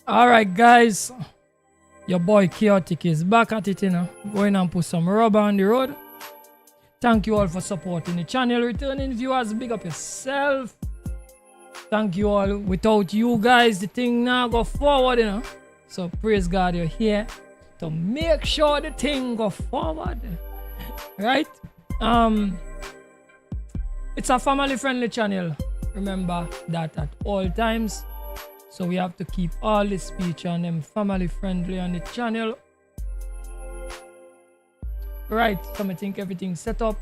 Alright guys, your boy Chaotic is back at it, going and put some rubber on the road. Thank you all for supporting the channel. Returning viewers, big up yourself. Thank you all. Without you guys, the thing now go forward, So praise God you're here to make sure the thing go forward. Right? It's a family friendly channel. Remember that at all times. So we have to keep all the speech on them family friendly on the channel. Right, so I think everything's set up.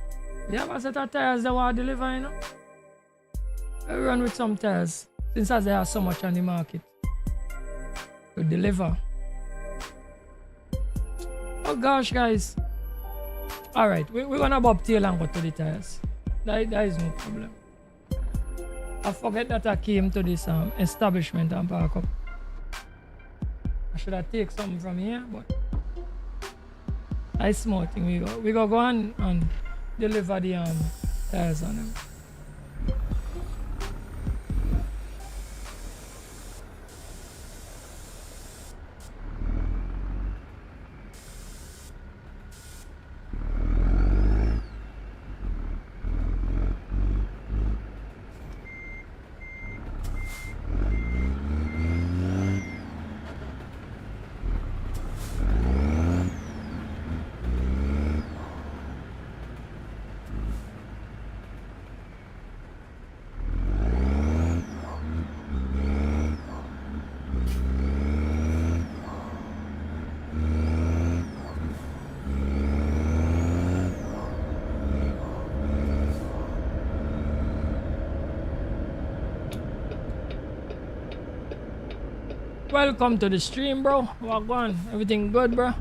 They have a set of tires that want to deliver, I run with some tires since as there are so much on the market to deliver. Oh gosh, guys. Alright, we're gonna bobtail and go to the tires. That is no problem. I forget that I came to this establishment and park up. I should have taken something from here, but I small thing. We go and deliver the tires on them. Welcome to the stream, bro. Walk on. Everything good, bro?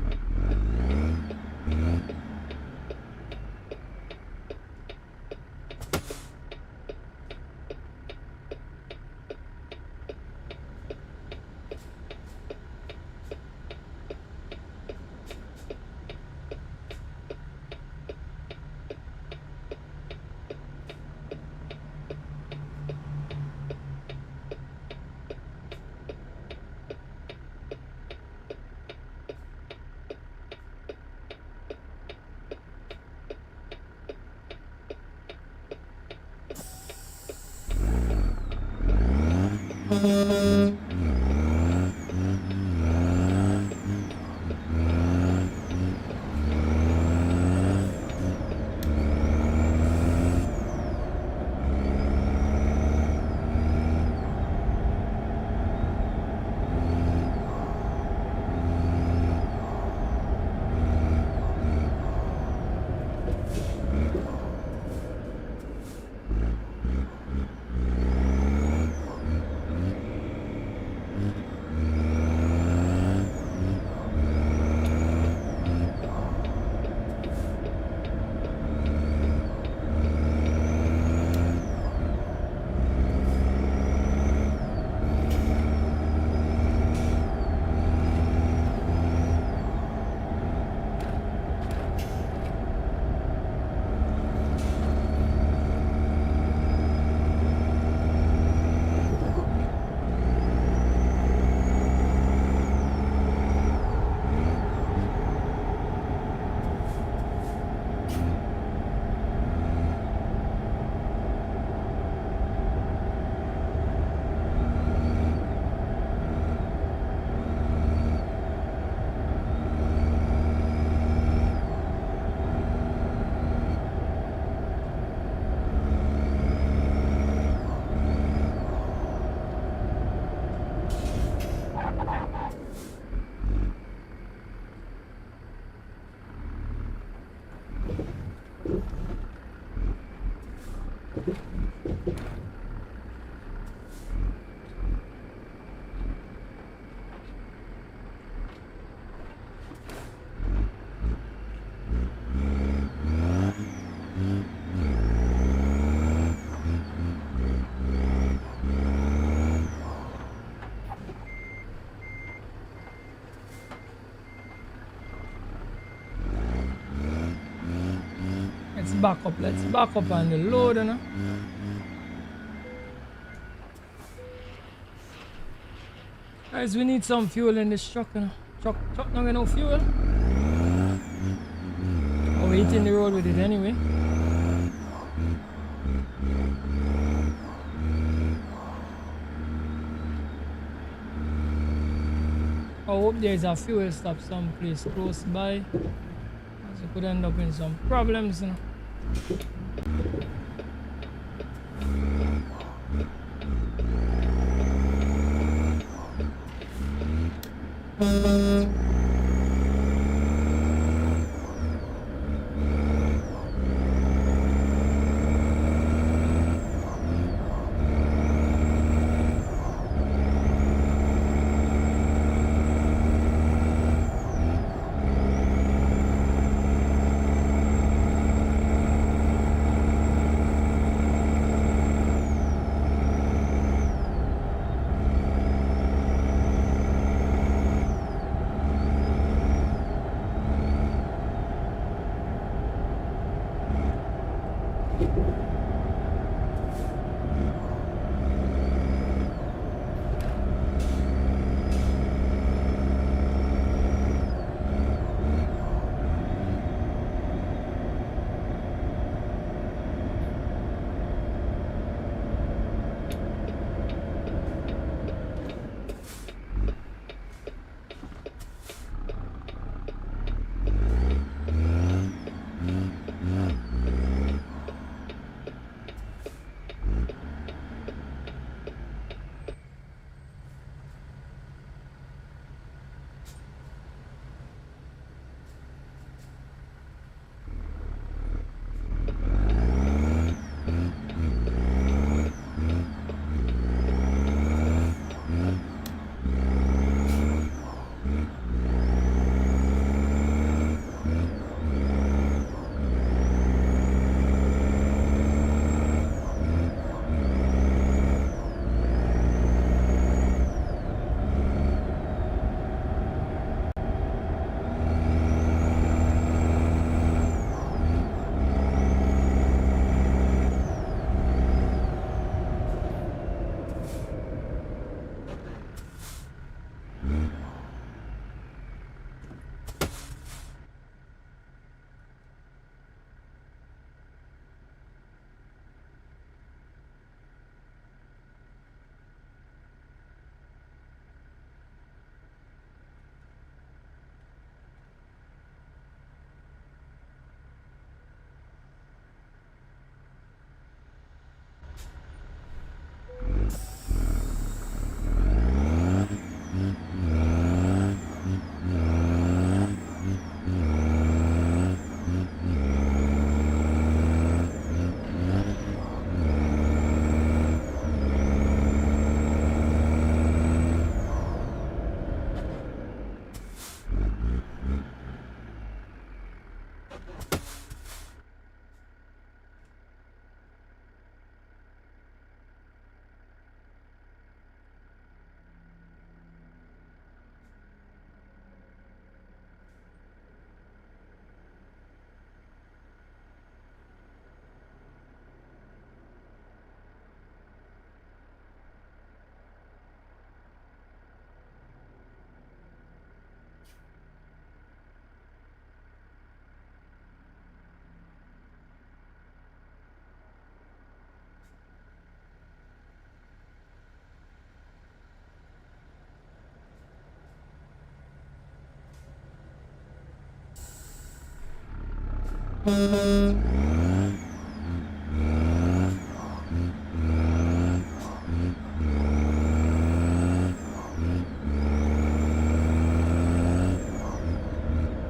Let's back up on the load, Guys, we need some fuel in this truck, you know. Truck not got no fuel. Oh, we're hitting the road with it anyway. I hope there's a fuel stop someplace close by. As we could end up in some problems, you know.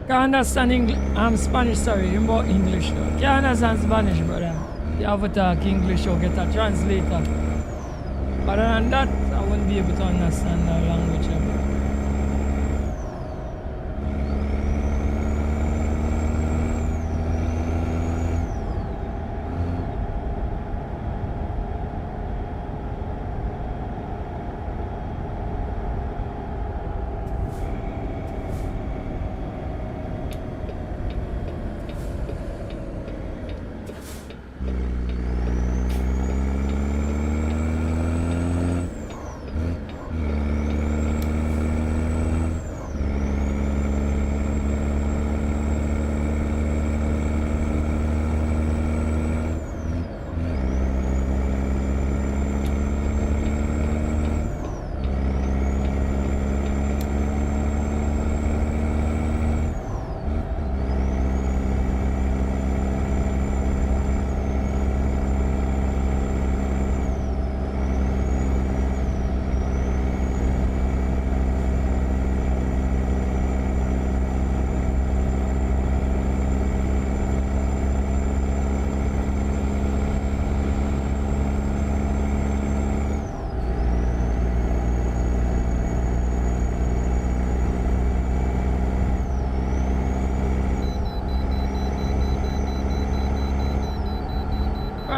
Can't understand Spanish, sorry, about English. Can't understand Spanish, brother. You have to talk English or get a translator. Other than that, I wouldn't be able to understand the language.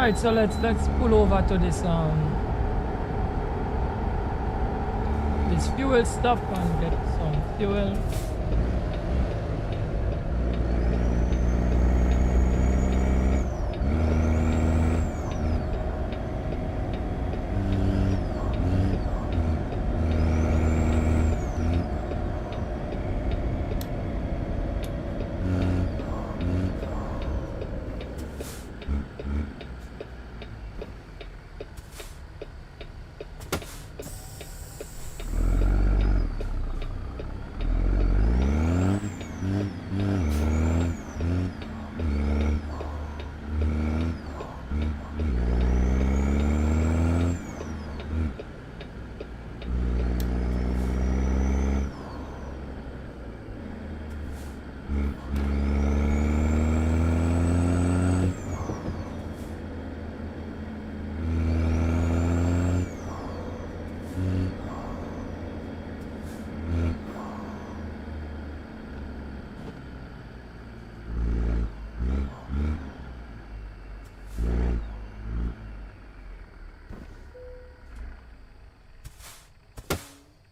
Alright, so let's pull over to this this fuel stop and get some fuel.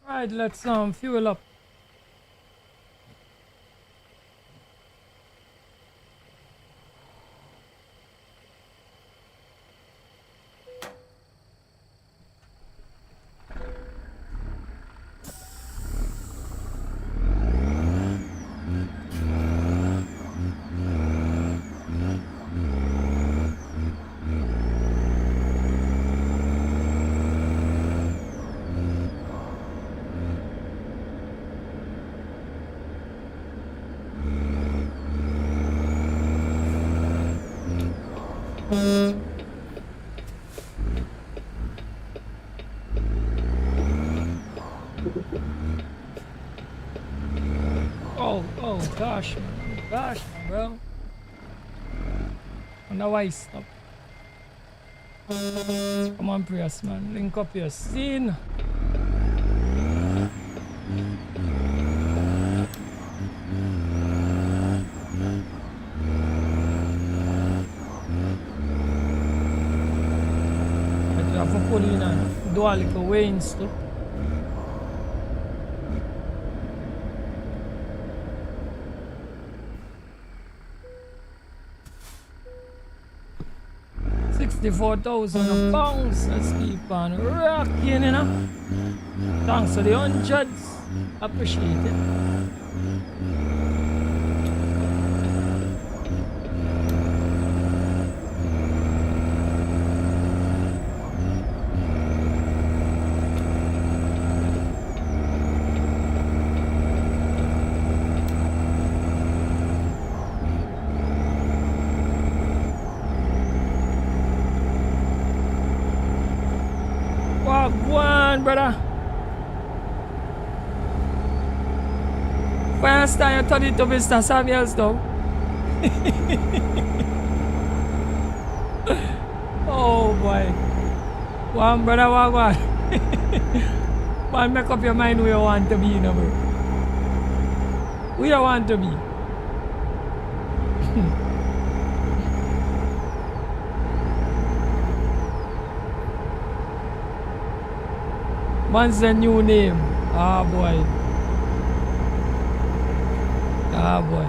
Alright, let's fuel up. Oh gosh, bro. Wonder why he stopped. Come on, Prius, man. Link up your scene. I have to pull in and do a little weighing stuff. £64,000. Let's keep on rocking, you know. Thanks for the hundreds. Appreciate it. Brother, first time you turn it to Mr. Samuels though. Oh boy. One brother, one. Man, make up your mind where you want to be, you know, bro. Where you want to be. Man's a new name. Ah boy. Ah boy.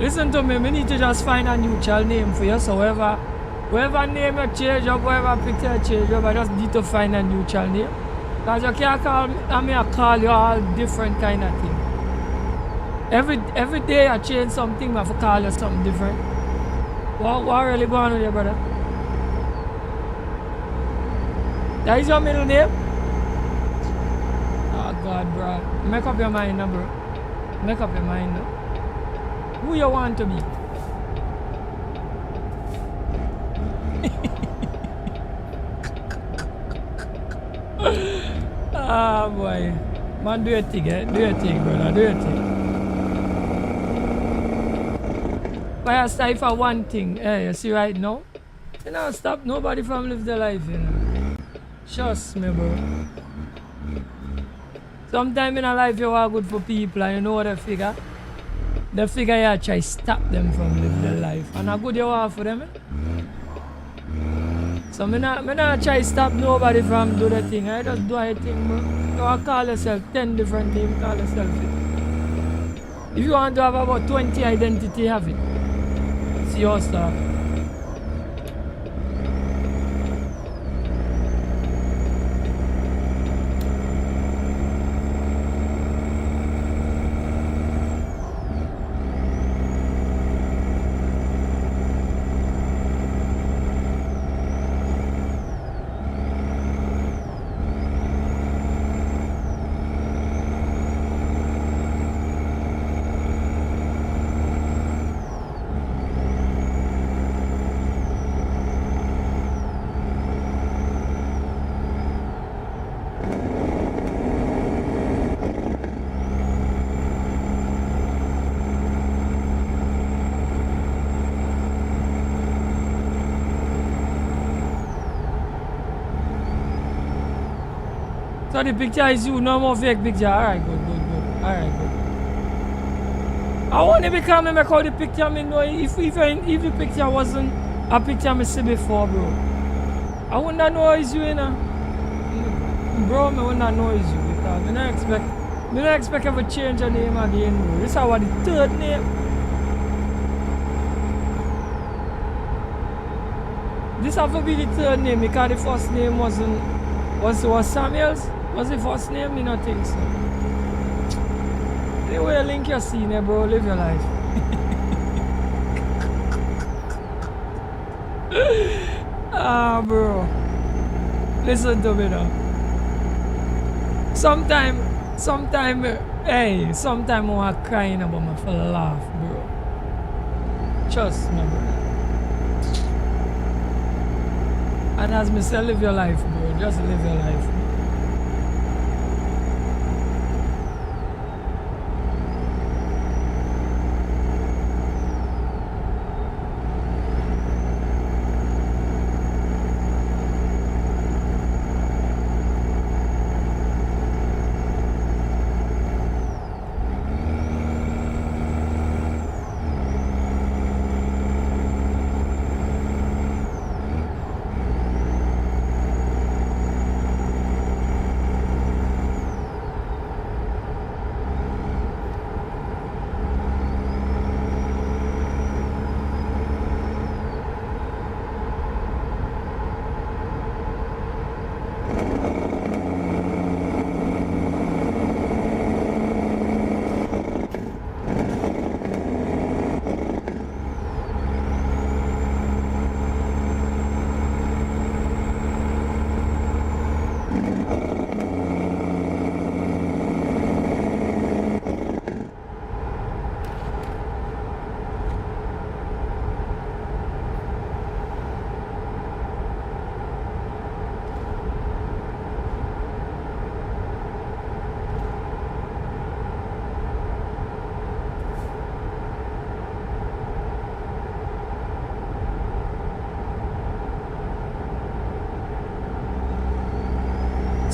Listen to me, we need to just find a neutral name for you. So whoever name you change up, whoever picture you change up, I just need to find a neutral name. Because you can't call me, I call you all different kind of thing. Every day I change something, I have to call you something different. What really going on with you, brother? That is your middle name? God, bro. Make up your mind now, bro. Make up your mind now. Who you want to be? Ah, boy. Man, do your thing, eh? Do your thing, brother. Do your thing. But I stay for one thing. Hey, you see right now? You know, stop nobody from live their life, you know. Trust me, bro. Sometimes in a life you are good for people and you know what they figure. They figure you try to stop them from living their life. And how good you are for them, eh? So me not try stop nobody from do the thing. I just do my thing, bro. You want call yourself 10 different names, call yourself it. If you want to have about 20 identity, have it. It's your stuff. So the picture is you, no more fake picture. Alright, good. Alright, good. I want to become me make out the picture. I know if the picture wasn't a picture I see before, bro. I wouldn't know it's you, you know. Bro, I wouldn't know it's you because I don't expect ever change your name again, bro. This is our the third name. This have to be the third name because the first name was Samuel's. Was the first name? Me not think so. Anyway, link your scene, bro. Live your life. Bro. Listen to me now. Sometime I want crying about my for laugh, bro. Trust me, bro. And as me say, live your life, bro. Just live your life.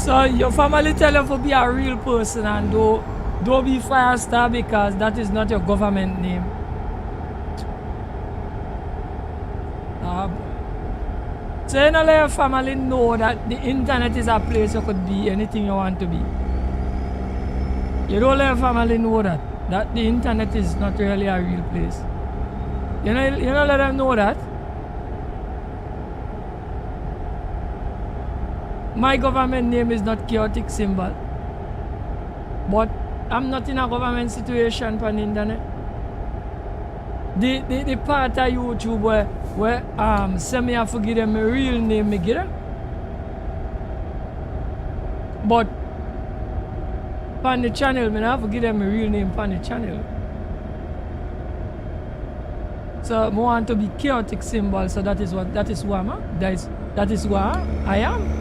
So your family tell you to be a real person and don't be Firestar because that is not your government name. So you don't let your family know that the internet is a place you could be anything you want to be. You don't let your family know that the internet is not really a real place. You don't let them know that. My government name is not chaotic symbol. But I'm not in a government situation on the internet. The part of YouTube where say me have to give them my real name, me give them. But on the channel, me have to give them my real name on the channel. So I want to be chaotic symbol, so that is who I'm that is who I am.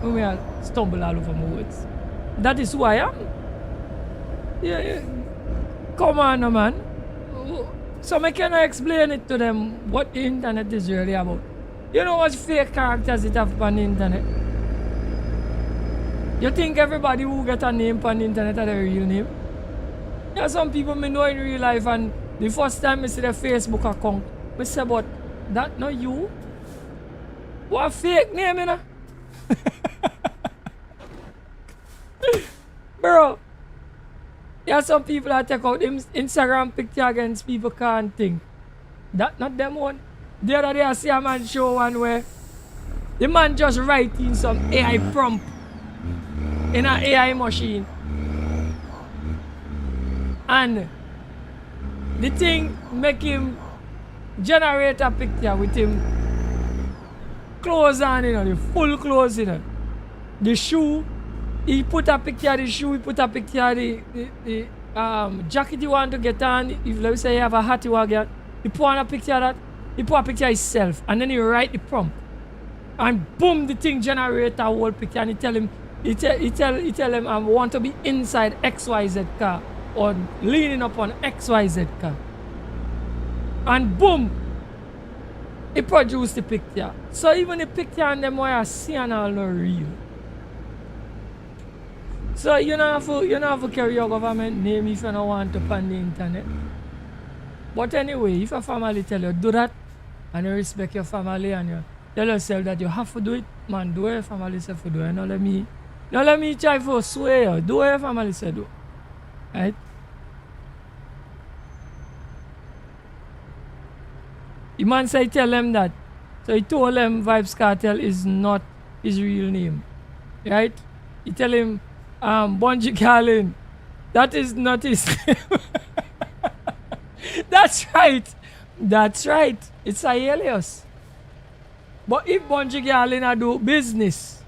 When I stumble all over my words. That is who I am. Yeah. Come on, no, man. So I cannot explain it to them what the internet is really about. You know what fake characters it have on the internet? You think everybody who get a name on the internet has a real name? There are some people I know in real life and the first time I see their Facebook account, I say, but that not you. What fake name, you know? Bro, there are some people that take out them Instagram picture against people can't think. That not them one. The other day I see a man show one where the man just writing some AI prompt in an AI machine. And the thing make him generate a picture with him clothes on, you know, the full clothes, you know. The shoe, he put a picture of the shoe, he put a picture of the jacket you want to get on. If let's say you have a hat you want to get, he put on a picture of that, he put a picture of himself, and then he write the prompt. And boom, the thing generate a whole picture, and he tell him, he tell him I want to be inside XYZ car or leaning up on XYZ car. And boom, he produced the picture. So even the picture and them what I see and all not real. So you don't have to carry your government name if you don't want to on the internet. But anyway, if a family tell you do that and you respect your family and you tell yourself that you have to do it, man, do what your family say to do. And don't let me try to sway you. Do what your family say do. Right? The man say tell them that. So he told them Vybz Kartel is not his real name. Right? He tell him Bunji Garlin, that is not his name. That's right. That's right. It's a alias. But if Bunji Garlin do business,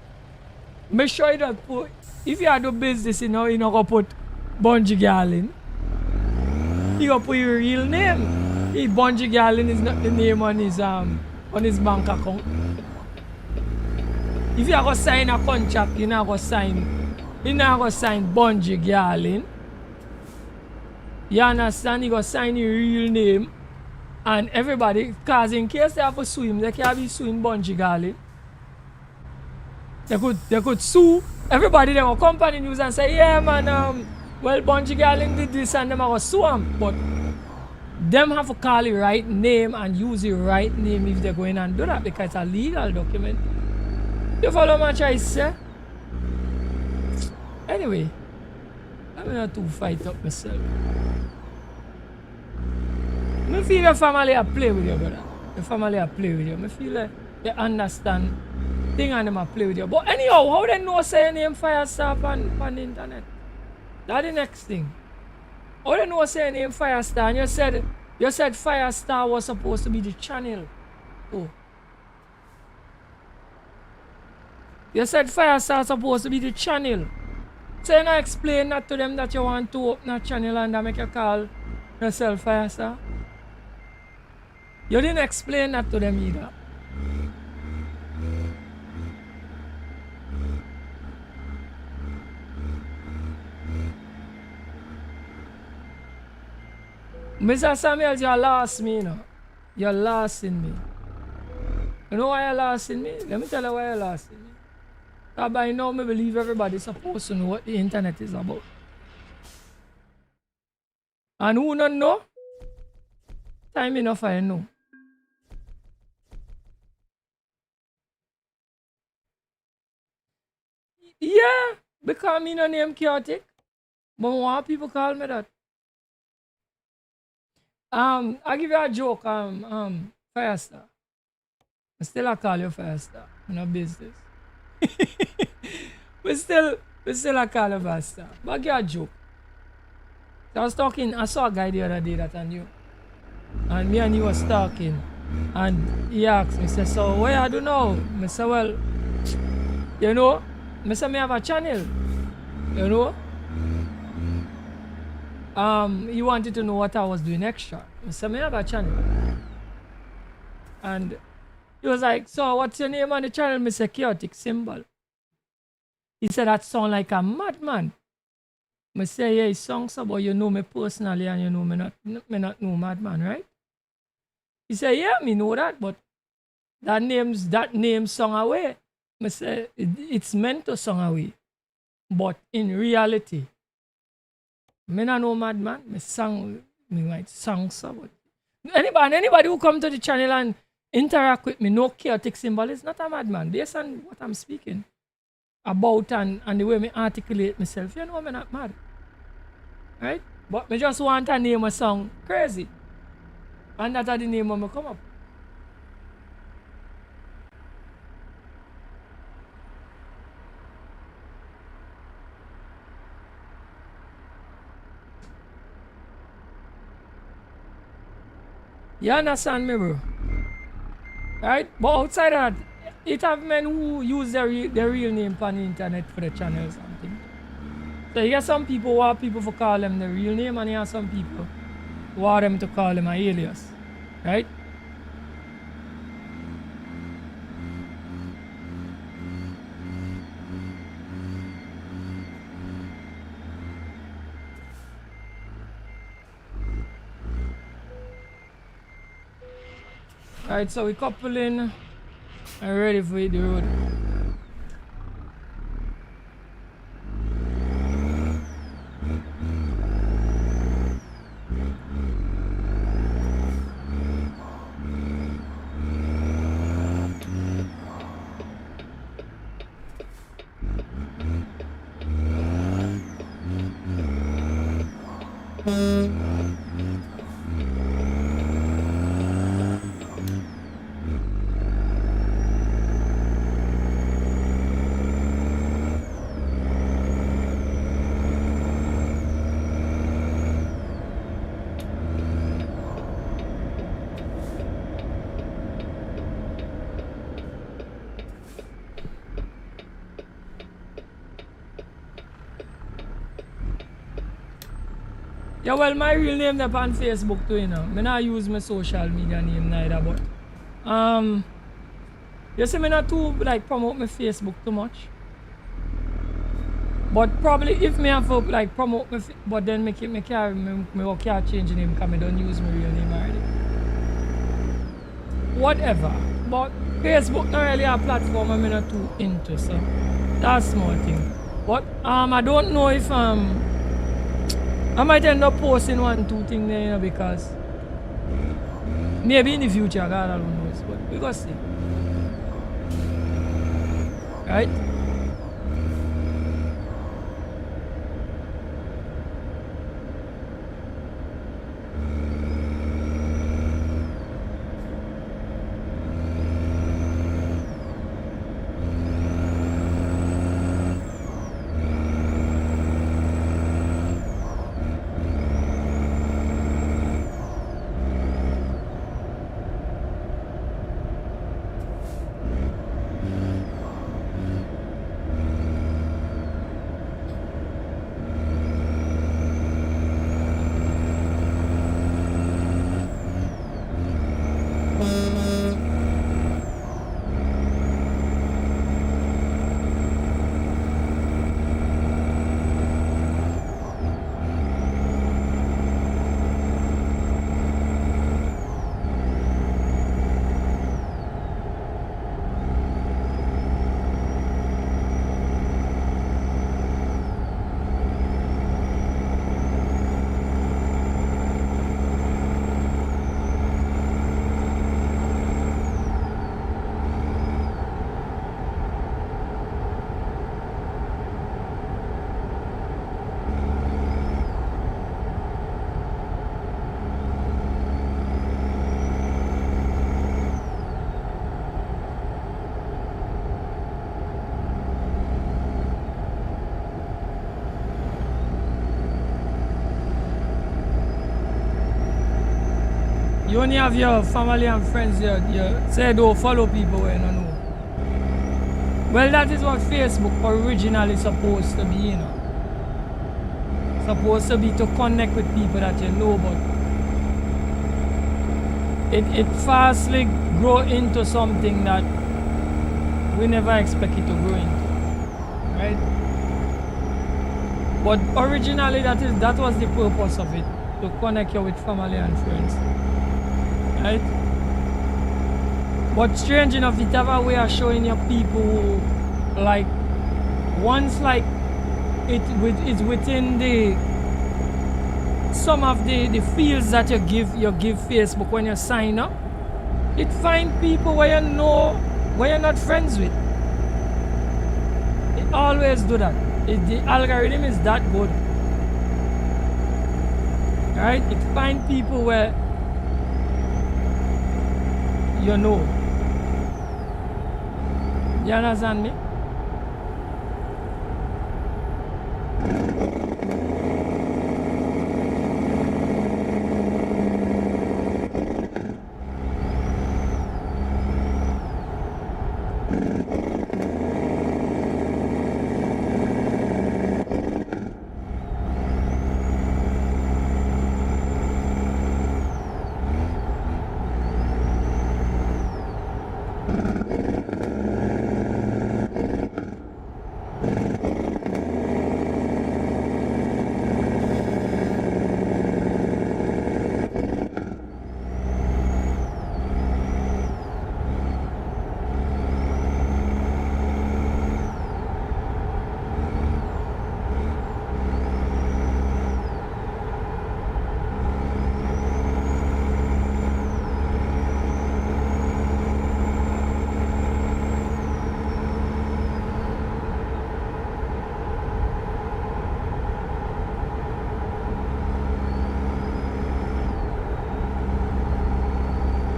make sure you don't put, if you do business, you know, you're not going to put Bunji Garlin. You going to put your real name. If Bunji Garlin is not the name on his bank account. If you are going to sign a contract, you're not going to sign Bunji Garlin. You understand? You're going to sign your real name. And everybody, because in case they have to sue him, they can't be suing Bunji Garlin. They could sue everybody. They will come on the news and say, yeah, man, well, Bunji Garlin did this and them are going to sue him. But them have to call the right name and use the right name if they're going and do that because it's a legal document. You follow my choice, sir? Anyway, I'm not too fight up myself. I feel your family are play with you, brother. Your family are play with you. I feel like they understand things and them are play with you. But anyhow, how they know say your name Firestar on the internet? That's the next thing. How they know say your name Firestar? And you said Firestar was supposed to be the channel. Oh. You said Firestar was supposed to be the channel. So you not explain that to them that you want to open a channel and make you call yourself Firestar? You didn't explain that to them either. Mr. Samuels, you lost me, you know. You're lost in me. You know why you're lost in me? Let me tell you why you're lost in me. Because by now, I believe everybody's supposed to know what the internet is about. And who don't know? Time enough I know. Yeah, because me no name chaotic. But why people call me that? I'll give you a joke, Firestar. I still call you Firestar. No business. we still I call you Firestar. But I'll give you a joke. So I saw a guy the other day that I knew. And me and he was talking. And he asked me, said, so what I do now? I said, well, you know, I said, I have a channel. You know? He wanted to know what I was doing extra. I said, I have a channel. And he was like, so what's your name on the channel? I said, Chaotic Symbol. He said, that sound like a madman. I say, yeah, it sounds so, but you know me personally and you know me not know madman, right? He said, yeah, me know that, but that name song away. I say, it's meant to song away. But in reality, me not know madman. Me might song so, but anybody who come to the channel and interact with me, no chaotic symbol, is not a madman. Based on what I'm speaking about and the way me articulate myself, you know I'm not mad. Right? But me just want to name a song crazy. And that's the name when me come up. You understand me, bro? Right? But outside of that, it have men who use their real name on the internet for the channel or something. So you get some people who want people to call them the real name, and you have some people who want them to call them an alias. Right? Right, so we couple in and ready for the road. Yeah, well, my real name is on Facebook too, you know. I not use my social media name neither, but you see me not too like promote my Facebook too much. But probably if me have to like promote my but then me can't change the name because I don't use my real name already. Whatever. But Facebook not really a platform I'm not too into, so that's a small thing. But I don't know if I might end up posting 1-2 things there, you know, because maybe in the future, God alone knows, but we gotta see. Right? You only have your family and friends here. You say don't follow people when you don't know. Well, that is what Facebook originally supposed to be, you know. Supposed to be to connect with people that you know, but it fastly grow into something that we never expect it to grow into. Right? But originally that was the purpose of it, to connect you with family and friends. Right? But strange enough, it have a way of showing you people who, like, once like it's within the some of the fields that you give Facebook when you sign up, It find people where you know, where you're not friends with. It always do that. The algorithm is that good. Right? It find people where you know. You understand me?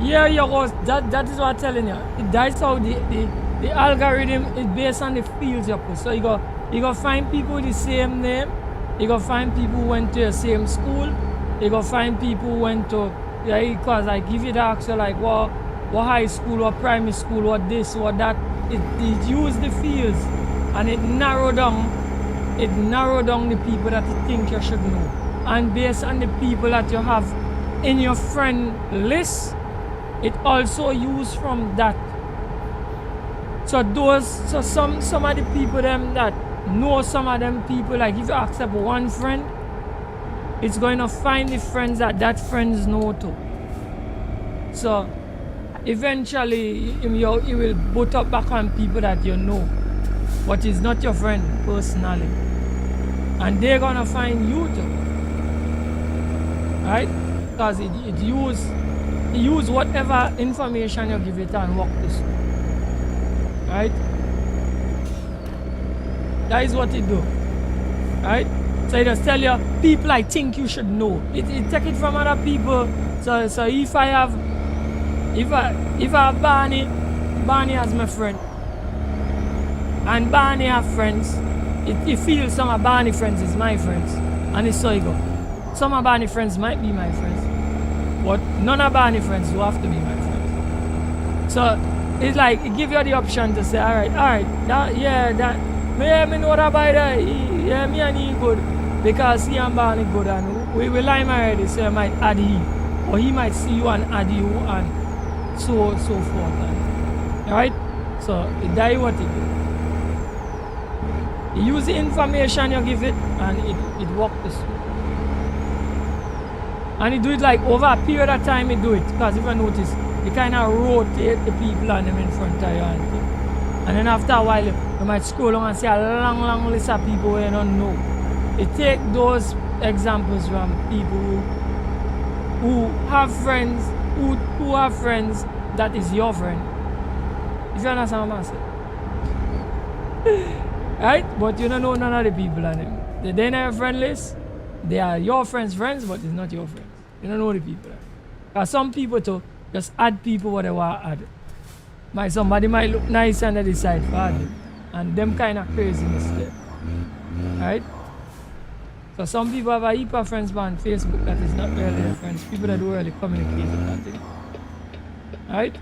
Yeah, you go. That is what I'm telling you. That's how the algorithm is based on the fields you put. So you go find people with the same name. You go find people who went to the same school. You go find people who went to, yeah, because I give you the answer like what high school, what primary school, what this, what that. It use the fields and it narrow down the people that you think you should know. And based on the people that you have in your friend list, it also used from that. So some of the people them that know some of them people, like if you accept one friend, it's going to find the friends that friends know too. So eventually you will boot up back on people that you know, but is not your friend personally, and they're gonna find you too, right? Because it use whatever information you give it and work this way, right? That is what it do, right? So it just tell you people I think you should know. It take it from other people. So if I have Barney as my friend, and Barney have friends, it feels some of Barney friends is my friends, and it's so you go. Some of Barney friends might be my friends, but none of Barney friends will have to be my friends. So it's like it give you the option to say, alright, me know that by that, yeah, me and he good, because he and Barney good, and we like him already, so I might add he, or he might see you and add you, and so forth. Alright? So that is what it do. You use the information you give it, and it works this way. And it do it like over a period of time it do it, because if you notice, you kind of rotate the people and them in front of you and then after a while you might scroll on and see a long list of people where you don't know. You take those examples from people who have friends, who have friends that is your friend. If you understand what I'm saying. Right? But you don't know none of the people on them. They're in your friend list. They are your friends' friends, but it's not your friends. You don't know the people. Because some people too just add people what they want to add. Somebody might look nice and they decide for add them. And them kind of craziness there. Right? So some people have a heap of friends on Facebook that is not really their friends. People that don't really communicate with that thing. Right?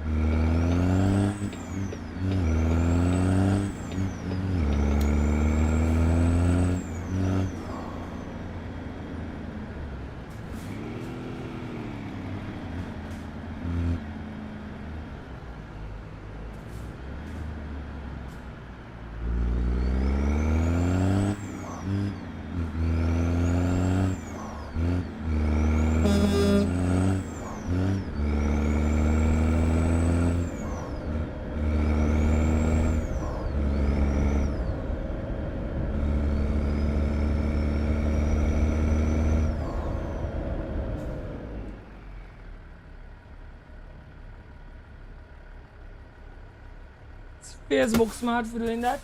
Facebook smart for doing that?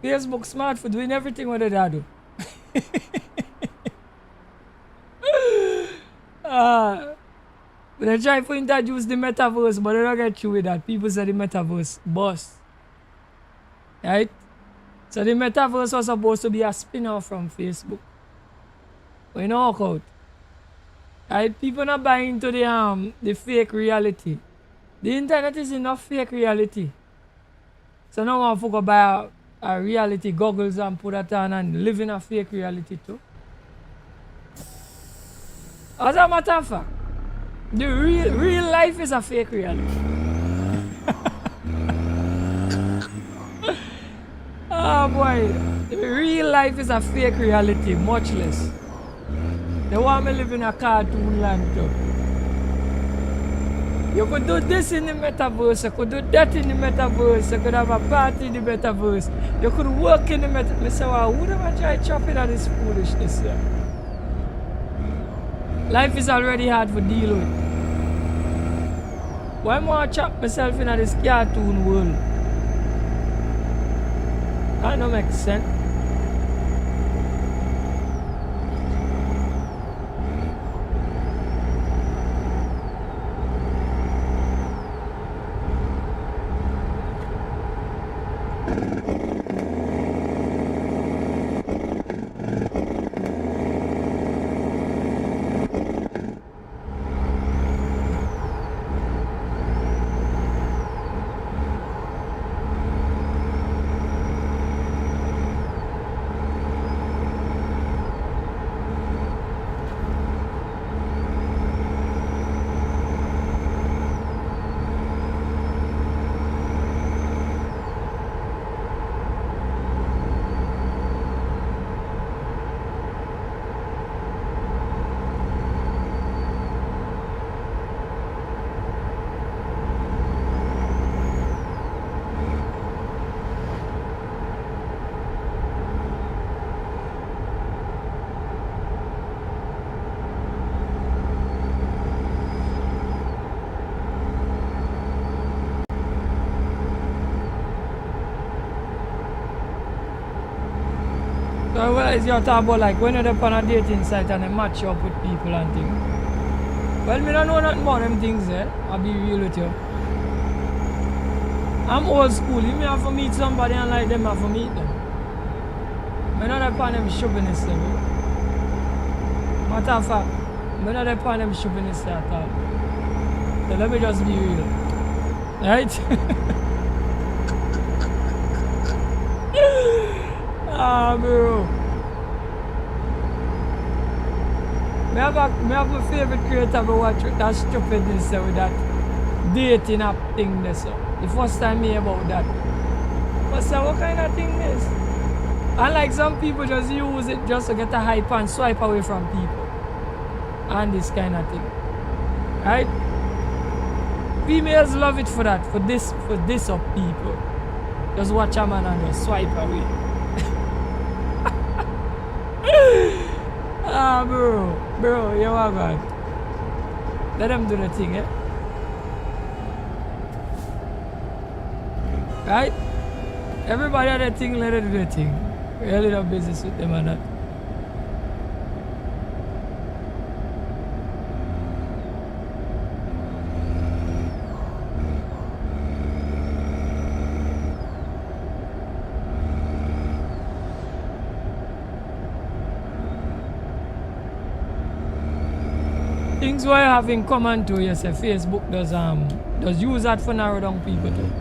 Facebook smart for doing everything what they do. They try to introduce the metaverse, but they don't get through with that. People say the metaverse bust. Right? So the metaverse was supposed to be a spin-off from Facebook. But it don't work out. Right? People not buying into the fake reality. The internet is enough fake reality. So now I want to buy a reality goggles and put that on and live in a fake reality too. As a matter of fact, the real life is a fake reality. Oh boy, the real life is a fake reality, much less. They want me live in a cartoon land too. You could do this in the metaverse, you could do that in the metaverse, you could have a party in the metaverse, you could work in the metaverse. I say, wow, who am I trying chopping at this foolishness here? Life is already hard to deal with. Why am I chop myself in this cartoon world? That don't make sense. So what is your talk about like when you're on a dating site and they match you up with people and things? Well, me don't know nothing about them things there. I'll be real with you. I'm old school. You may have to meet somebody and like them have to meet them. I'm not upon them chauvinist level. Matter of fact, I'm not upon them chauvinist at all. So let me just be real. Right? Ah, bro. Me have a favorite creator to watch with that stupidness with that dating app thing there. So the first time me about that. But so what kind of thing is? And like some people just use it just to get a hype and swipe away from people. And this kind of thing. Right? Females love it for that, for this of people. Just watch a man and just swipe away. Ah, bro, you are God. Let them do the thing, eh? Right? Everybody had a thing, let them do the thing. Really no business with them and that. Things what I have in common too, yes, Facebook does use that for narrow down people too.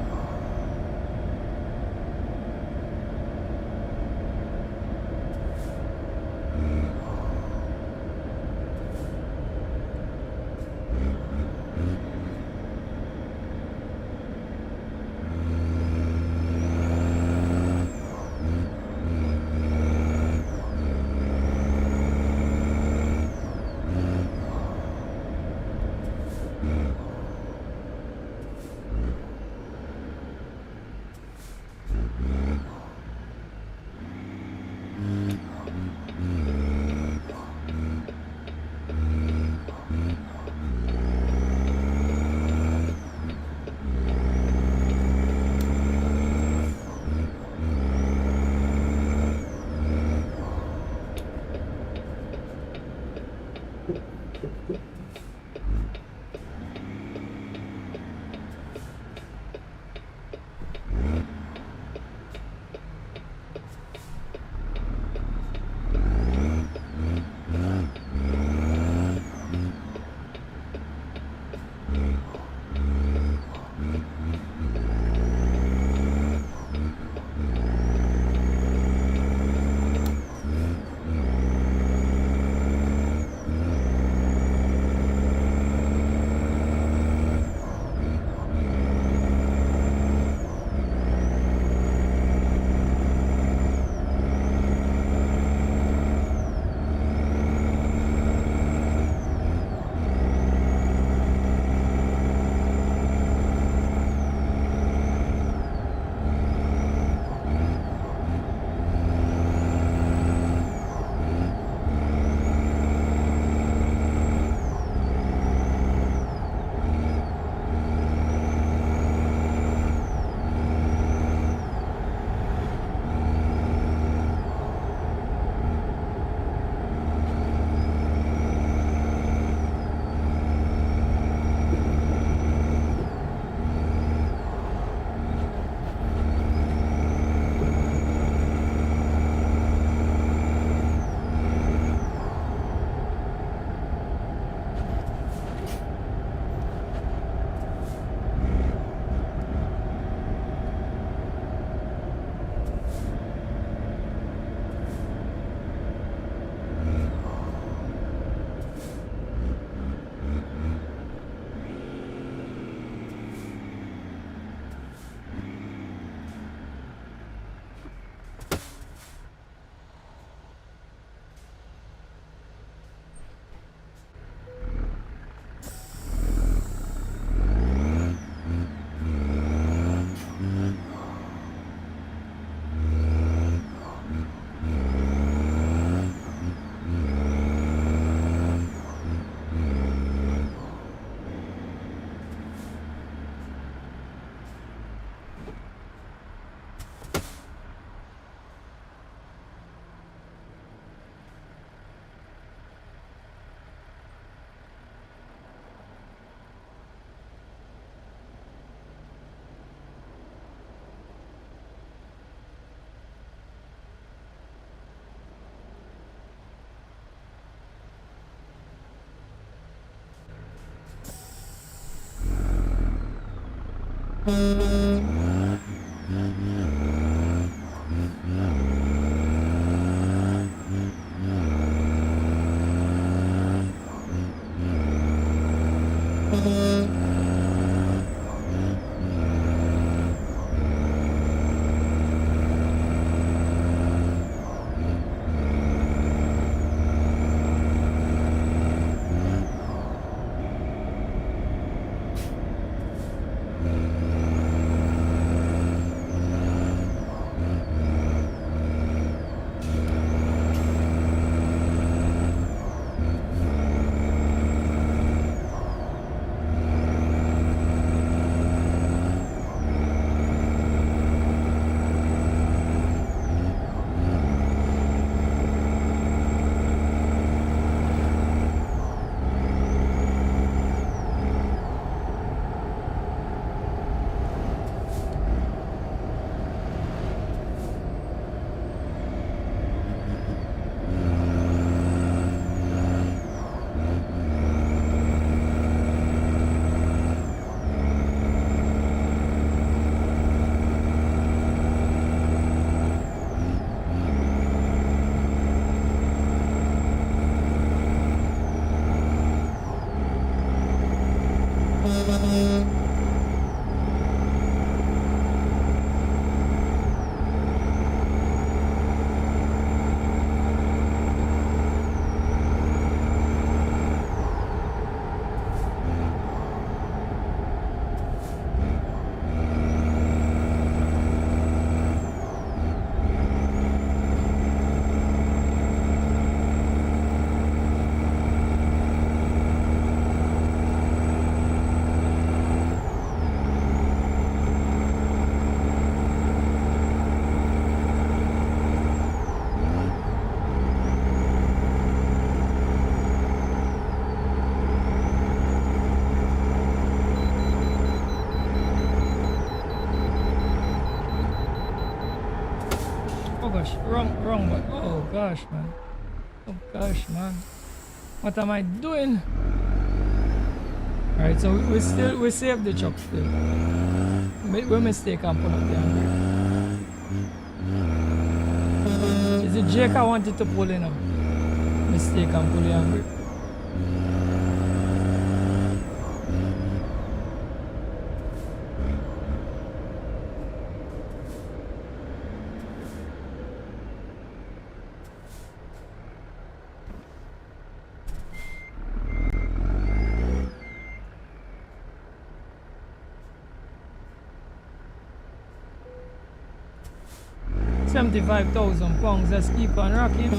Oh gosh, wrong one. Oh gosh, man. Oh gosh, man. What am I doing? Alright, so we save the truck still. We mistake and pull up the handbrake. Is it Jake I wanted to pull in? Mistake and pull the handbrake. £75,000. Let's keep on rocking.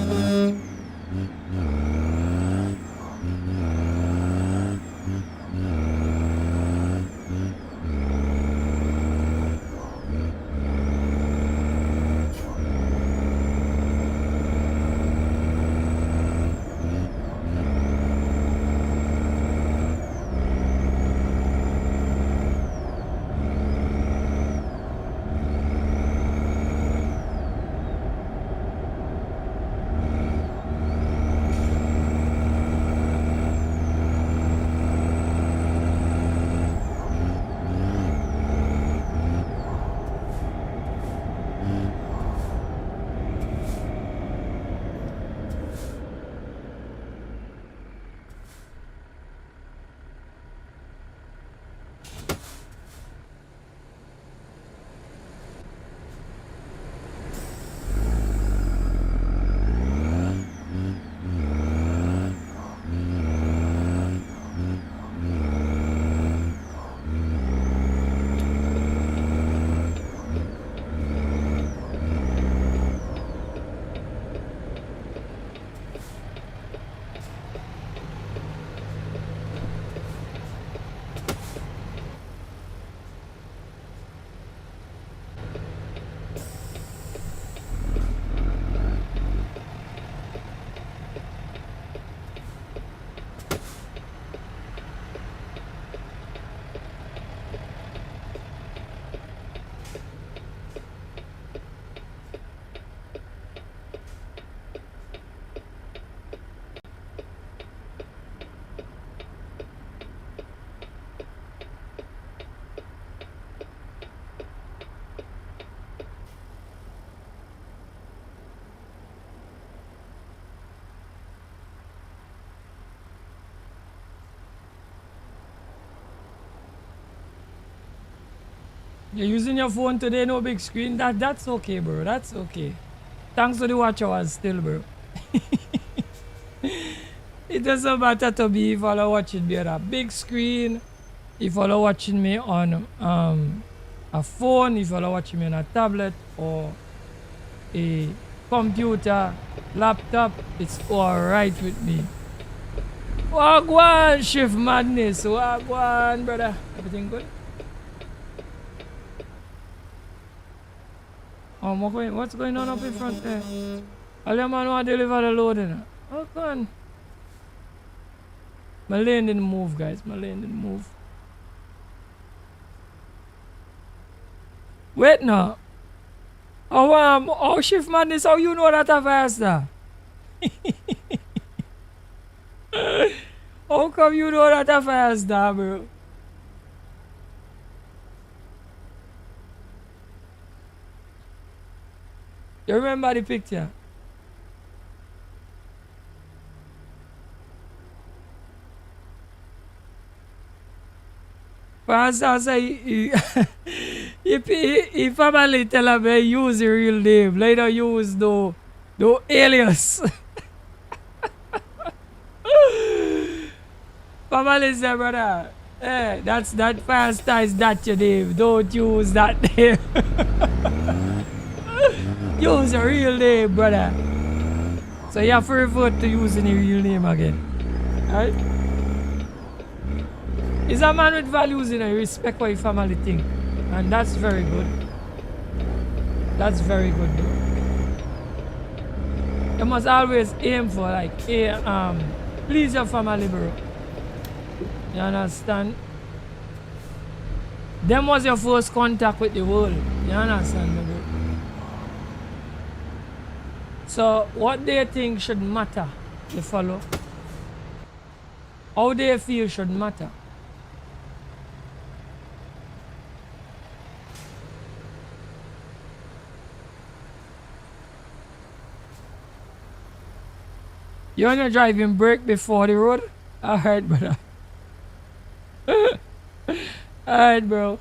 You're using your phone today, no big screen. That's okay, bro. That's okay. Thanks for the watch hours still, bro. It doesn't matter to me if you're watching me on a big screen, if you're watching me on a phone, if you're watching me on a tablet or a computer, laptop, it's alright with me. Wagwan, Shift Madness. Wagwan, brother. Everything good? Oh, what's going on up in front there? All your man want to deliver the load in. Oh, go on. My lane didn't move, guys. My lane didn't move. Wait now. Oh, Shift Madness, how you know that a faster? How come you know that a faster, bro? You remember the picture? Pastor say if family tell him use the real name, later use the alias. Family say, brother, hey, that pastor is that your name. Don't use that name. Use your real name, brother. So you have to revert to using your real name again. Alright? He's a man with values, you know, respect what your family think. And that's very good. That's very good, bro. You must always aim for like please your family, bro. You understand? Them was your first contact with the world. You understand me, bro? So what they think should matter, you follow? How they feel should matter. You wanna driving brake before the road? Alright, brother. Alright, bro.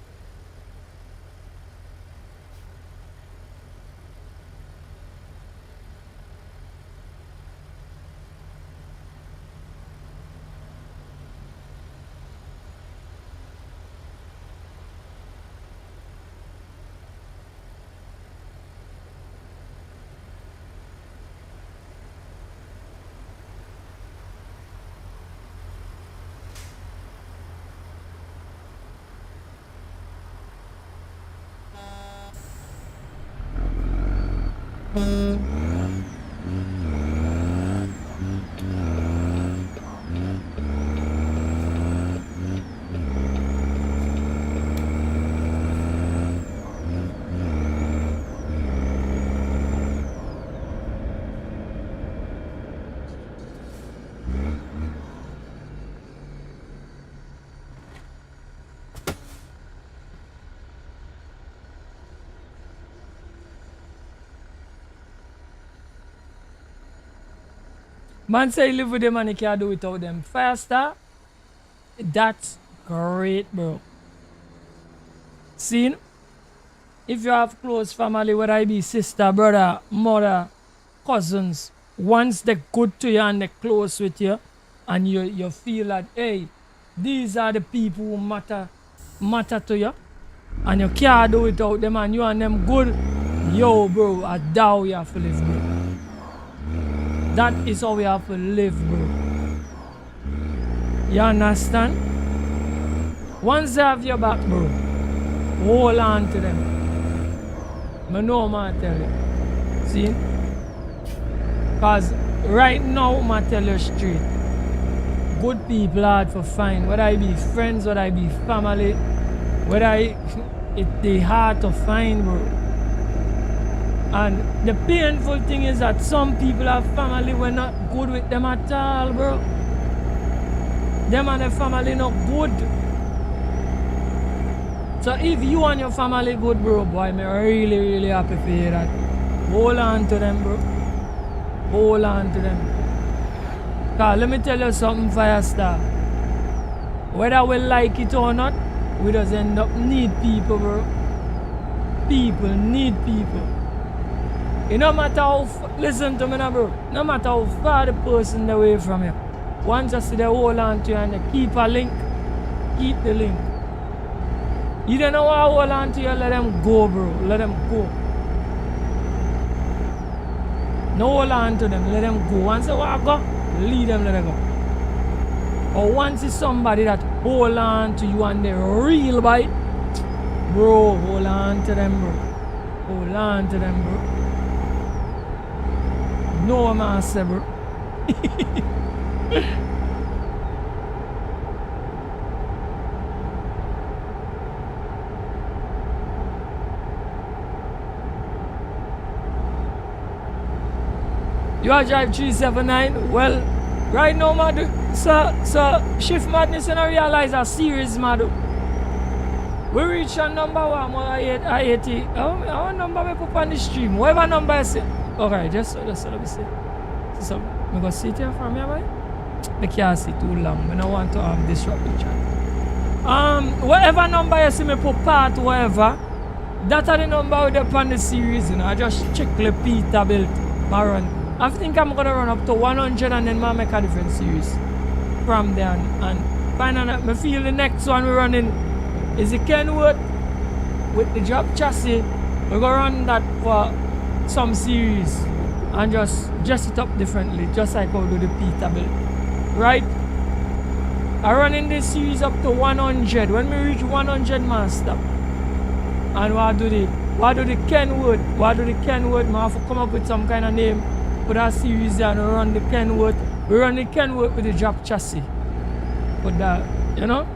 Man say he live with them and he can't do without them. Faster, that's great, bro. See, if you have close family, whether it be sister, brother, mother, cousins, once they're good to you and they're close with you, and you feel that, hey, these are the people who matter to you, and you can't do without them, and you and them good, yo, bro, I doubt you have to live, bro. That is how we have to live, bro. You understand? Once they have your back, bro, hold on to them. I know I tell you. See? Because right now, I tell you straight, good people are hard to find. Whether I be friends, whether I be family, whether they hard to find, bro. And the painful thing is that some people have family we're not good with them at all, bro. Them and the family not good. So if you and your family good, bro, boy, I'm really, really happy for you that. Hold on to them, bro. Hold on to them. Cause let me tell you something, Firestar. Whether we like it or not, we just end up need people, bro. people need people. It no matter how, listen to me now, bro. No matter how far the person away from you. Once you see they hold on to you and you keep a link, keep the link. You don't know how to hold on to you, let them go, bro. Let them go. No hold on to them, let them go. Once they want to go, leave them, let them go. Or once it's somebody that hold on to you and they real bite, bro, hold on to them, bro. Hold on to them, bro. No man say, bro. You are drive 379? Well, right now, madu. So Shift Madness and I realize a series, madu. We reach a number 1, I 80. Our number we put on the stream. Whatever number I say. Okay, just let me see. So, I'm going to sit here from here, boy. I can't see too long. I don't want to disrupt the chat. Whatever number you see me put part, whatever, that are the number with up on the series, you know. I just check the Peterbilt, my run. I think I'm going to run up to 100 and then I make a different series from there. And finally, I feel the next one we're running is the Kenwood with the drop chassis. We're going to run that for some series and just dress it up differently, just like how we do the Peterbilt. Right? I run in this series up to 100. When we reach 100 man stop. And what do the Kenwood? I have to come up with some kind of name for that series and run the Kenwood. We run the Kenwood with the drop chassis. But that, you know?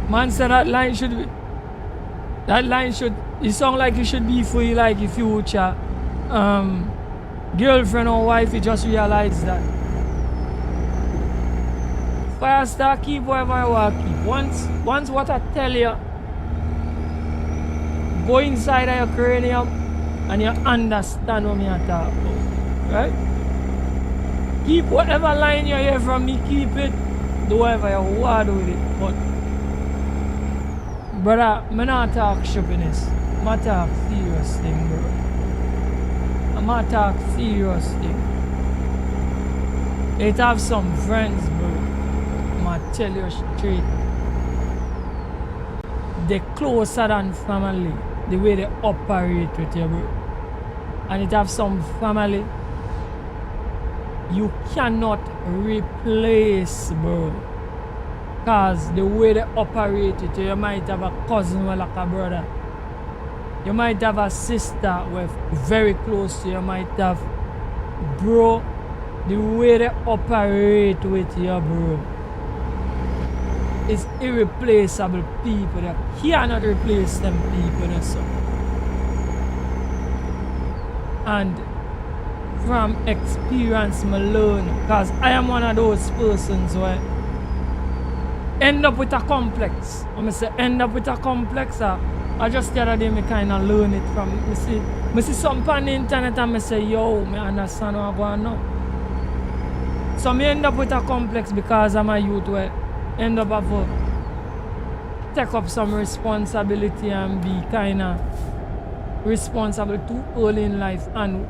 Man said that line should be. That line should. It sound like it should be for you, like your future girlfriend or wife. You just realize that. Fire star, keep whatever you want to keep. Once what I tell you, go inside of your cranium and you understand what I'm talking about. Right? Keep whatever line you hear from me, keep it. Do whatever you want with it. But brother, I'm not talk shoppiness. I'm talk serious thing, bro. I'm talk serious thing. It have some friends, bro. I'm tell you straight. They closer than family. The way they operate with you, bro. And it have some family you cannot replace, bro. Because the way they operate it, you might have a cousin or like a brother. You might have a sister who very close to you. You might have, bro, the way they operate with you, bro. It's irreplaceable people. You cannot replace them people. So. And from experience, I learn. Because I am one of those persons where end up with a complex. When I say end up with a complex, I just the other day I kind of learn it from. I see something on the internet and I say, yo, I understand what I'm going on. So I end up with a complex because I'm a youth where end up have to take up some responsibility and be kind of responsible too early in life. And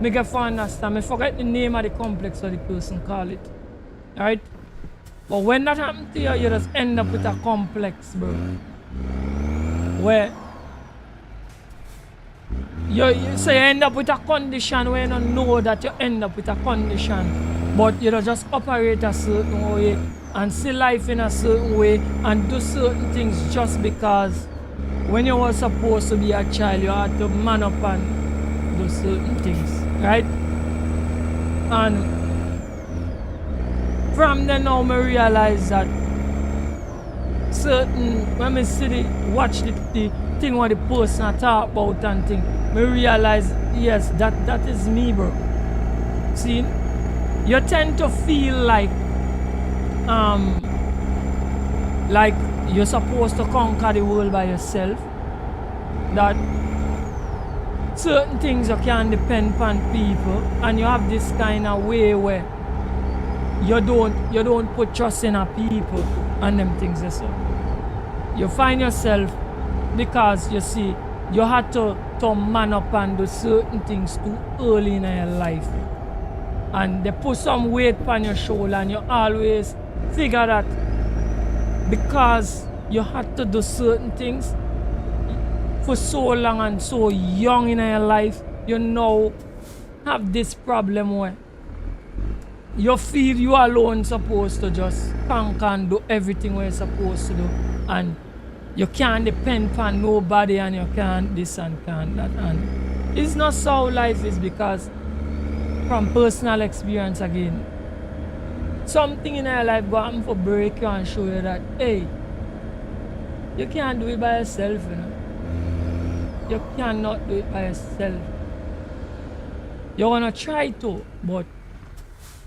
I get to understand. I forget the name of the complex or the person call it. Alright? But when that happens to you, you just end up with a complex, bro. Where you end up with a condition where you don't know that you end up with a condition. But you just operate a certain way and see life in a certain way and do certain things just because when you were supposed to be a child, you had to man up and do certain things. Right? And from then now, I realize that certain, when I see watch the thing what the person talk about and thing, I realize, yes, that is me, bro. See, you tend to feel like like you're supposed to conquer the world by yourself, that certain things you can't depend upon people, and you have this kind of way where you don't put trust in a people and them things. So you find yourself, because you see you had to man up and do certain things too early in your life, and they put some weight on your shoulder, and you always figure that because you had to do certain things for so long and so young in your life, you now have this problem where you feel you alone supposed to just conquer and do everything what you're supposed to do, and you can't depend on nobody, and you can't this and can't that. And it's not so life is, because from personal experience again, something in your life go happen for break you and show you that, hey, you can't do it by yourself, you know. You cannot do it by yourself. You're gonna try to, but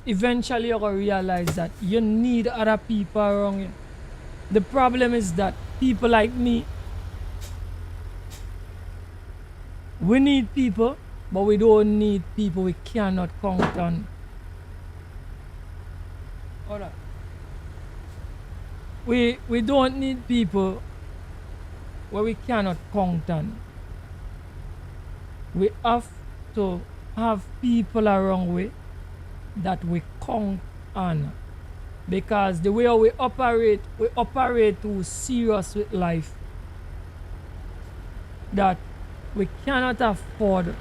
eventually you're gonna realize that you need other people around you. The problem is that people like me, we need people, but we don't need people we cannot count on. Hold on. We don't need people where we cannot count on. We have to have people around we that we count on, because the way we operate too serious with life, that we cannot afford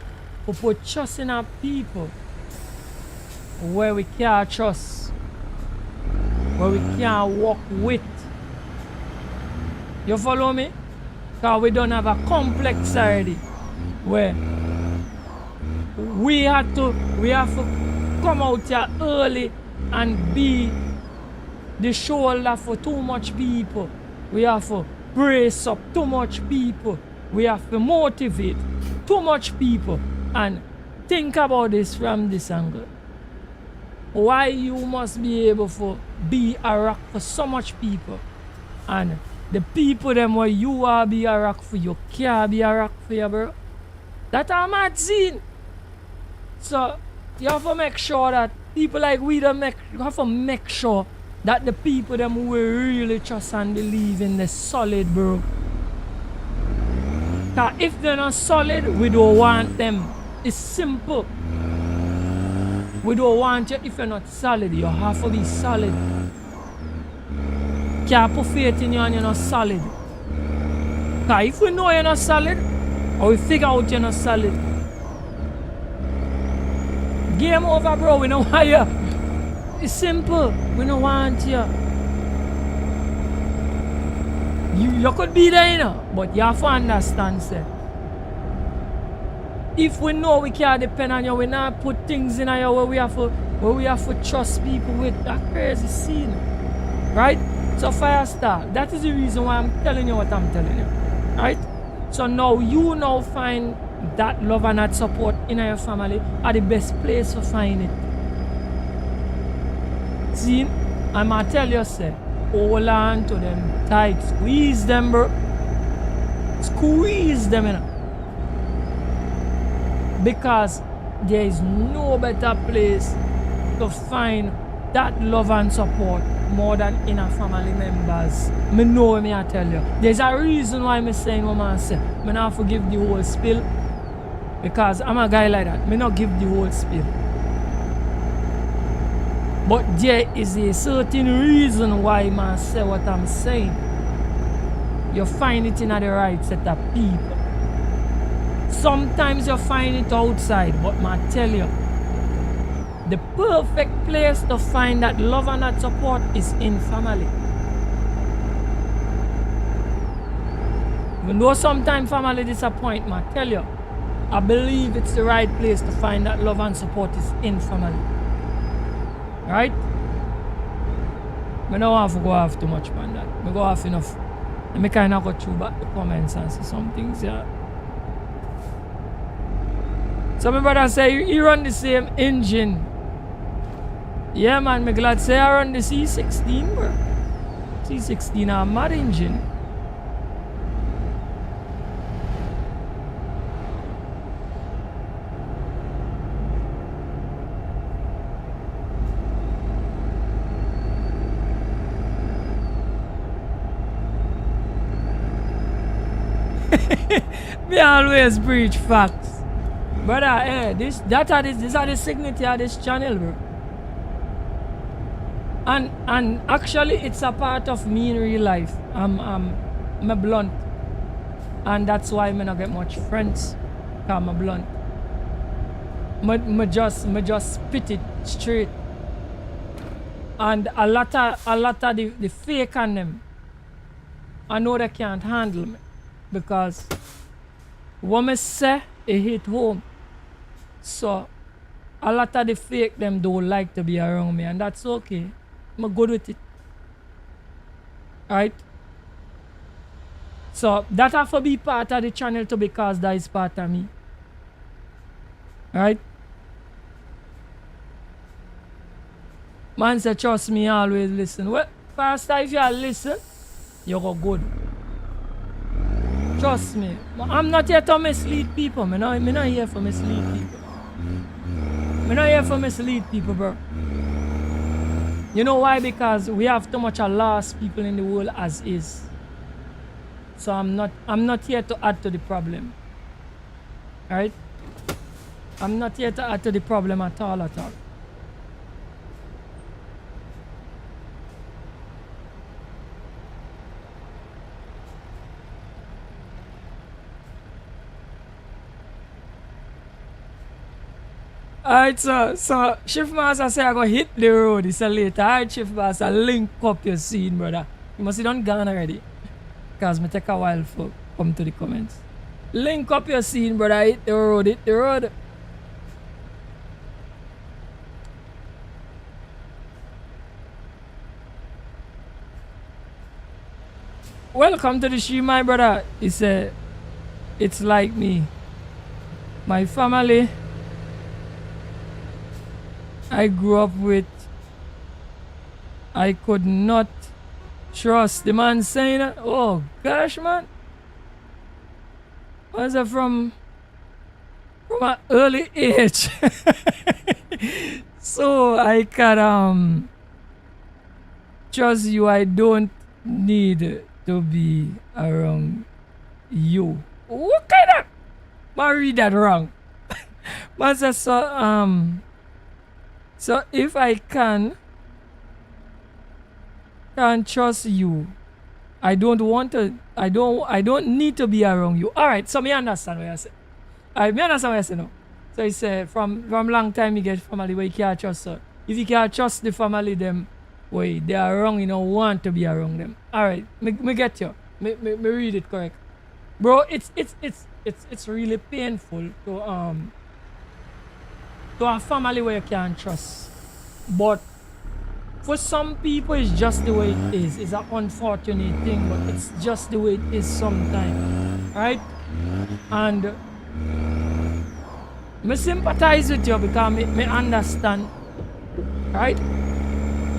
to put trust in our people where we can't trust, where we can't walk with. You follow me? Because we don't have a complex already where we have to come out here early and be the shoulder for too much people. We have to brace up too much people. We have to motivate too much people. And think about this from this angle. Why you must be able to be a rock for so much people, and the people them where you are be a rock for, you can't be a rock for you, bro. That's a mad scene. So you have to make sure that people like we don't you have to make sure that the people them who really trust and believe in the solid, bro. Cause if they're not solid, we don't want them. It's simple. We don't want you if you're not solid. You have to be solid. Can't put faith in you and you're not solid. Cause if we know you're not solid, or we figure out you're not solid, game over, bro. We don't want you. It's simple. We don't want you. You could be there, you know, but you have to understand, sir. If we know we can't depend on you, we not put things in you where we have to trust people with. That crazy scene, right? So fire start. That is the reason why I'm telling you what I'm telling you, right? So now you now find that love and that support in your family are the best place to find it. See, I'm gonna tell you, say, hold on to them tight, squeeze them, bro. Squeeze them, you know. Because there is no better place to find that love and support more than in a family members. Me know me I tell you. There's a reason why me saying what I say. Me not forgive the whole spill. Because I'm a guy like that. Me not give the whole spill. But there is a certain reason why I say what I'm saying. You find it in the right set of people. Sometimes you find it outside, but I tell you, the perfect place to find that love and that support is in family. Even though sometimes family disappoint me, I tell you, I believe it's the right place to find that love and support is in family. Right? I don't want to go off too much on that. I go off enough. And I kind of go through back the comments and see some things, yeah. So my brother say he run the same engine Yeah, man, me glad say I run the C16, bro. C16 a mad engine. Me always preach facts. Brother, eh, these are the signature of this channel, bro. And actually it's a part of me in real life. I'm blunt. And that's why me not get much friends. Cause I'm blunt. Me just spit it straight. And a lot of the fake on them, I know they can't handle me. Because what me say, it hit home. So a lot of the fake them don't like to be around me, and that's okay. I'm good with it. Alright? So that have to be part of the channel too, because that is part of me. Alright? Man say trust me, always listen. Well, first time if you listen, you go good. Trust me. I'm not here to mislead people. I'm not here for mislead people. I'm not here for mislead people, bro. You know why? Because we have too much lost people in the world as is. So I'm not here to add to the problem. Alright? I'm not here to add to the problem at all. Alright, so Shift Master say I go hit the road. He said later. Alright, Shift Master, link up your scene, brother. You must be done gone already. Because me take a while for come to the comments. Link up your scene, brother. Hit the road. Welcome to the stream, my brother. He said, it's like me. My family I grew up with, I could not trust. The man saying that, oh gosh, man. Was it from an early age? So I can trust you. I don't need to be around you. What kind of? I read that wrong. Man says so if I can trust you, I don't want to. I don't need to be around you. All right. So me understand what you say. Me understand what you say now. So he said from long time you get family where you can't trust. So if you can't trust the family, them way they are wrong. You don't want to be around them. All right. Me get you. Me read it correct, bro. It's really painful to a family where you can't trust. But for some people, it's just the way it is. It's an unfortunate thing, but it's just the way it is sometimes, right? And me sympathize with you because me understand, right?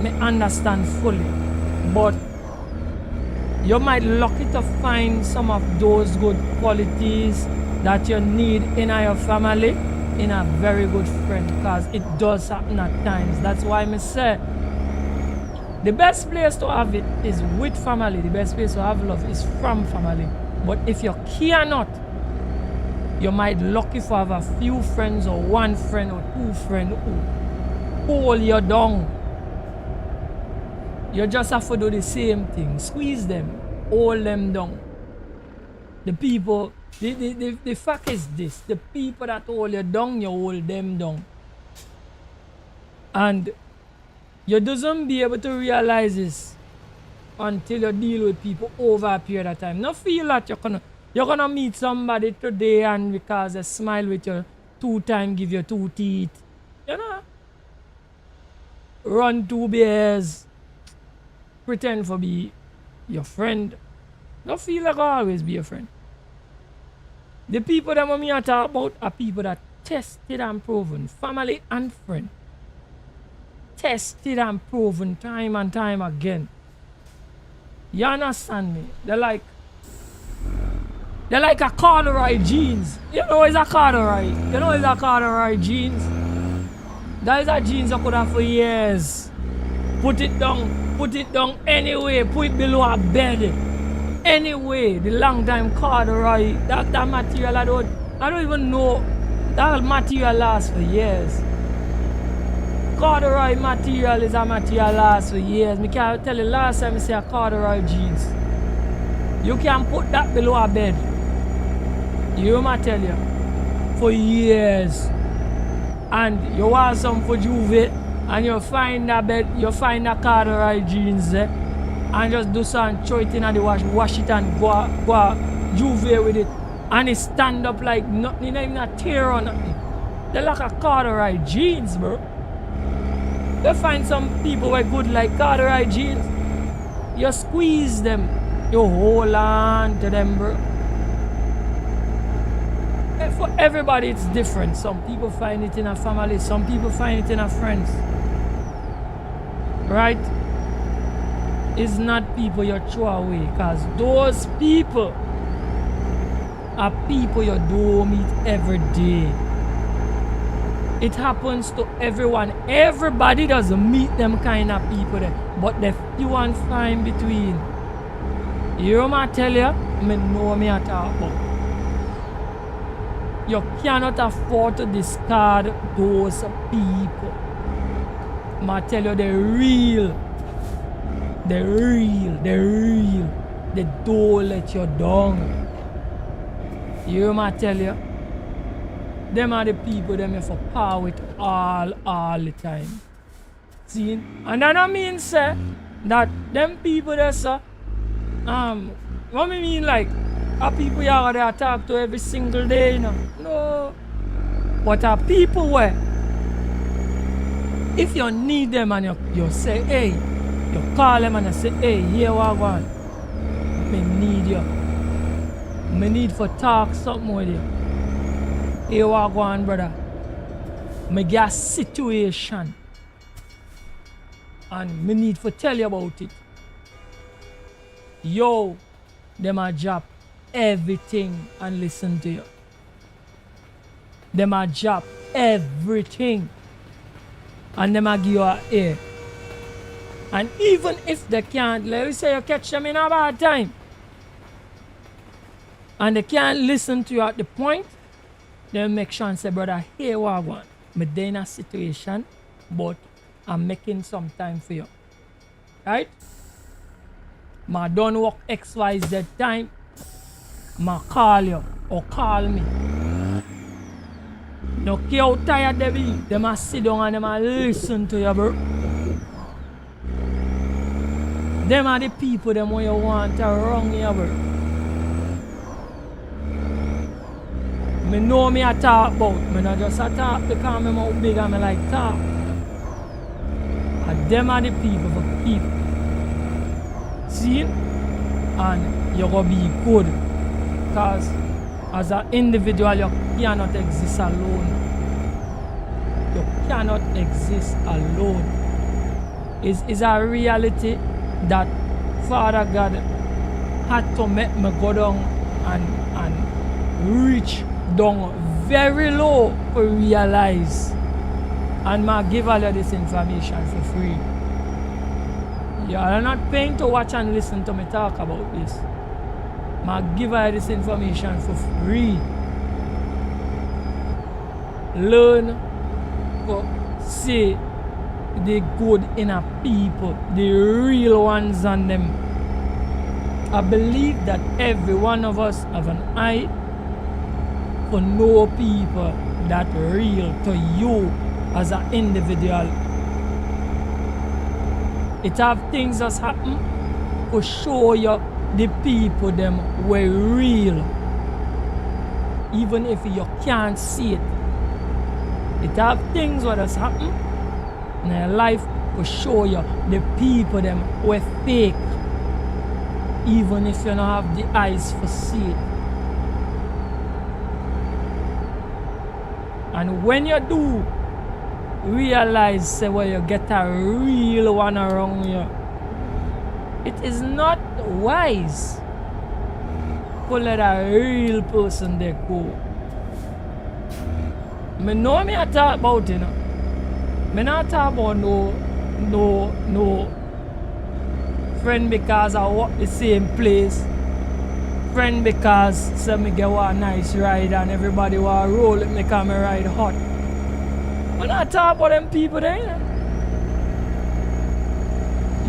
Me understand fully. But you might lucky to find some of those good qualities that you need in your family in a very good friend, because it does happen at times. That's why I say the best place to have it is with family. The best place to have love is from family. But if you cannot, you might lucky for have a few friends or one friend or two friends who hold you down. You just have to do the same thing. Squeeze them, hold them down. The people, the fact is this, the people that hold you down, you hold them down. And you doesn't be able to realize this until you deal with people over a period of time. Not feel that you're gonna meet somebody today and because they smile with you 2 times, give you 2 teeth. You know? Run 2 beers. Pretend for be your friend. Don't feel like I'll always be your friend. The people that me talk about are people that tested and proven, family and friend. tested and proven time and time again. You understand me? They're like a corduroy jeans. You know it's a corduroy. You know it's a corduroy jeans. That is a jeans you could have for years. Put it down anyway, put it below a bed. Anyway, the long time corduroy, that material I don't even know. That material lasts for years. Corduroy material is a material lasts for years. I can't tell you last time I see a corduroy jeans. You can put that below a bed. You know I tell you. For years. And you want some for Juve and you find that bed, you find that corduroy jeans there and just do some, throw it in the wash it and go Juve with it. And it stand up like nothing, not even a tear or nothing. They're like a corduroy jeans, bro. You find some people who are good like corduroy jeans. You squeeze them. You hold on to them, bro. And for everybody, it's different. Some people find it in a family. Some people find it in a friends. Right? It's not people you throw away. Because those people are people you do meet every day. It happens to everyone. Everybody doesn't meet them kind of people there. But the few and far in between. You know what I tell you? I know me I talk about. You cannot afford to discard those people. I tell you the real. They don't let you down. You know what I tell you? Them are the people them have for power with all the time. See? And that means say that them people there, sir, what me mean like are people you gotta talk to every single day, you know? No. But are people where if you need them and you say, hey, you call them and you say, hey, here what I want. I need you. I need for talk something with you. Here what I want, brother. I get a situation. And I need for tell you about it. Yo, them a drop everything and listen to you. Them a drop everything and them a give you a ear. And even if they can't, let me say you catch them in a bad time and they can't listen to you at the point, they make sure and say, brother, here what I want. I'm in a situation, but I'm making some time for you. Right? I don't work XYZ time. I call you or call me. No care how tired they be, they must sit down and they must listen to you, bro. Them are the people them when you want to wrong you, bro. I know me I talk about. I not just a talk because I'm how big and I like talk. And them are the people for keep. See? And you're going to be good. Because as an individual, you cannot exist alone. You cannot exist alone. It's a reality that Father God had to make me go down and reach down very low to realize. And I give all of this information for free. You are not paying to watch and listen to me talk about this. I give you this information for free. Learn to see the good in a people, the real ones on them. I believe that every one of us have an eye for know people that real to you as an individual. It have things that happen to show you the people them were real. Even if you can't see it. It have things that has happened in your life to show you the people them were fake. Even if you don't have the eyes to see it. And when you do, realize say when you get a real one around you, it is not wise to let a real person there go. Me know me I talk about it, you know. Me not talk about no friend because I walk the same place. Friend because say me get one nice ride and everybody want to roll it me because me ride hot. Me not talk about them people there, you know.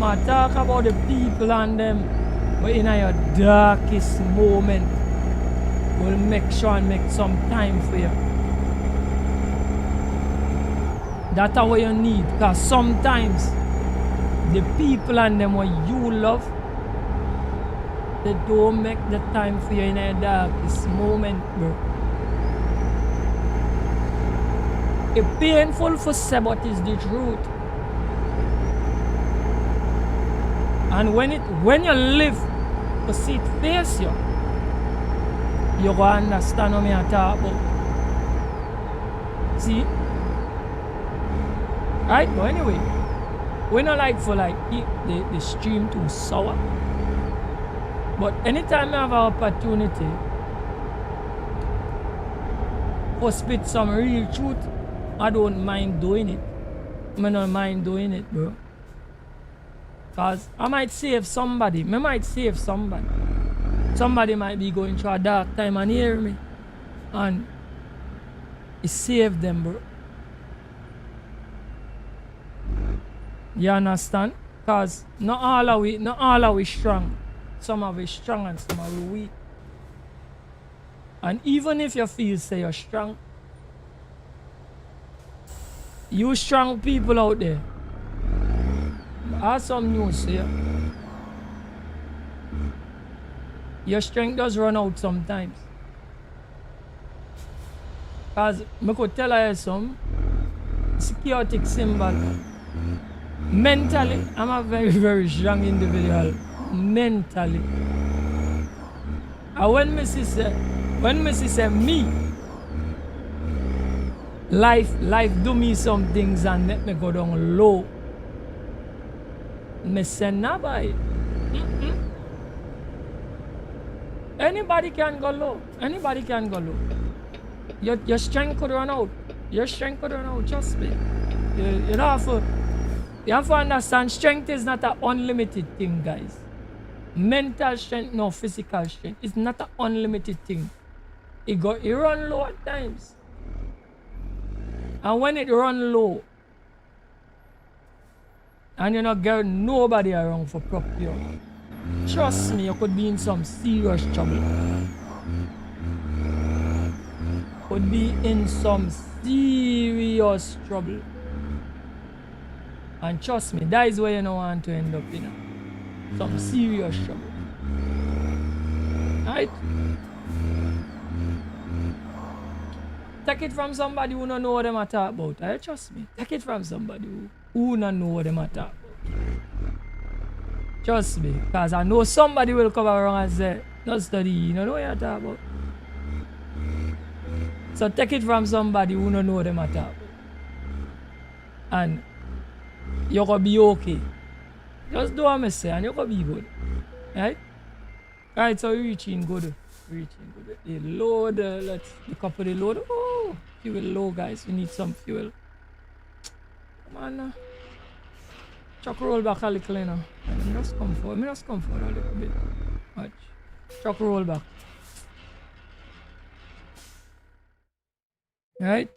I talk about the people and them but in your darkest moment will make sure and make some time for you. That's what you need, because sometimes the people and them what you love, they don't make the time for you in your darkest moment, bro. It's painful for say, but it's the truth. And when you live to see it face you, you go understand what I talk about. See? Right? But anyway, we not like for like keep the stream too sour. But anytime I have an opportunity for spit some real truth, I don't mind doing it. I don't mind doing it, bro. Cause I might save somebody. I might save somebody. Somebody might be going through a dark time and hear me. And it saved them, bro. You understand? Cause not all of we strong. Some of we strong and some of we weak. And even if you feel say you're strong, you strong people out there, I have some news here. Your strength does run out sometimes. Cause I could tell you some chaotic symbol. Mentally, I'm a very, very strong individual. Mentally. And when me say me, life do me some things and let me go down low. Me say nah boy. Anybody can go low. Anybody can go low. Your strength could run out. Your strength could run out, trust me. You have to understand strength is not an unlimited thing, guys. Mental strength, no physical strength. It's not an unlimited thing. It run low at times. And when it run low, and you not get nobody around for prop you, trust me, you could be in some serious trouble. Could be in some serious trouble. And trust me, that is where you don't want to end up in. Some serious trouble. Right? Take it from somebody who don't know what them are talking about. Right? Trust me. Take it from somebody who don't know what them are talking about. Trust me. Because I know somebody will come around and say, not study, you don't know what you're talking about. So take it from somebody who don't know what them are talking about. And you're going to be okay. Just do what I say and you're going to be good. Right? Right, so we're reaching good. The load, let's pick up the load. Oh, fuel low, guys. We need some fuel. Come on. Truck roll back a little, you know. Let me just come forward a little bit. Watch. Truck roll back. Right?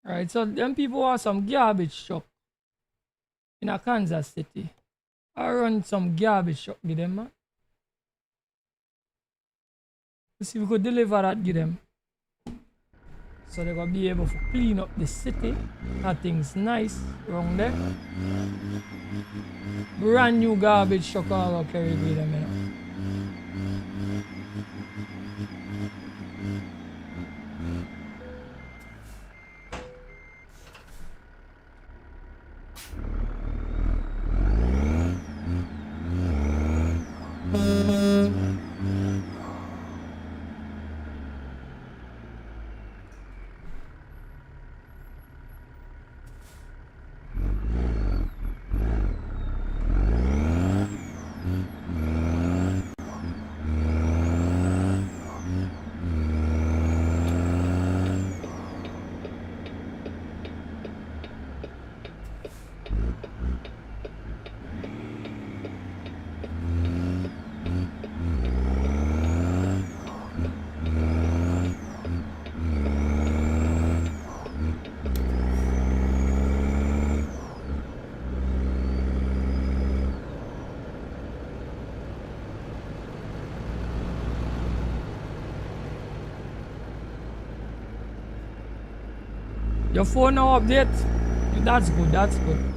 Right, so them people want some garbage truck in a Kansas City. I run some garbage truck give them, man. Let's see if we could deliver that give them. So they're gonna be able to clean up the city. That thing's nice around there. Brand new garbage truck all gonna carry with them, you know. Your phone now update? That's good, that's good.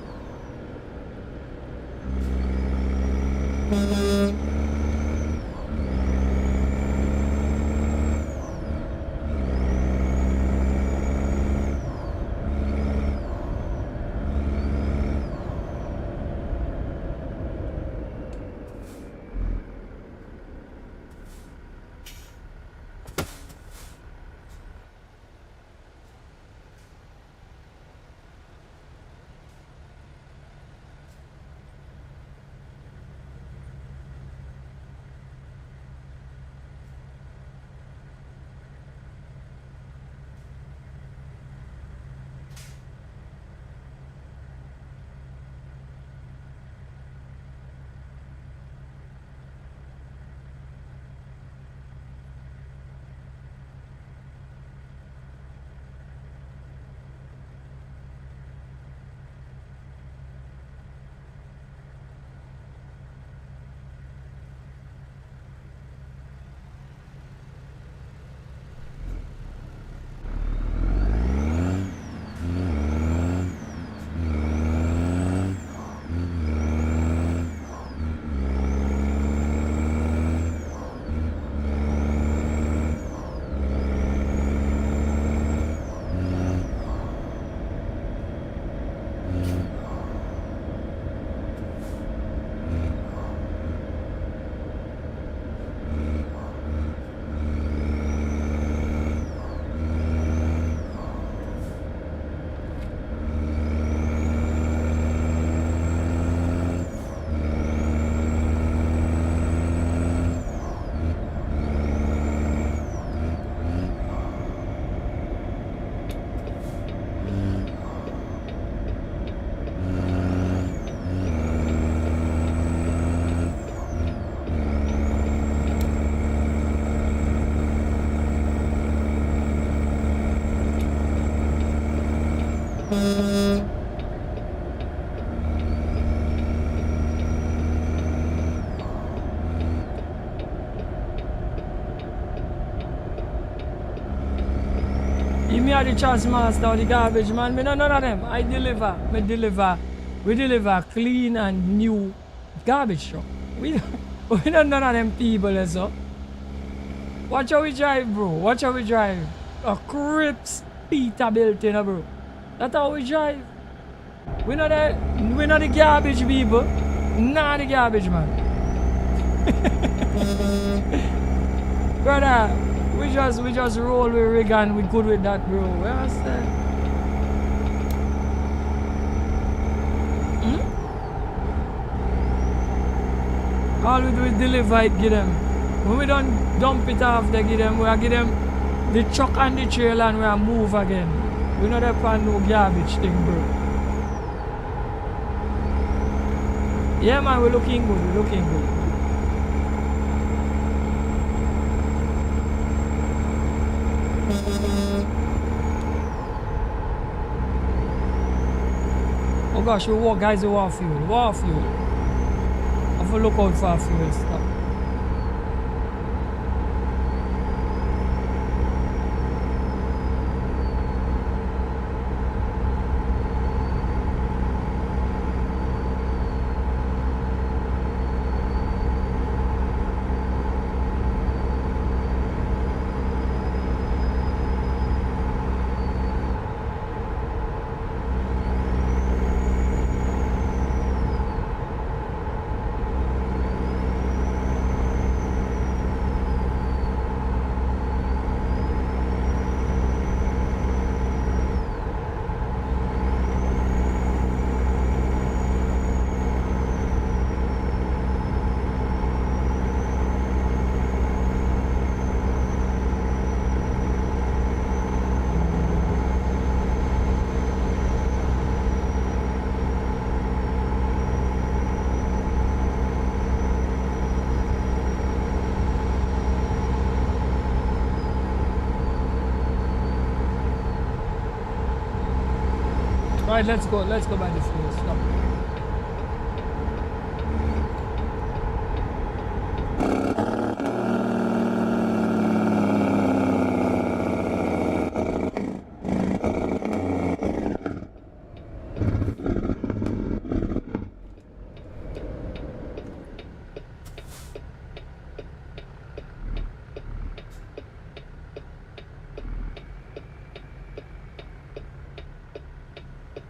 Give me the chance master or the garbage man. Me no none of them. I deliver. Me deliver. We deliver clean and new garbage truck. We don't none of them people so. Watch how we drive, bro. Watch how we drive. A Crips Peterbilt, you know, bro. That's how we drive. We're not the garbage people. Not the garbage man. Brother, we just roll with rig and we good with that, bro. You understand? All we do is deliver it, give them. When we don't dump it off, they give them. We give them the truck and the trailer and we move again. We not have no garbage thing, bro. Yeah, man, we're looking good. We're looking good. Oh gosh, we walk, guys, we walk fuel. Walk fuel. I have to look out for fuel stuff. Right, let's go by the fuel stop.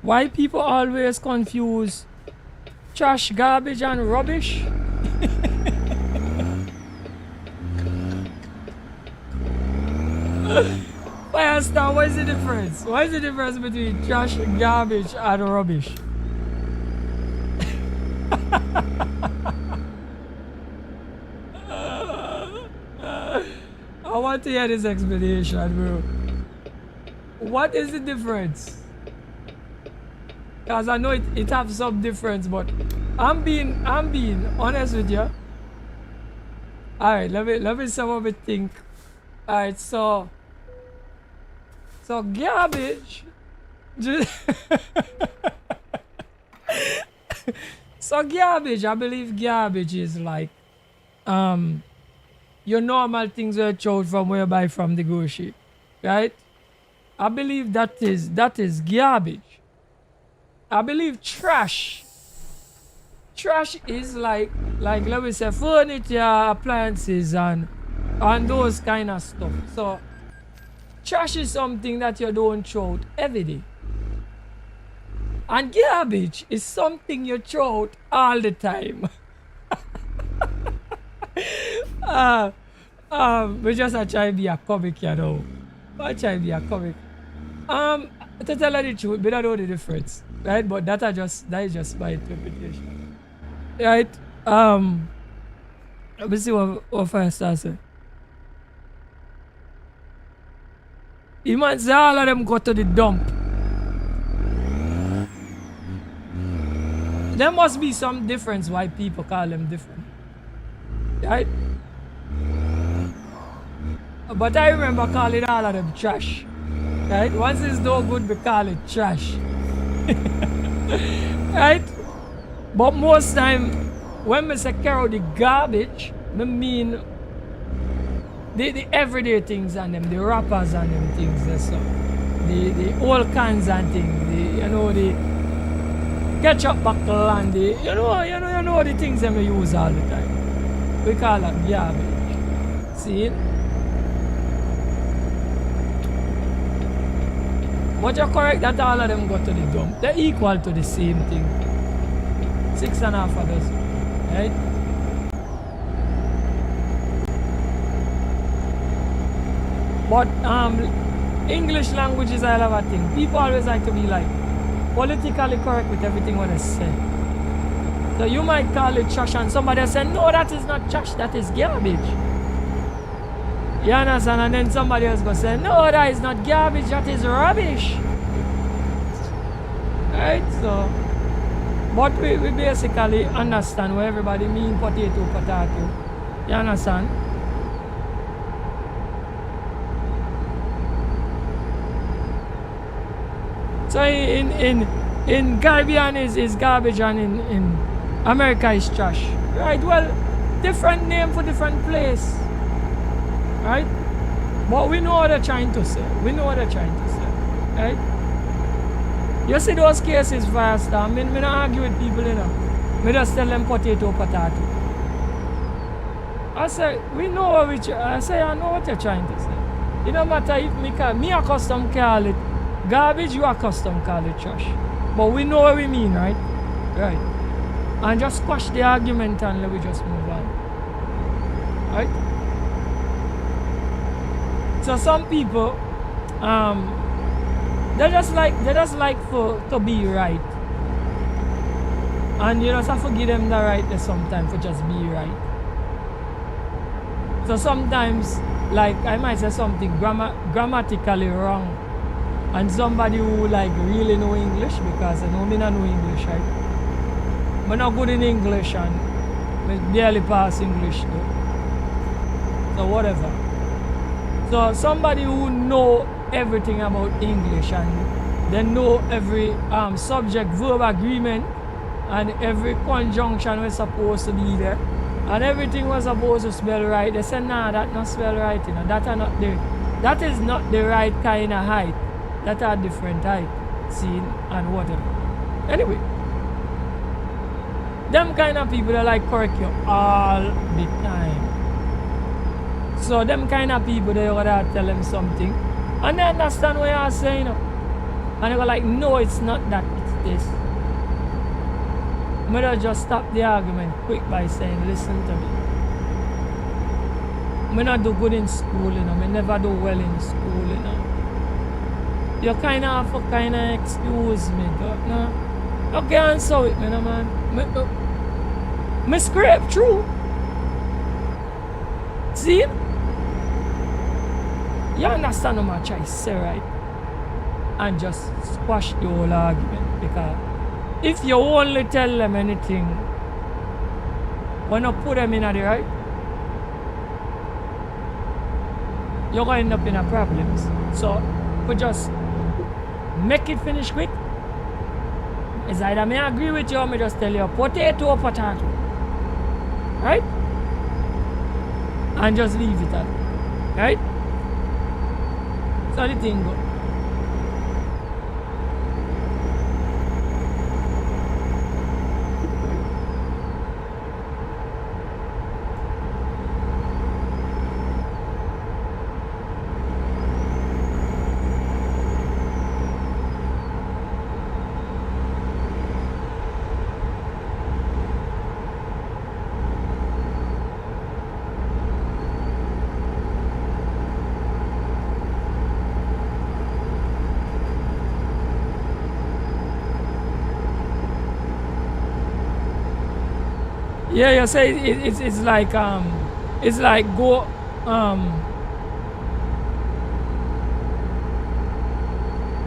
Why people always confuse trash, garbage, and rubbish? I understand. What is the difference? What is the difference between trash, garbage, and rubbish? I want to hear this explanation, bro. What is the difference? Because I know it has some difference, but I'm being honest with you. Alright, let me some of it think. Alright, so garbage. So garbage, I believe garbage is like your normal things were thrown from where you buy from the grocery. Right? I believe that is garbage. I believe trash is like let me say furniture, appliances and those kind of stuff. So trash is something that you don't throw out every day. And garbage is something you throw out all the time. We just try to be a comic, you know. I try to be a comic. To tell you the truth, we don't know the difference. Right? But that is just my interpretation. Right? Let me see what first I say. You might say all of them go to the dump. There must be some difference why people call them different. Right? But I remember calling all of them trash. Right? Once it's no good, we call it trash. Right? But most time, when we say carry the garbage, I mean the everyday things and them, the wrappers and them things and stuff. The old cans and things, the ketchup bottle and the you know the things them we use all the time. We call that garbage. See? But you're correct that all of them go to the dump. They're equal to the same thing. 6.5 of us. Right? But English language is all of a thing. People always like to be like politically correct with everything what they say. So you might call it trash and somebody will say, no, that is not trash, that is garbage. You understand? And then somebody else will say, no, that is not garbage, that is rubbish. Right? So, but we basically understand what everybody mean potato. You understand? So in in Caribbean is garbage and in America is trash. Right? Well, different name for different place. Right? But we know what they're trying to say. We know what they're trying to say. Right? You see those cases fast. I mean, I don't argue with people, you know. I just tell them potato. I say, we know what I say, I know what you're trying to say. It don't matter if me accustomed call it garbage, you accustomed call it trash. But we know what we mean, right? Right. And just squash the argument and let we just move on. Right? So some people, they just like to be right. And you just have to give them the right sometimes for just be right. So sometimes, like I might say something grammatically wrong, and somebody who like really know English, because I know me not know English, right? I'm not good in English and I barely pass English though. So whatever. So somebody who know everything about English and they know every subject verb agreement and every conjunction was supposed to be there. And everything was supposed to spell right. They said, nah, that not spell right, you know. That is not the right kind of height. That are different height, scene and whatever. Anyway, them kind of people that like correct you all the time. So them kind of people, they gotta tell them something and they understand what you're saying, you know. And they go like, no, it's not that, it's this. I just stop the argument quick by saying, listen to me. I not do good in school, you know. I never do well in school, you know. You kind of have to kind of excuse me, but no. You can't answer it, man, man. I scrape through. See? You understand what I'm trying to say, right? And just squash the whole argument, because if you only tell them anything, when you put them in the right, you're going to end up in a problems. So, we just make it finish quick. It's either me agree with you or me just tell you potato or potato. Right? And just leave it at it. Right? So the thing goes. Yeah, you say it's like go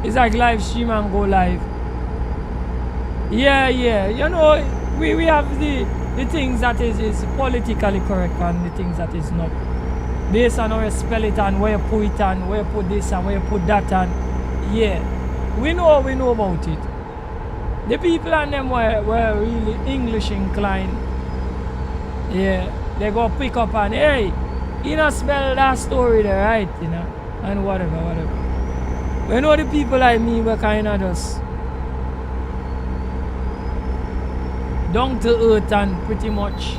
it's like live stream and go live. Yeah, you know, we have the things that is politically correct and the things that is not, based on how you spell it and where you put it and where you put this and where you put that, and yeah, we know about it. The people and them were really English inclined. Yeah, they go pick up and, hey, you know, spell that story there, right? You know, and whatever. We know the people like me were kind of just down to earth and pretty much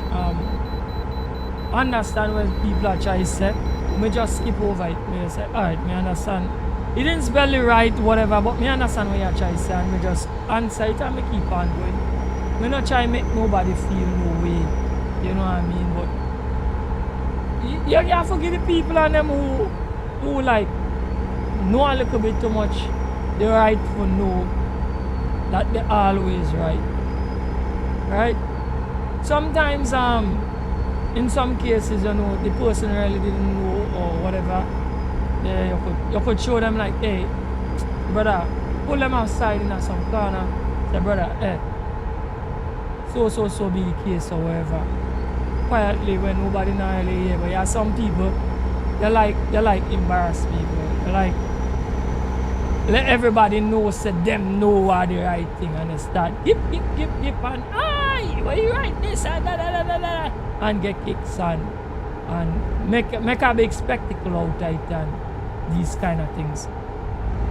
understand what people are trying to say. We just skip over it. We say, alright, me understand. You didn't spell it right, whatever, but me understand what you're trying to say, and we just answer it and we keep on going. We not try to make nobody feel no way. You know what I mean? But you have to give the people and them who like know a little bit too much the right to know that they're always right. Right? Sometimes in some cases, you know, the person really didn't know or whatever. Yeah, you could show them like, hey, brother, pull them outside in some corner. Say, brother, hey, so be the case or whatever. Quietly when nobody not really here. But yeah, some people they like embarrass people. They like let everybody know, so them know what the right thing, and they start hip, and aye, why you write this, and and get kicks, and make a big spectacle out of it, and these kind of things.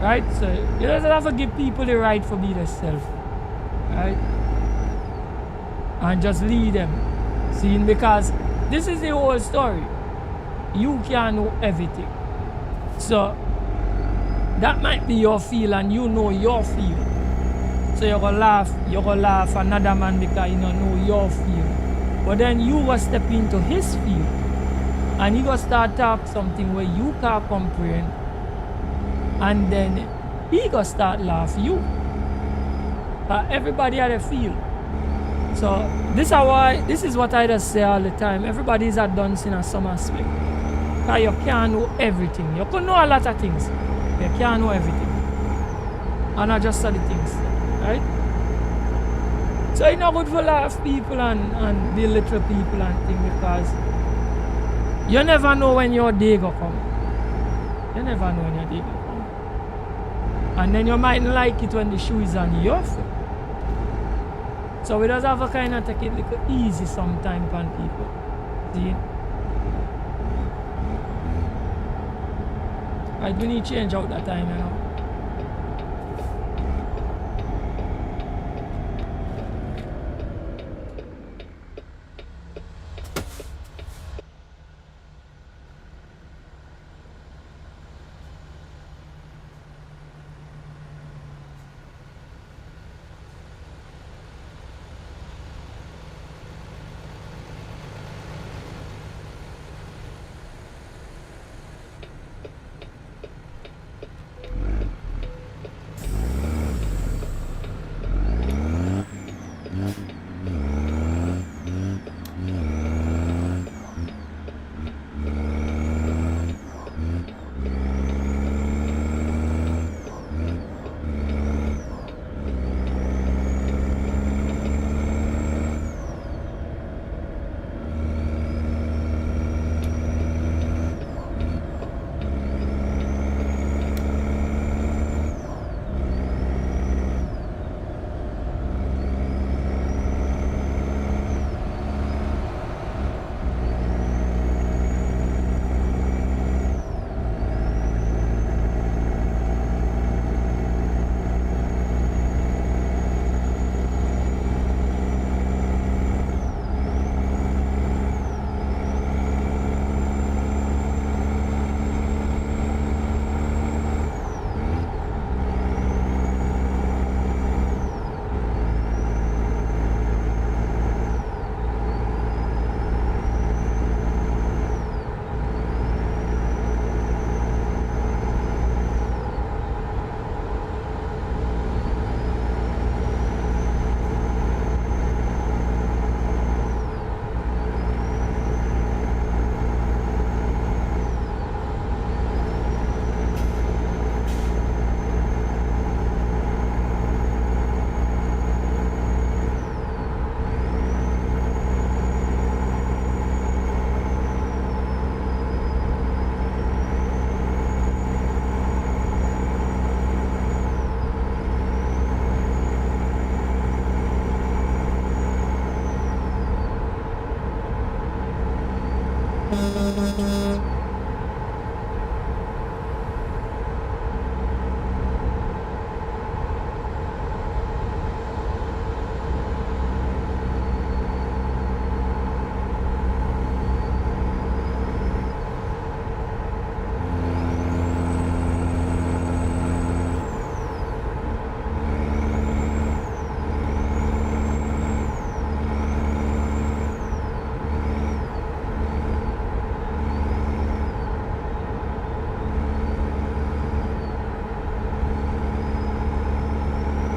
Right? So you don't have to give people the right for be themselves. Right? And just lead them. See, because this is the whole story. You can't know everything. So that might be your feel, and you know your feel. So you're gonna laugh another man because you don't know your feel. But then you will step into his field, and he gonna start talk something where you can't comprehend, and then he gonna start laugh you. Everybody had a feel. So this is what I just say all the time. Everybody is a dunce in some aspect. Because you can't know everything. You can know a lot of things. You can't know everything. And I just saw the things. Right? So it's not good for laugh people and belittle people and things, because you never know when your day go come. You never know when your day go come. And then you mightn't like it when the shoe is on your foot. So we just have to kind of take it like easy sometimes on people. See? Right, we need to change out that time, you know.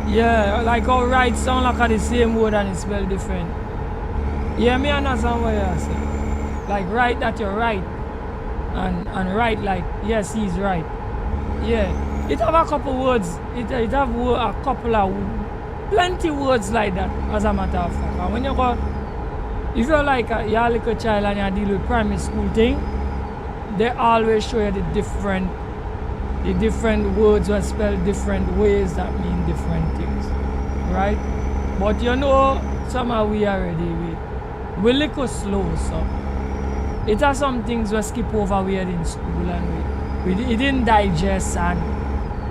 Yeah, like how right sound like the same word and it spell different. Yeah, me understand what you say. Like right that you're right. And right like yes he's right. Yeah. It have a couple words. It have a couple of plenty words like that as a matter of fact. And when you go, if you're like you're a little child and you deal with primary school thing, they always show you the the different words were spelled different ways that mean different things, right? But you know, somehow we already we little slow, so it has some things we skip over we had in school and we didn't digest, and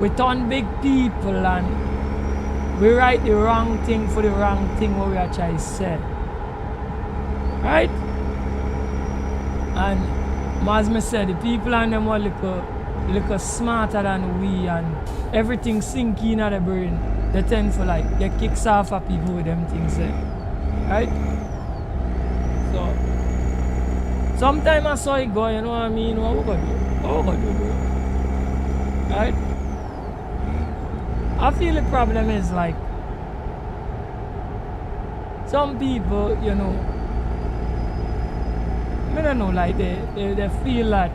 we turn big people and we write the wrong thing for the wrong thing what we actually said, right? And as I said, the people and them were little smarter than we, and everything sink in at the brain. They tend to like get kicks off of people with them things there, right? So sometimes I saw it go, you know what I mean? What we gonna do? What we gonna do, bro? Right? I feel the problem is like some people, you know, I don't know, like they feel like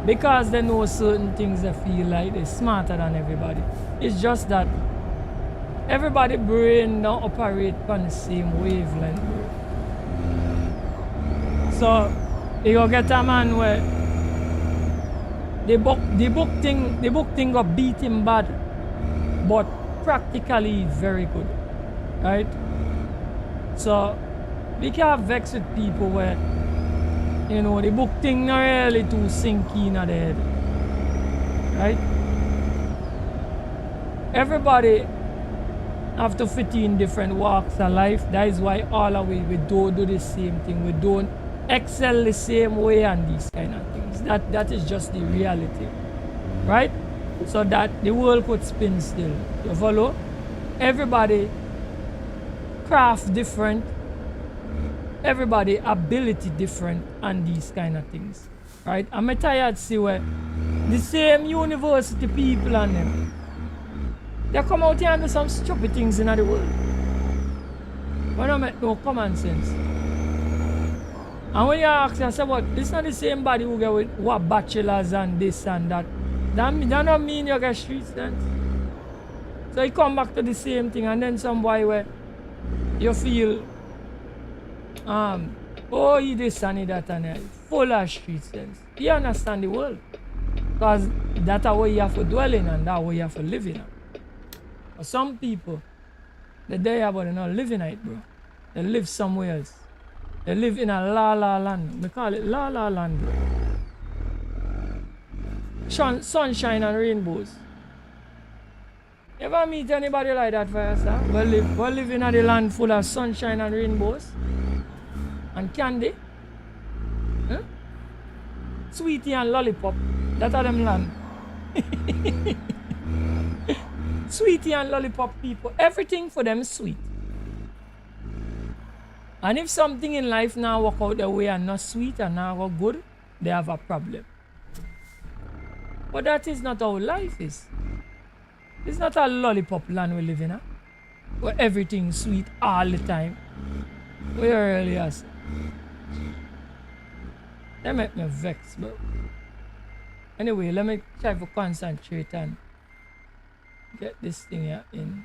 because they know certain things, they feel like they're smarter than everybody. It's just that everybody brain don't operate on the same wavelength. So you go get a man where the book thing got beat him bad, but practically very good, right? So we can't vex with people where, you know, the book thing not really too sink in at the head, right? Everybody have to fit in different walks of life. That is why all of we don't do the same thing. We don't excel the same way and these kind of things. That is just the reality, right? So that the world could spin still. You follow? Everybody craft different. Everybody ability different and these kind of things, right? I'm tired to see where the same university people and them, they come out here and do some stupid things in the world. But don't make no common sense. And when you ask yourself, but this not the same body who get with what bachelors and this and that. That don't mean you get street sense. So you come back to the same thing, and then some boy where you feel oh, he this and he that and that, full of street sense. You understand the world. Because that's how you have to dwell in and that's how you have to live in. But some people, they're there but they're not living it, bro. They live somewhere else. They live in a la land. We call it la land, bro. Sunshine and rainbows. You ever meet anybody like that for yourself? We live in a land full of sunshine and rainbows. And candy, huh? Sweetie and lollipop, that are them land. Sweetie and lollipop people, everything for them sweet. And if something in life now work out their way and not sweet and now go good, they have a problem. But that is not how life is. It's not a lollipop land we live in, huh? Where everything sweet all the time. Where really is? That make me vex, bro. Anyway, let me try to concentrate and get this thing here in.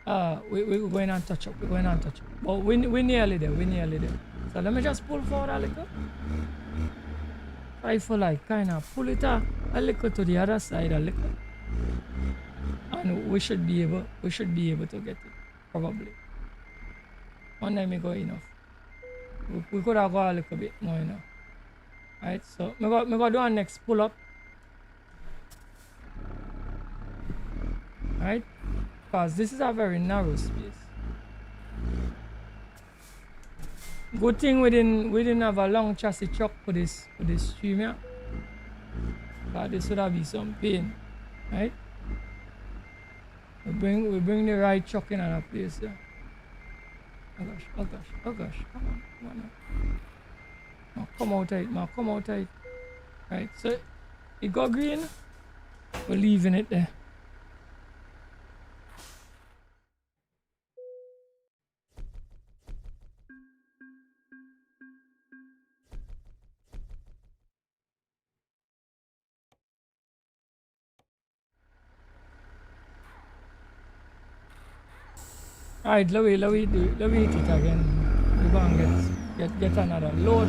We're going on touch up. We're going on touch up. But we're nearly there. We're nearly there. So let me just pull forward a little. Try for like kind of pull it a little to the other side a little. And we should be able to get it. Probably. One time we go enough. We could have got a little bit more, you know. Alright, so me go do our next pull up. Alright? Because this is a very narrow space. Good thing we didn't have a long chassis truck for this stream here. Because this would have been some pain. Right? We bring the right truck in a place here. Oh gosh, come on. Oh, come out tight, man, come out tight. Right, so it got green, we're leaving it there. Alright, let me hit it again. We're gonna get another load.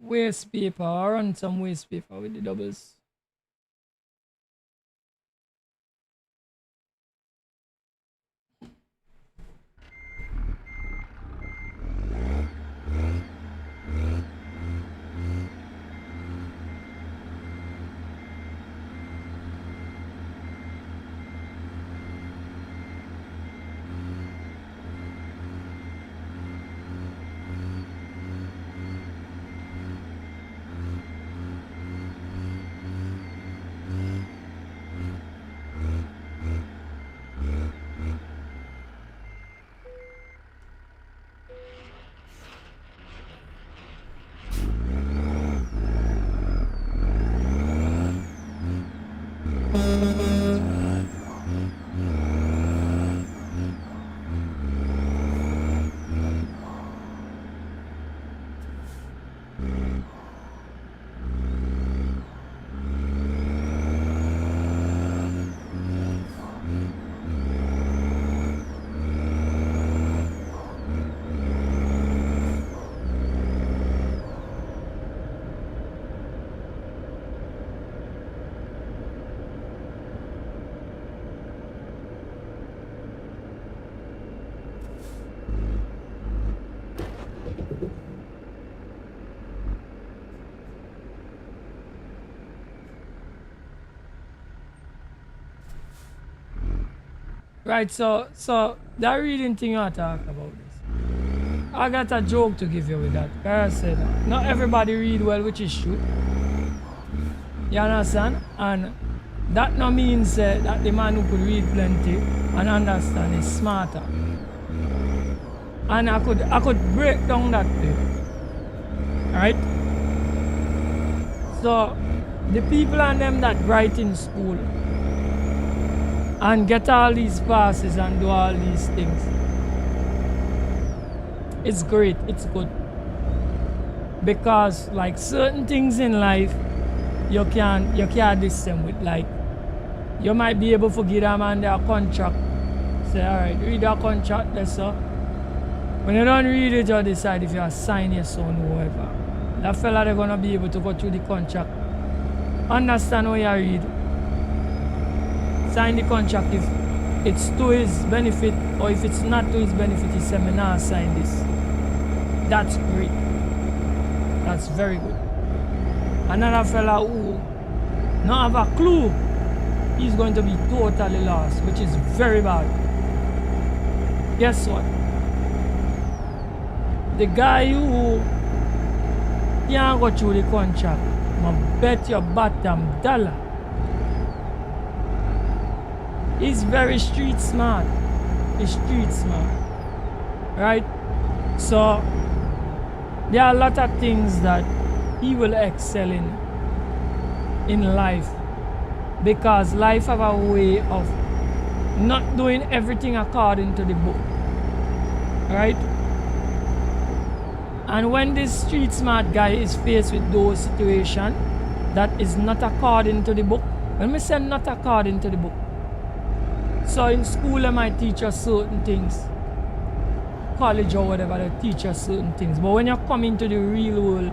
waste paper or run some waste paper with the doubles. Right, so that reading thing you talk about this. I got a joke to give you with that. I said not everybody read well, which is true. You understand? And that no means that the man who could read plenty and understand is smarter. And I could break down that thing. Right? So the people and them that write in school and get all these passes and do all these things, it's great, it's good. Because like certain things in life you can't diss them with. Like you might be able to give them and their contract. Say, alright, read their contract there, so when you don't read it, you decide if you sign your son or whatever. That fella they're gonna be able to go through the contract. Understand what you read. Sign the contract if it's to his benefit, or if it's not to his benefit, he said, me nah sign this. That's great. That's very good. Another fella who not have a clue, he's going to be totally lost, which is very bad. Guess what? The guy who can't go through the contract, I bet your bottom dollar, he's very street smart. He's street smart. Right? So there are a lot of things that he will excel in life, because life have a way of not doing everything according to the book. Right? And when this street smart guy is faced with those situations that is not according to the book, when we say not according to the book, so in school they might teach us certain things, college or whatever, they teach us certain things, but when you come into the real world,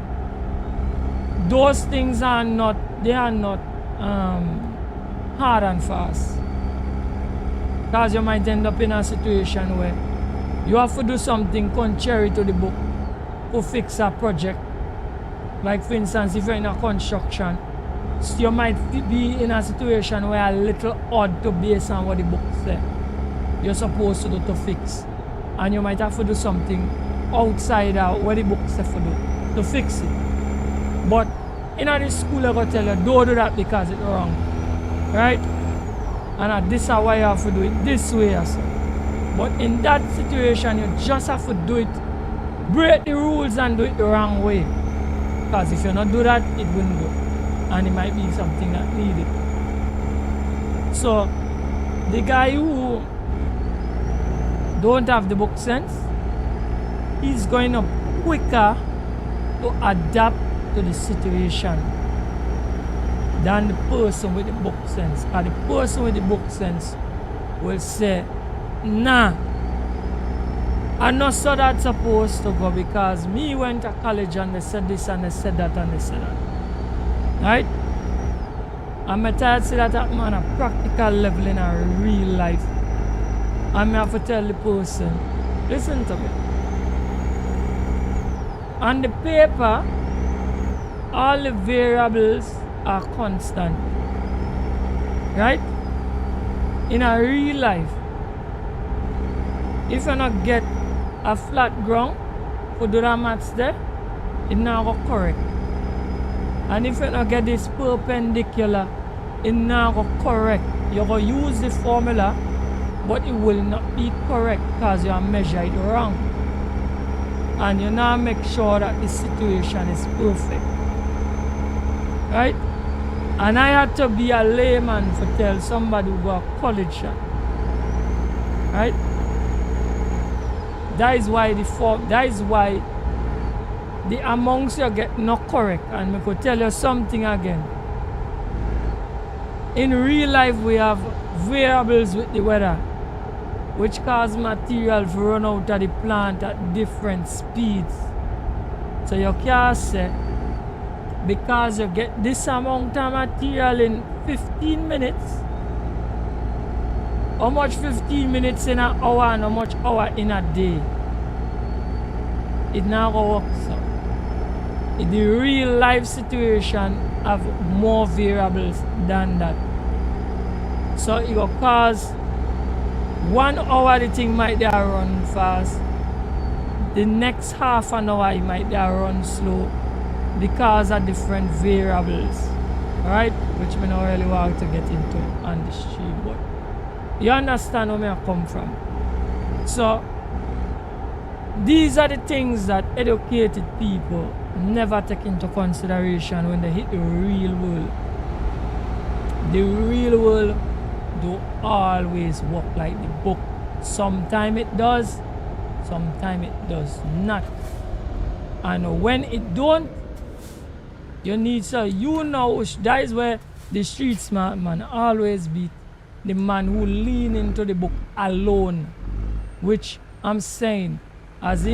those things are not hard and fast. Because you might end up in a situation where you have to do something contrary to the book to fix a project. Like for instance, if you're in a construction, so you might be in a situation where a little odd to based on what the book says you're supposed to do to fix. And you might have to do something outside of what the book says to fix it. But in this school, they're going to tell you, don't do that because it's wrong. Right? And this is why you have to do it this way. Also. But in that situation, you just have to do it, break the rules and do it the wrong way. Because if you not do that, it wouldn't go. And it might be something that needed. So, the guy who don't have the book sense, he's going up quicker to adapt to the situation than the person with the book sense. And the person with the book sense will say, nah, And not so that's supposed to go because me went to college and they said this and they said that and they said that. Right? And I tired to see that happen on a practical level in a real life. And I have to tell the person, listen to me. On the paper, all the variables are constant. Right? In a real life, if you not get a flat ground for do the maths there, it not go correct. And if you not get this perpendicular, it not go correct. You go use the formula, but it will not be correct because you measure it wrong. And you now make sure that the situation is perfect. Right? And I had to be a layman to tell somebody who go to college. Right? That is why the amounts you get not correct. And I could tell you something again. In real life, we have variables with the weather, which cause material to run out of the plant at different speeds. So you can't say, because you get this amount of material in 15 minutes, how much 15 minutes in an hour and how much hour in a day? It now works so. In the real life situation have more variables than that. So it will cause 1 hour the thing might run fast. The next half an hour it might run slow because of different variables. Alright? Which I don't really want to get into on the street, but you understand where I come from. So these are the things that educated people never take into consideration when they hit the real world. The real world don't always work like the book. Sometimes it does, sometimes it does not. And when it don't, you need so you know that is where the street smart man always beat the man who lean into the book alone. Which I'm saying, as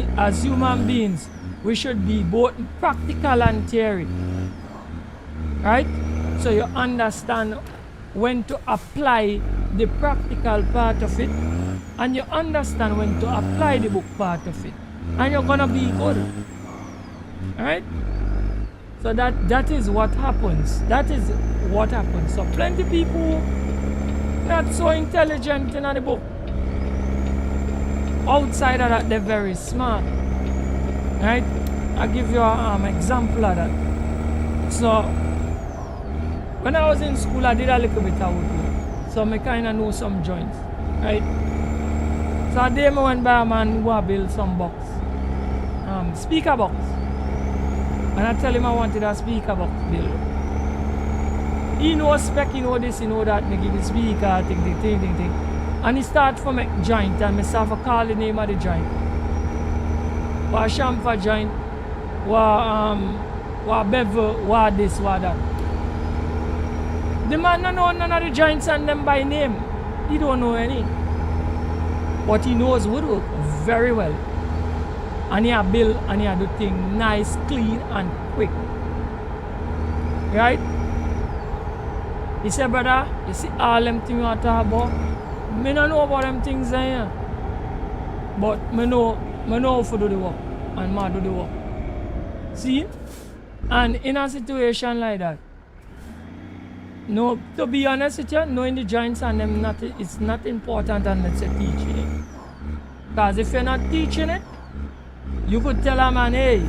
human beings, we should be both practical and theory. Right? So you understand when to apply the practical part of it, and you understand when to apply the book part of it, and you're gonna be good. Alright? So that is what happens. That is what happens. So plenty people not so intelligent in the book. Outside of that, they're very smart. Right? I'll give you an example of that. So when I was in school, I did a little bit of woodwork. So I kind of know some joints. Right? So a day I went by a man who built some box. Speaker box. And I tell him I wanted a speaker box built. He knows spec, he know this, he know that. I give him speaker, thing. And he start to make joint, and I start to call the name of the joint. What chamfer joint, what bevel, what this, what that. The man don't know none of the joints and them by name. He don't know any. But he knows woodwork very well. And he build and he do things nice, clean and quick. Right? He said, brother, you see all them things you talk about? I don't know about them things here. But I know how to do the work. And I do the work. See? And in a situation like that, no, to be honest with you, knowing the joints and them it's not important unless you're teaching it. Because if you're not teaching it, you could tell a man, hey,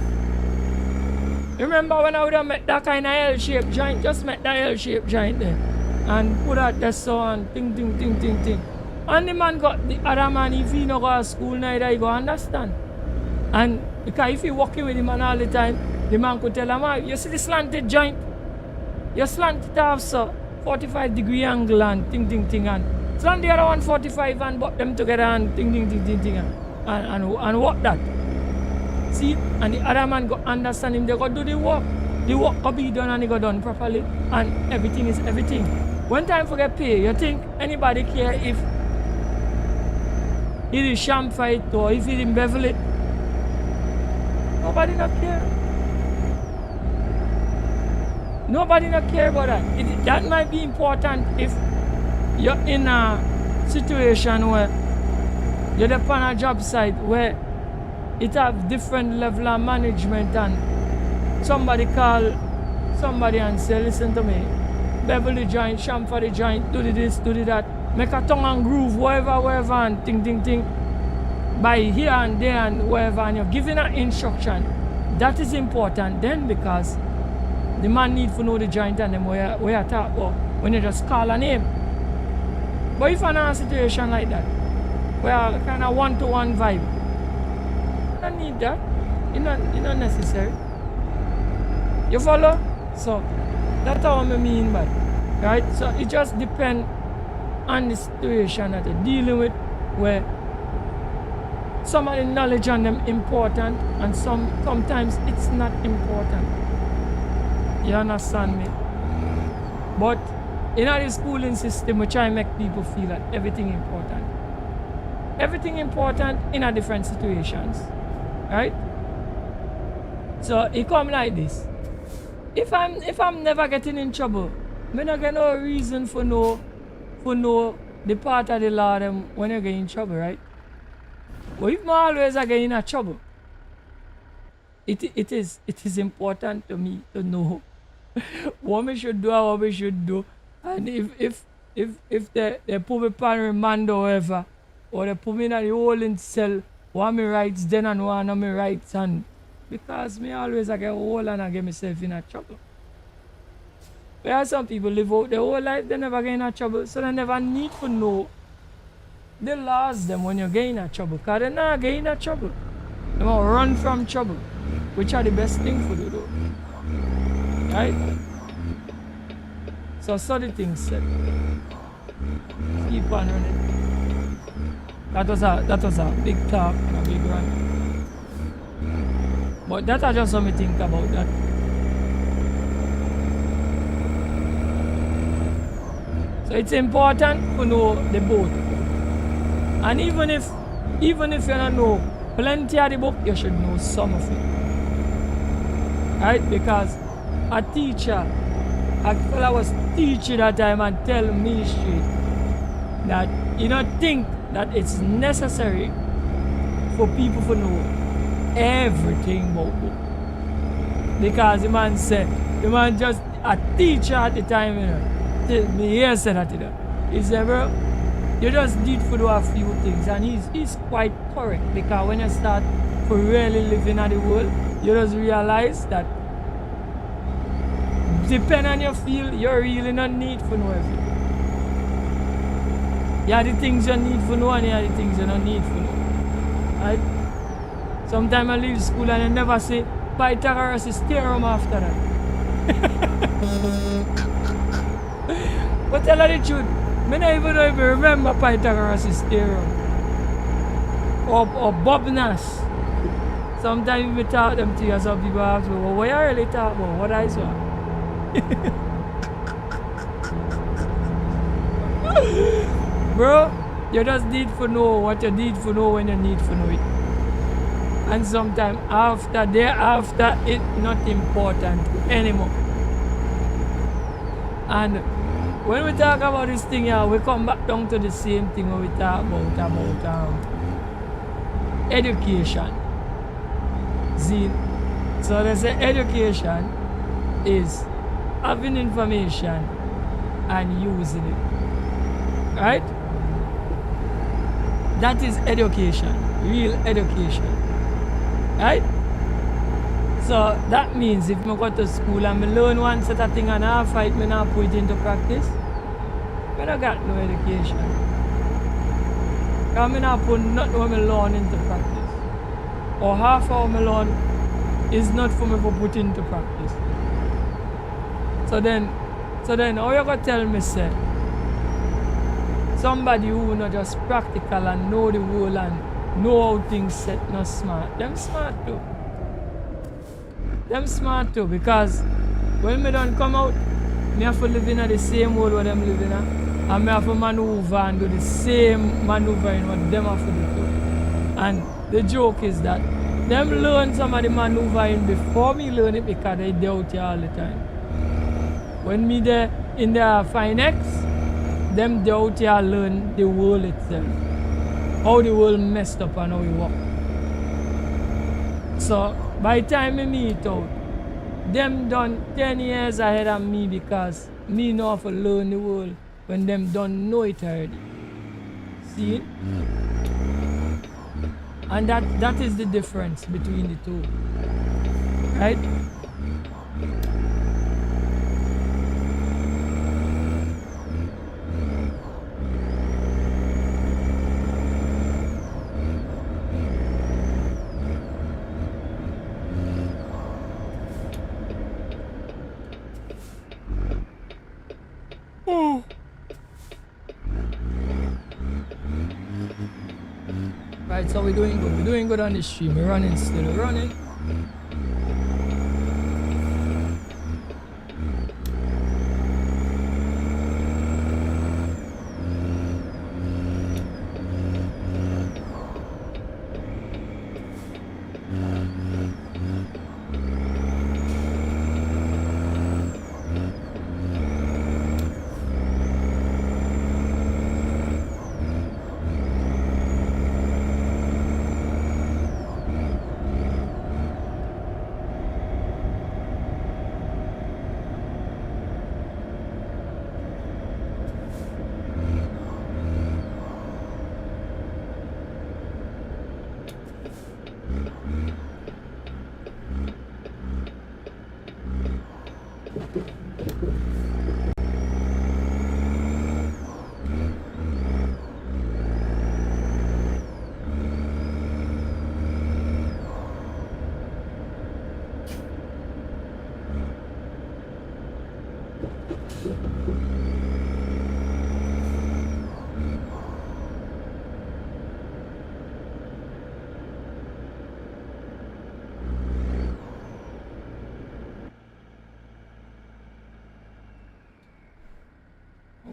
remember when I would have made that kind of L-shaped joint, just make that L-shaped joint there. And put that there so on, ting. And the man got, the other man, if he not go to school neither, he go understand. And because if you walking with the man all the time, the man could tell him, you see the slanted joint? You slant it off so 45-degree angle and ting and slant the other one 45 and put them together and ting and what that. See? And the other man go understand him, they go do the work. The work go be done and it go done properly. And everything is everything. When time for get paid, you think anybody care if he did chamfer it or if he didn't bevel it, nobody not care. Nobody not care about that. That might be important if you're in a situation where you're on a job site where it have different level of management and somebody call somebody and say, listen to me, bevel the joint, chamfer the joint, do this, do that, make a tongue and groove, wherever, and ting, by here and there and wherever, and you're giving an instruction. That is important then because the man need to know the joint and them where you talk about when you just call a name. But if you're in a situation like that, where kind of one-to-one vibe, you don't need that. It's not necessary. You follow? So that's how I mean by it. Right? So it just depends on the situation that you're dealing with, where some of the knowledge on them important and sometimes it's not important. You understand me? But in our schooling system, we try to make people feel that everything important. Everything important in a different situations. Right? So it come like this. If I'm never getting in trouble, I don't get no reason for know the part of the law them when you get in trouble, right? But if I always get in a trouble, it is important to me to know what we should do and what we should do. And if they put me on remand or whatever, or they put me in a holding cell, what my rights then and what are my rights, and because me always I get hold and I get myself in a trouble. Where some people live out their whole life, they never get in a trouble, so they never need to know the laws them when you get in a trouble, because they not get in a trouble. They want to run from trouble, which are the best thing for you though. Right? So the things said. Keep on running. That was a big talk and a big run. But that I just want me think about that. So it's important to know the both. And even if you don't know plenty of the book, you should know some of it. Right? Because a teacher, a fellow was teaching that time and tell me straight that you don't think that it's necessary for people to know everything about book. Because the man just a teacher at the time, you know. Me here said that, you know. He said, bro, you just need to do a few things, and he's quite correct, because when you start to really live in the world, you just realize that depending on your field, you really not need to know everything. You have the things you need to know and you have the things you don't need to know. Right? Sometimes I leave school and I never say Pythagoras' theorem after that. But tell you the truth, I don't even remember Pythagoras' theorem. Or Bob Nash. Sometimes we talk them to you, some people ask me, well, what you really talk about? What I saw? Bro, you just need to know what you need to know when you need to know it. And sometimes thereafter, it's not important anymore. And when we talk about this thing here, we come back down to the same thing when we talk about education. See, so they say education is having information and using it. Right? That is education, real education. Right? So that means if I go to school and I learn one set of thing and I fight, I not put it into practice, I don't got no education. Because I not put nothing what I learn into practice. Or half of what I learn is not for me to put into practice. So then how you gonna tell me, say, somebody who not just practical and know the world and know how things set, not smart. Them smart too. Them smart too, because when me don't come out, me have to live in the same world what them live in, and me have to maneuver and do the same maneuvering what them have to do too. And the joke is that them learn some of the maneuvering before me learn it because they doubt you all the time. When me there in the Finex, them doubt you learn the world itself. How the world messed up and how it work. So by the time me meet out, them done 10 years ahead of me because me know how to learn the world when them don't know it already. See? And that is the difference between the two. Right? Right, so we're doing good. We're doing good on this stream. We're running still. We're running.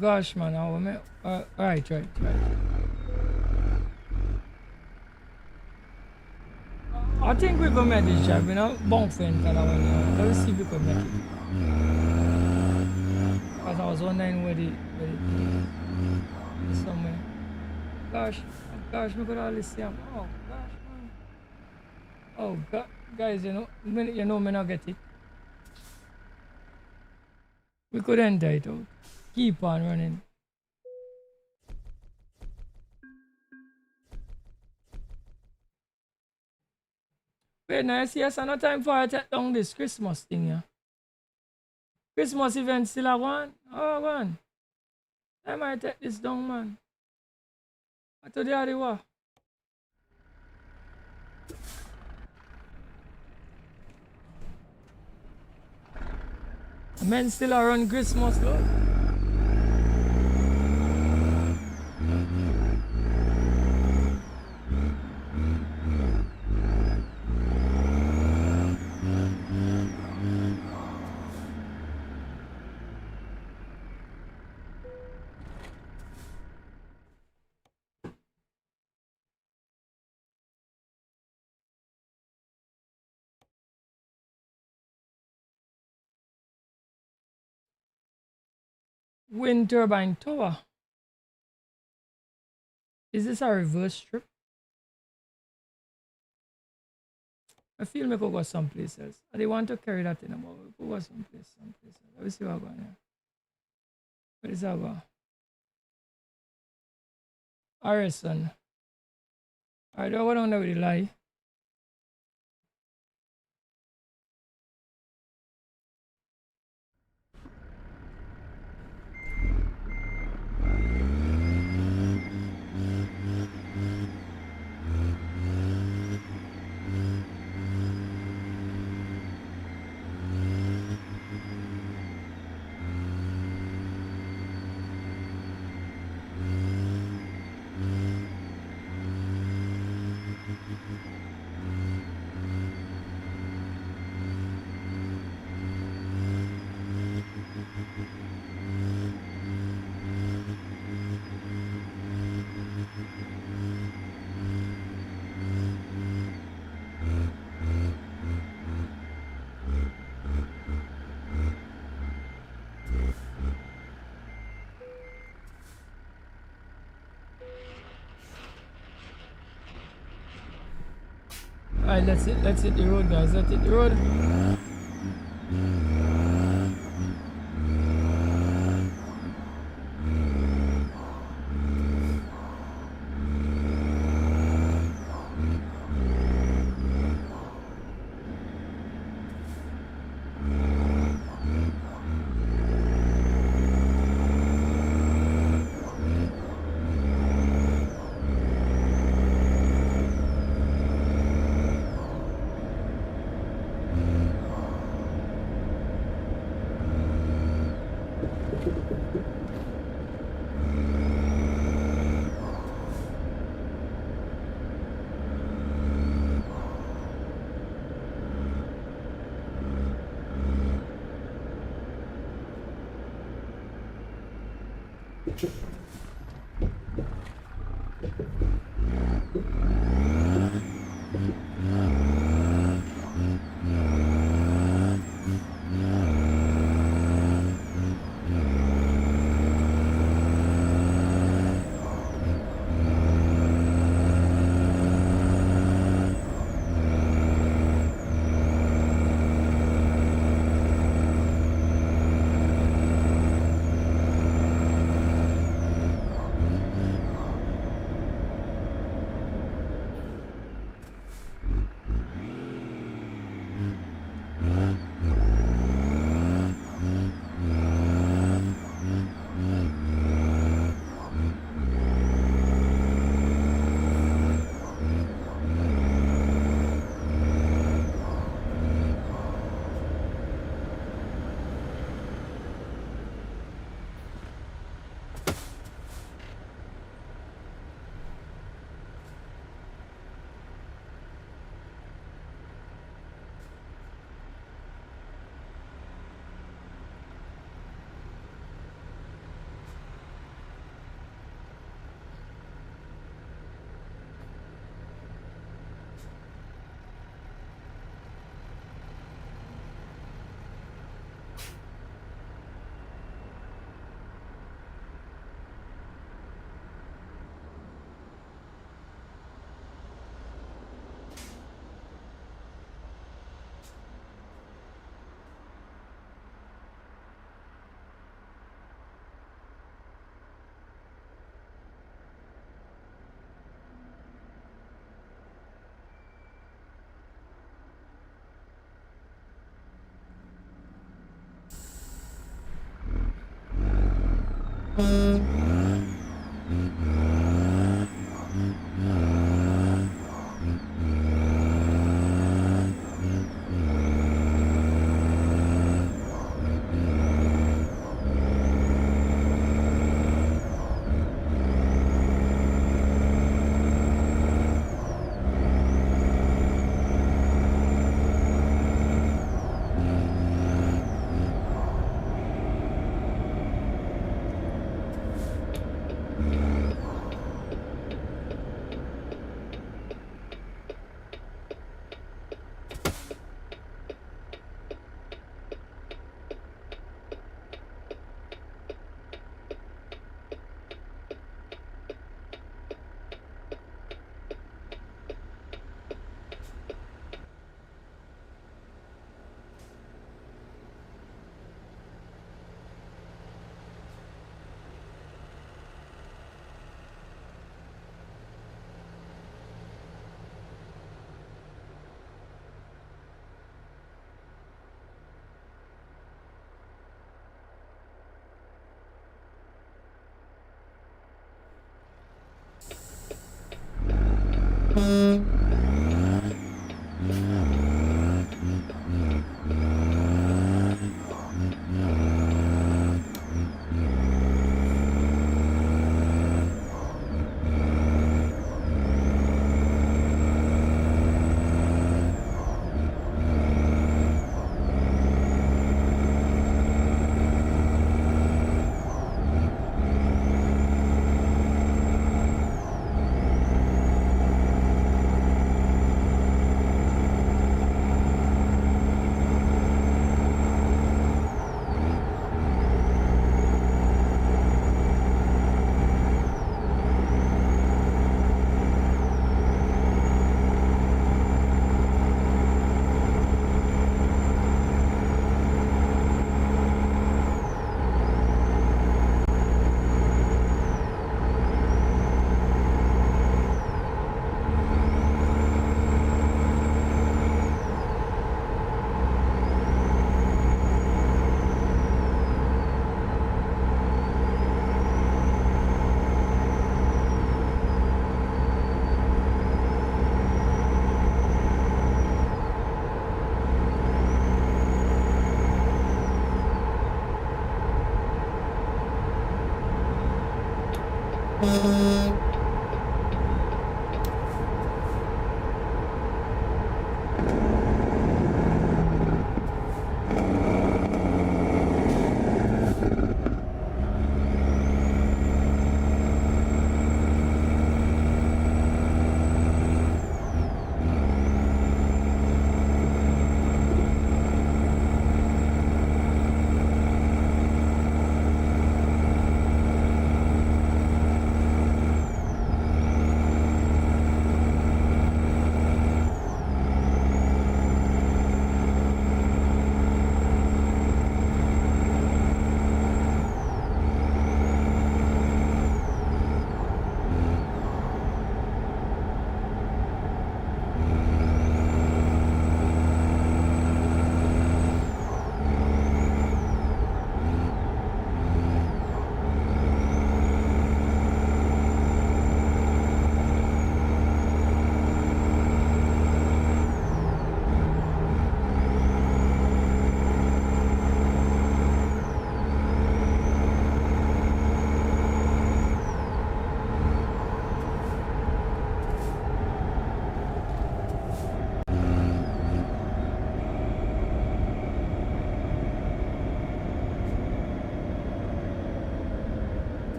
Gosh, man, right. I think we can make this job, you know, bumping for that one. Let's see if we can make it. Because I was wondering where the somewhere. Gosh, we could hardly see him. Oh, gosh, man. Oh, God. Guys, you know, me not get it. We could enter it out. Keep on running. Wait, now you see us no time for I take down this Christmas thing, yeah. Christmas event still a one? Oh, man. I might take this down, man. I told you already what? Men still around Christmas, though. Wind turbine tower. Is this a reverse strip? I feel me could go someplace else. I they want to carry that in about. We could go someplace else. Let me see what going on. Where is that going? Harrison. I don't want to know the lie. Alright, let's hit the road, guys. Let's hit the road.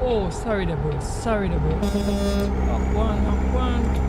Oh, sorry there, bro. Sorry there, bro. Knock one, knock one.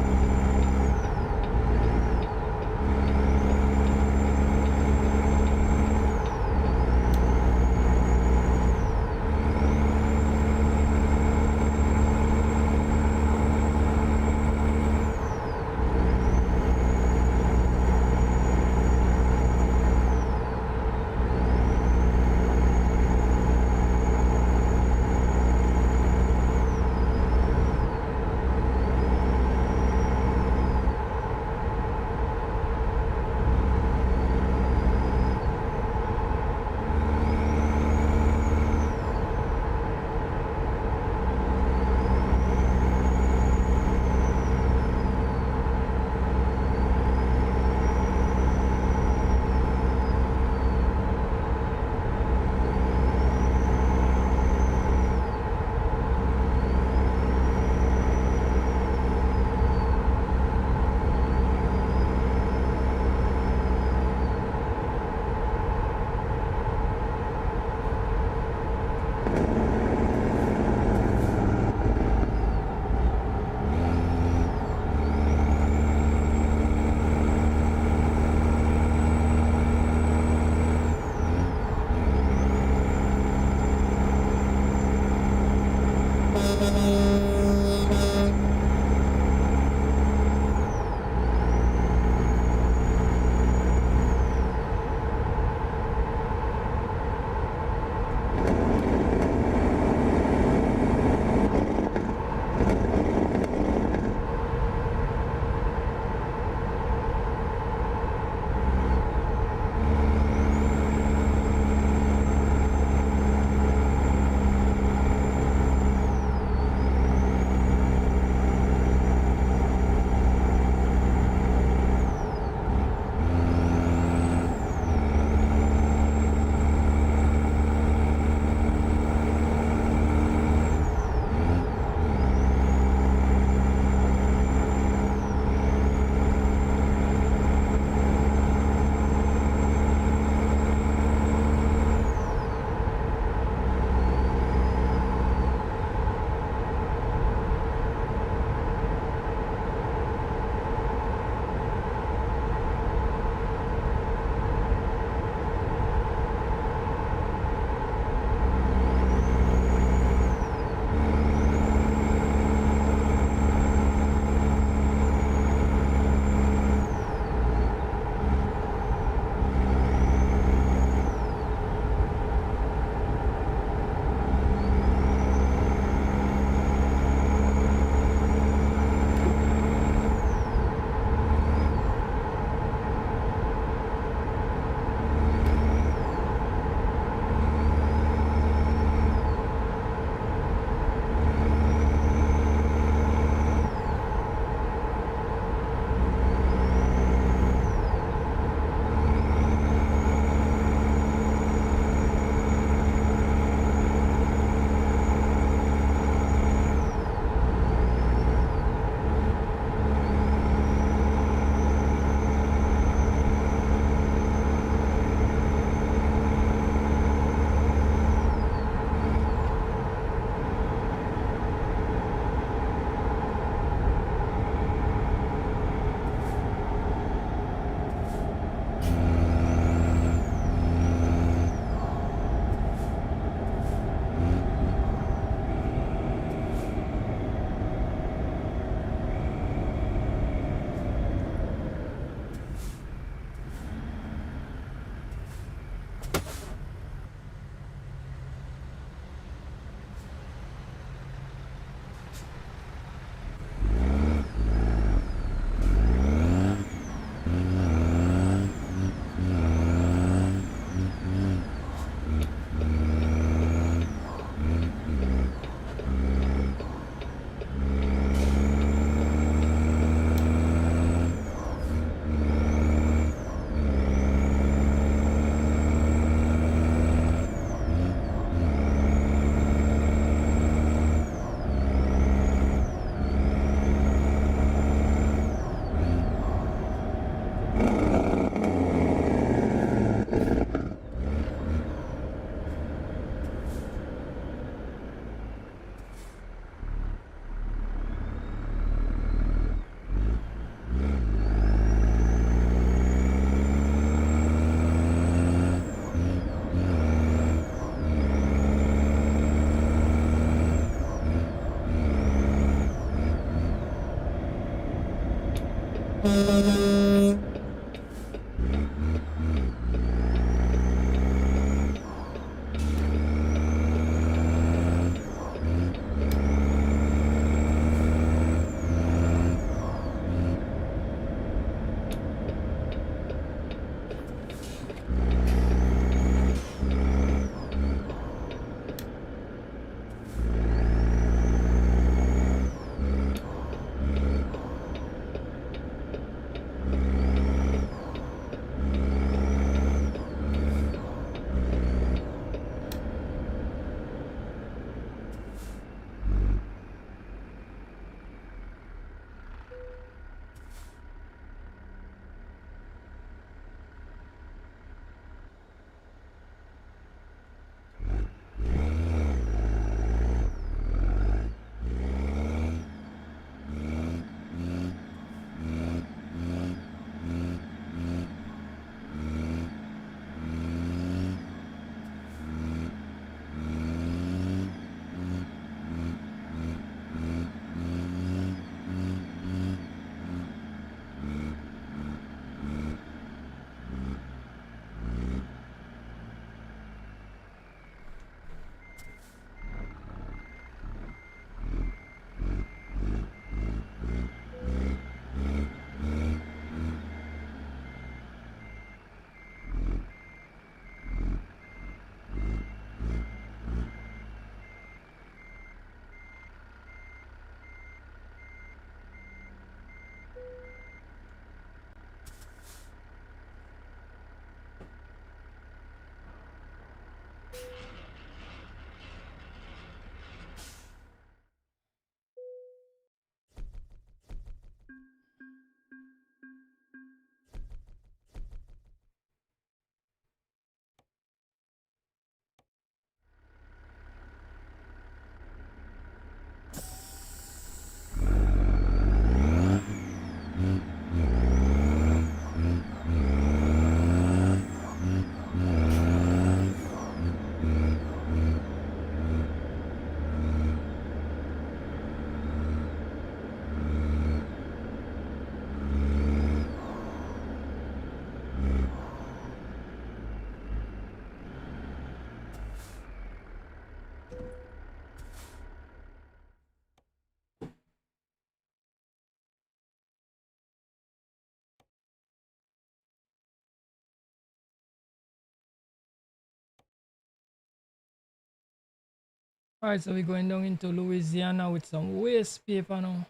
Alright, so we're going down into Louisiana with some waste paper now.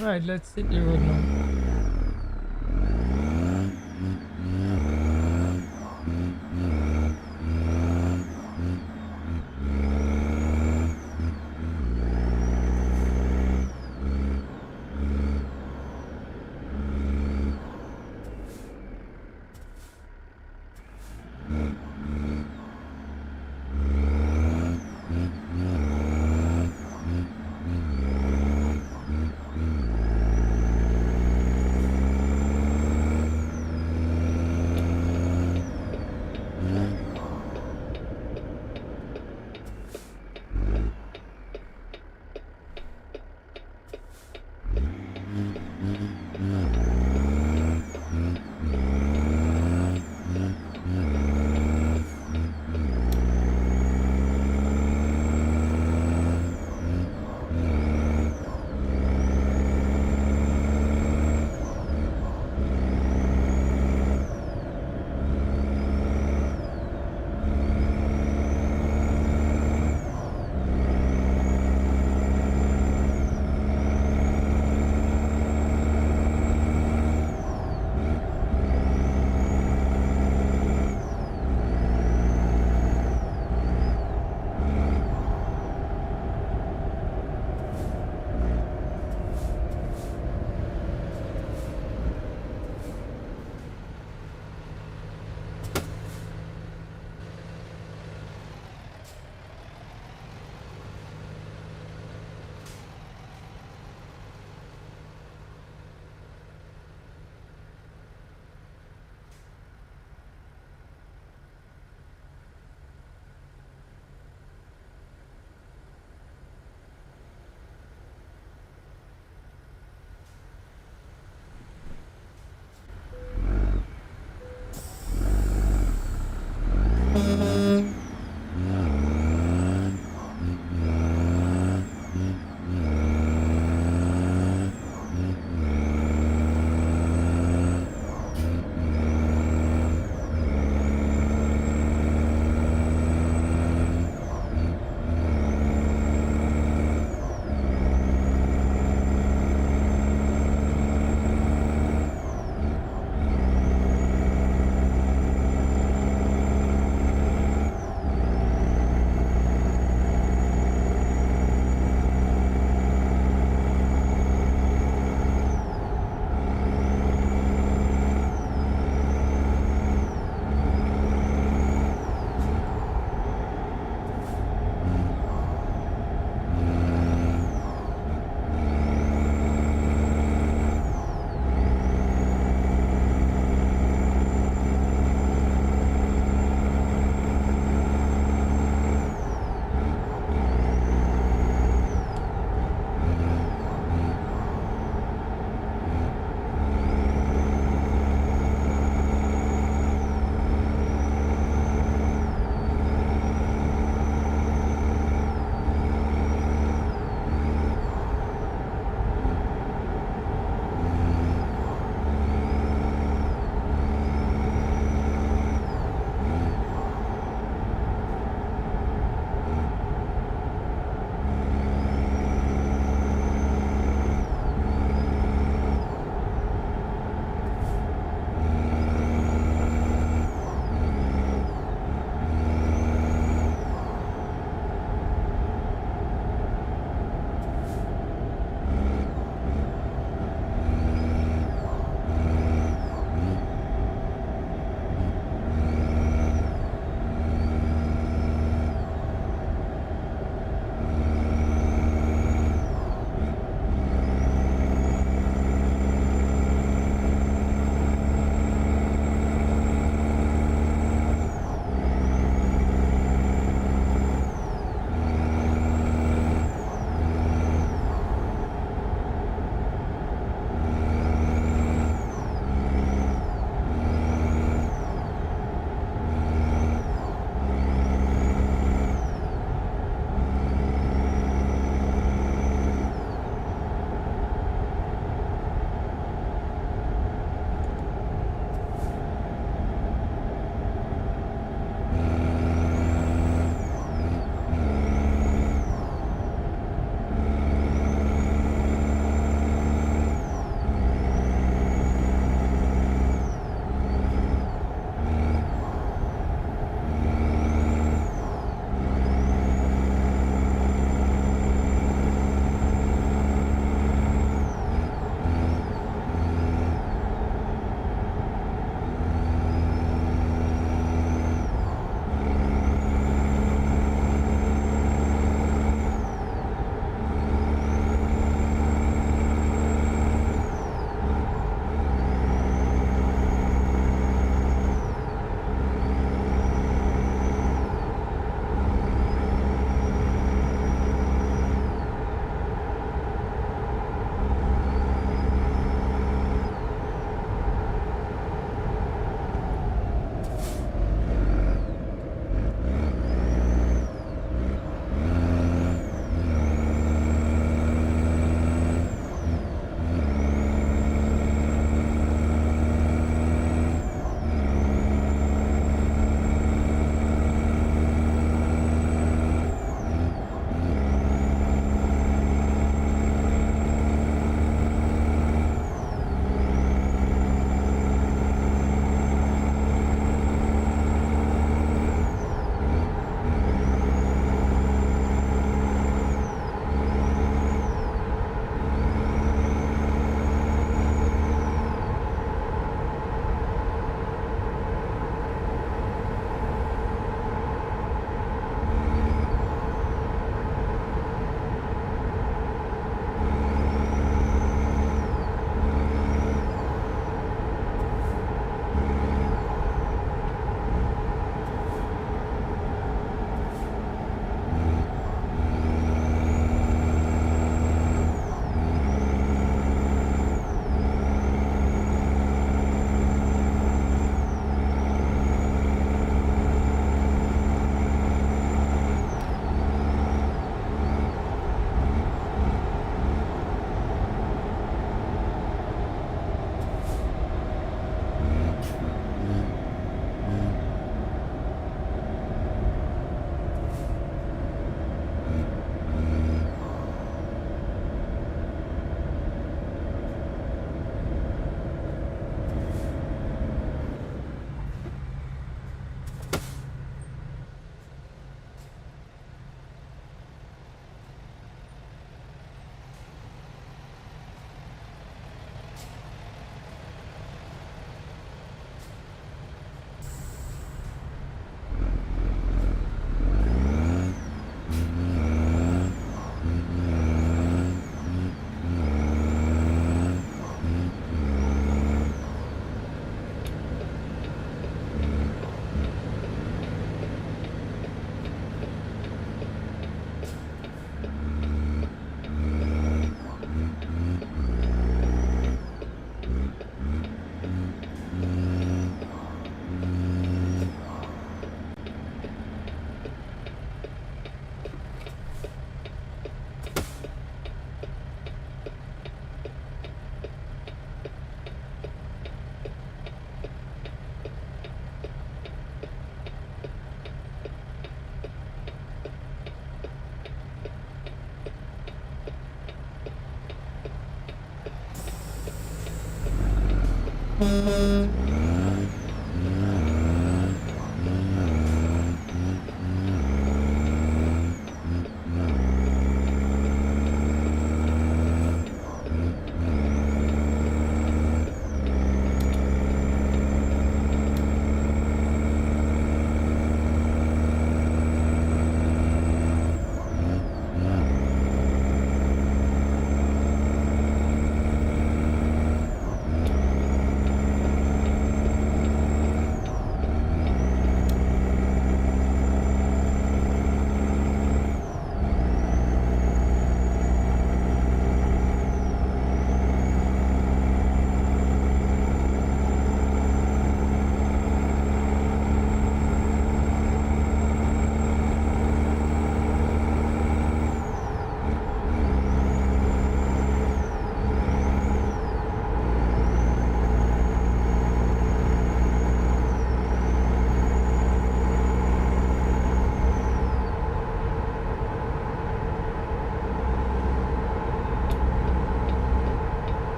Right, let's hit the road now.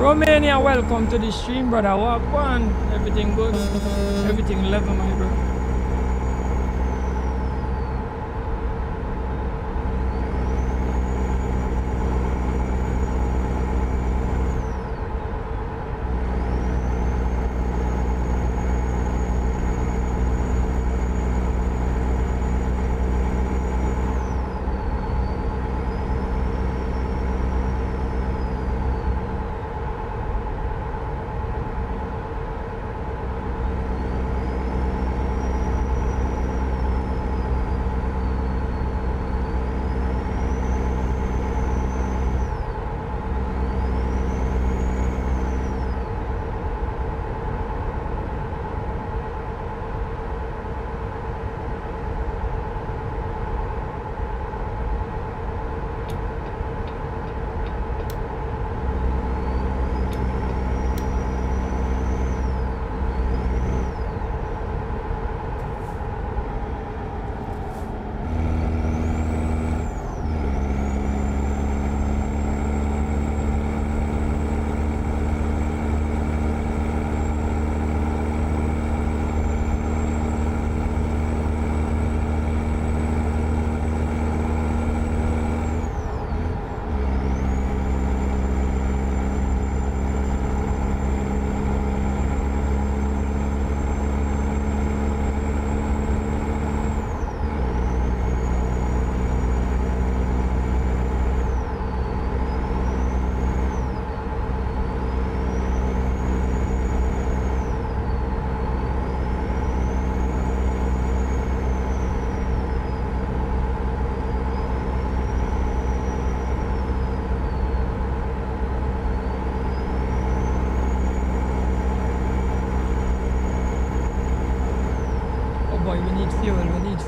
Romania, welcome to the stream, brother. Walk on. Everything good? Everything level, my bro.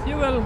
Fuel.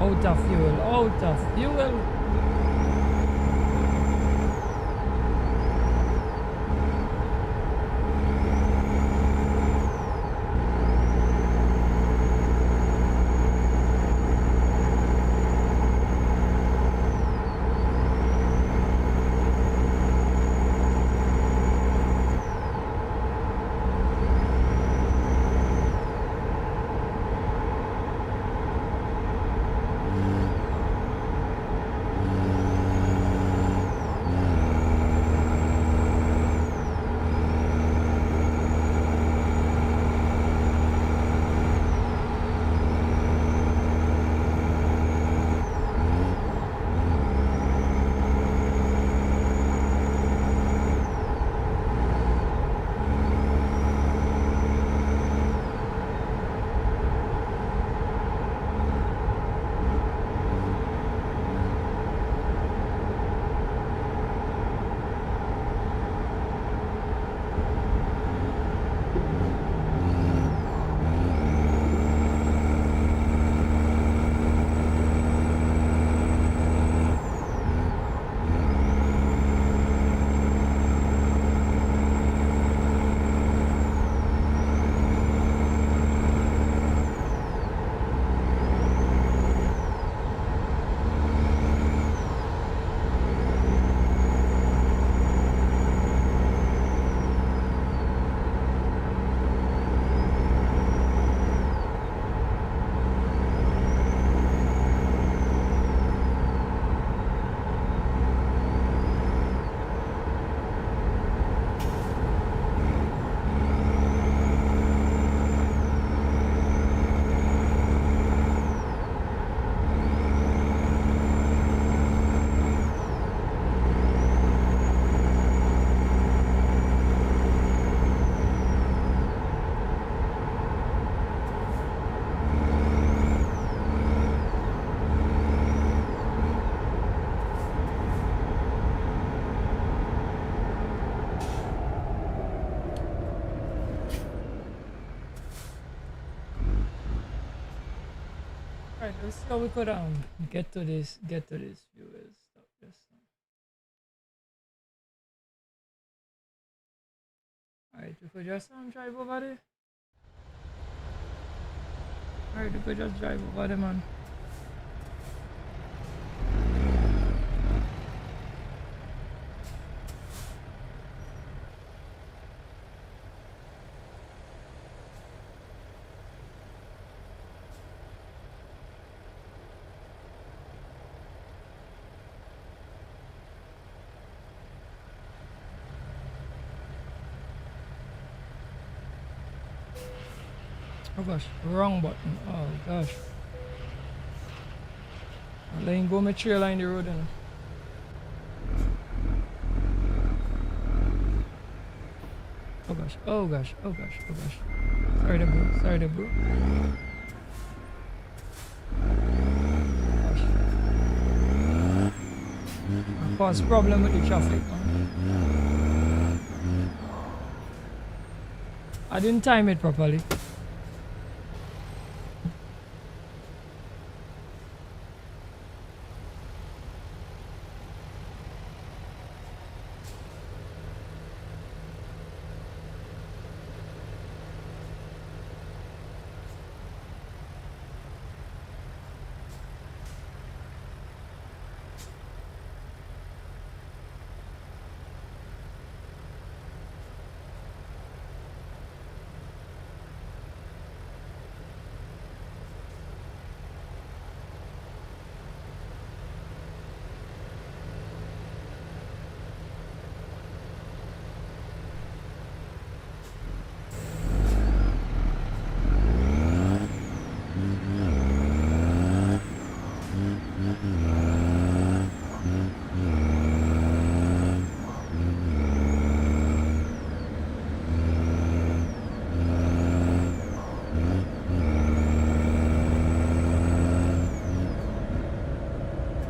Out of fuel, out of fuel. Let's see how we could get to this viewers. Stop this. Alright, we could just drive over there. Alright, we could just drive over there, man. Oh gosh, wrong button. Oh gosh. I'm letting go my trailer in the road. Oh gosh, oh gosh, oh gosh, oh gosh. Sorry there, bro. Sorry there, bro. Gosh. Cause problem with the traffic, man. I didn't time it properly.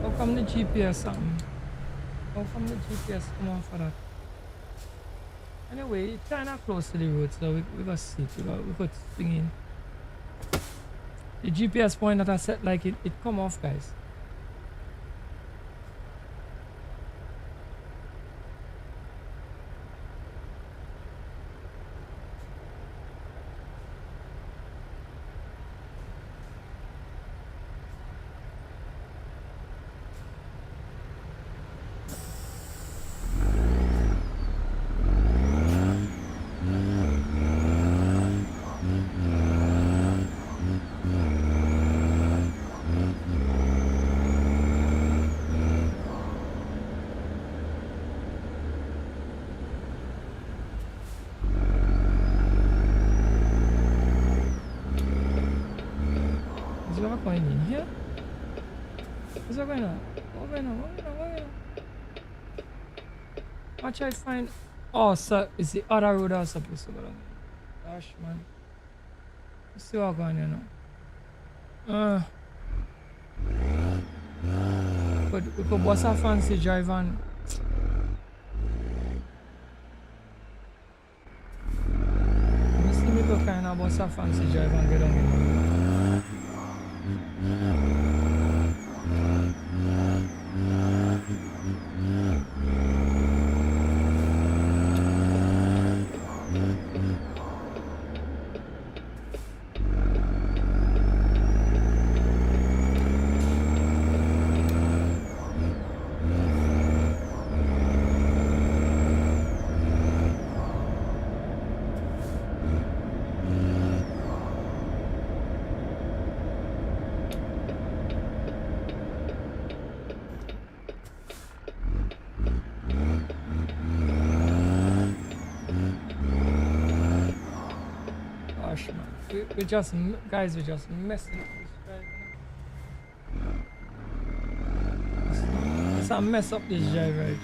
How come the GPS something? How come the GPS come on for that? Anyway, it's kinda close to the road, so we got see it. We got swing in. The GPS point that I set, like it come off, guys. Is it going in here? What's going on? What's going on? What's going on? Watch I find. Oh, so it's the other road I was supposed to go down. Gosh, man. Let's see what's going on now. But we could bust a fancy drive and. You see me go kind of bust a fancy drive and get down here. We just, guys, we're just messing up this drive. Let's not mess up this drive right.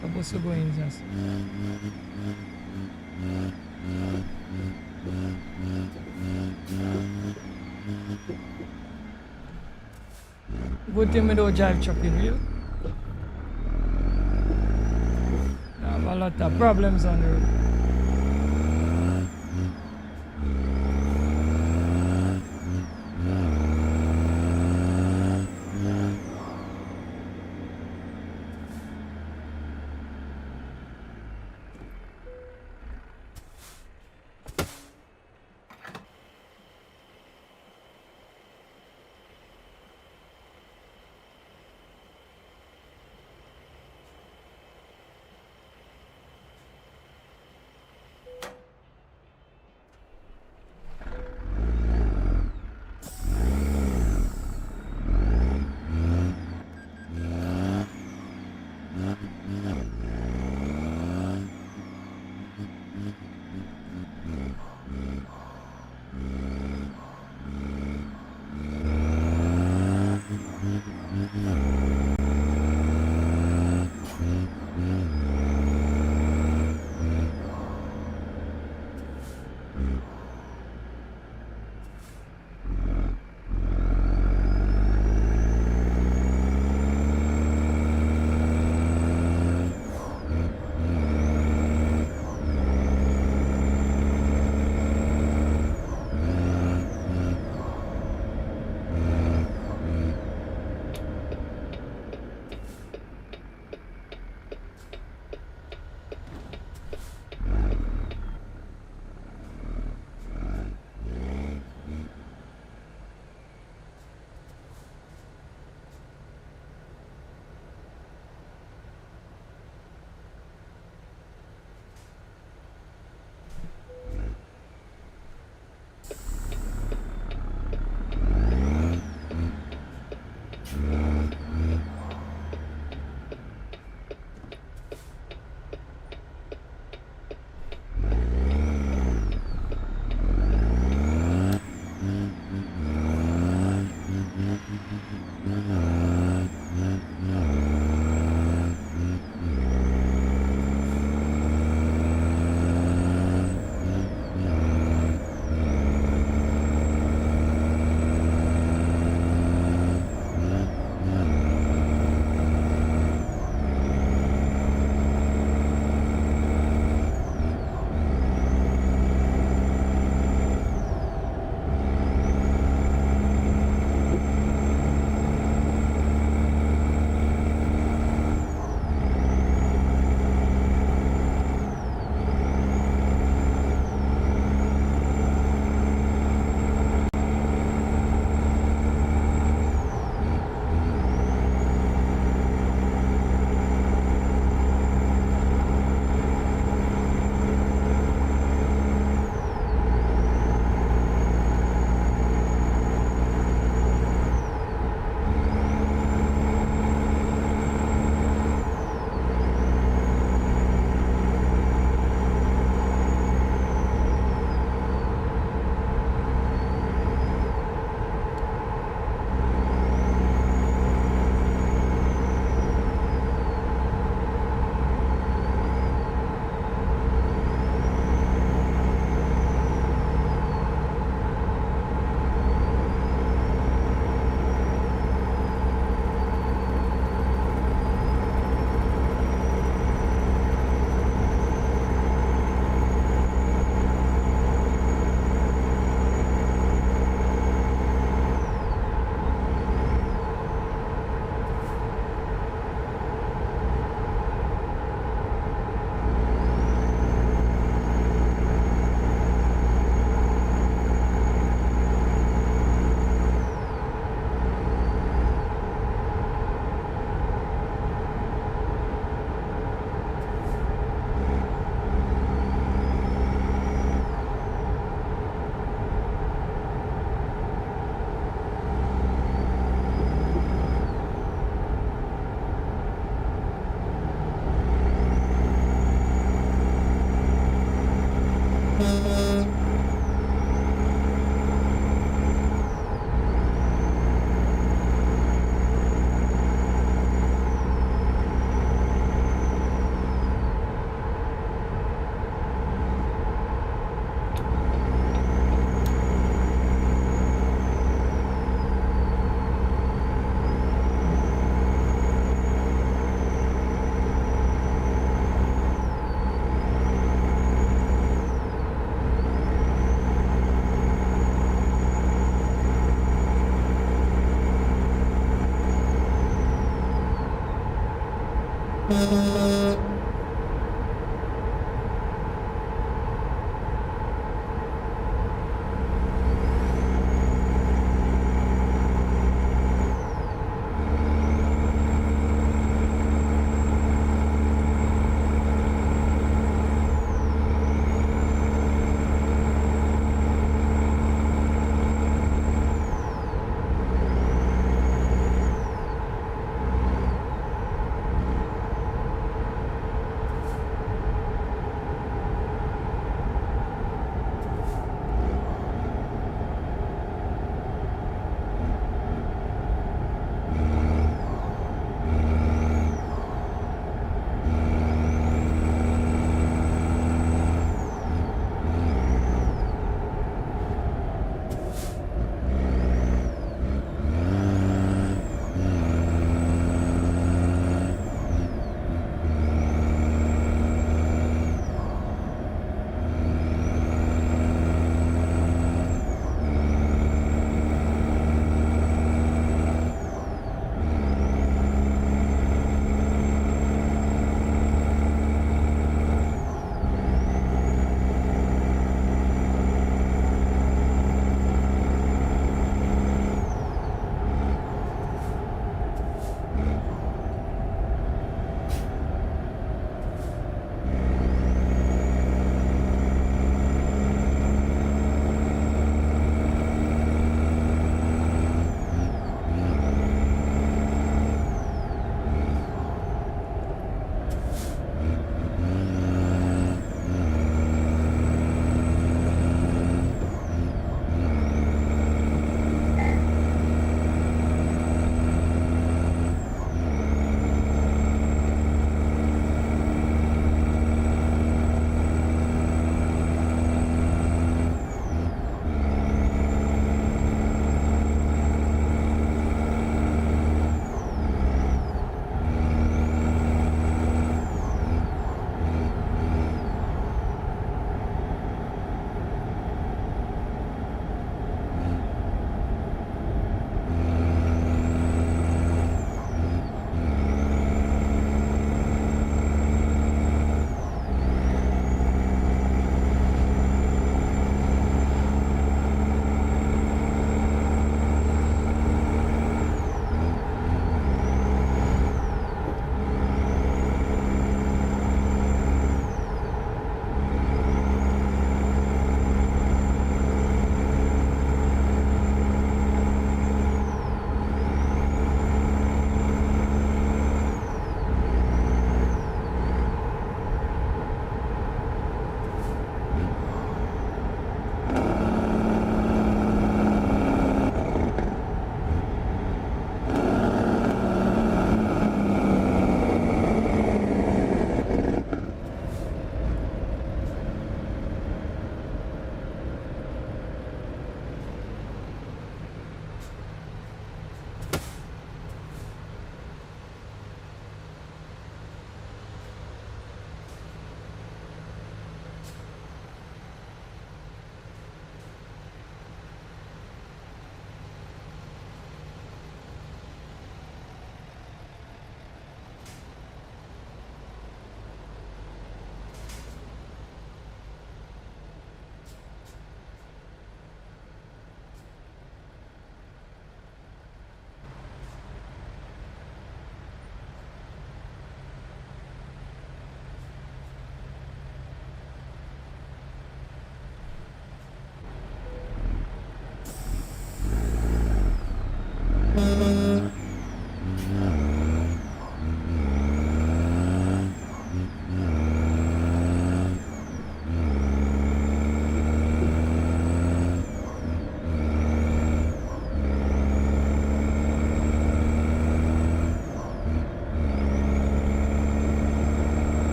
Supposed to go in just. Good thing we don't drive truck in real. A lot of problems on the road.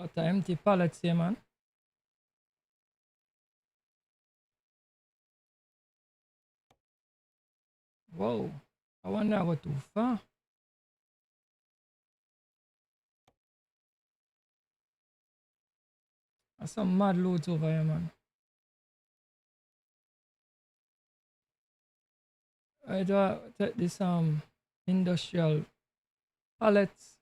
Lot of empty pallets here, man. Whoa. I wonder I go too far. There's some mad loads over here, man. I do take this industrial pallets.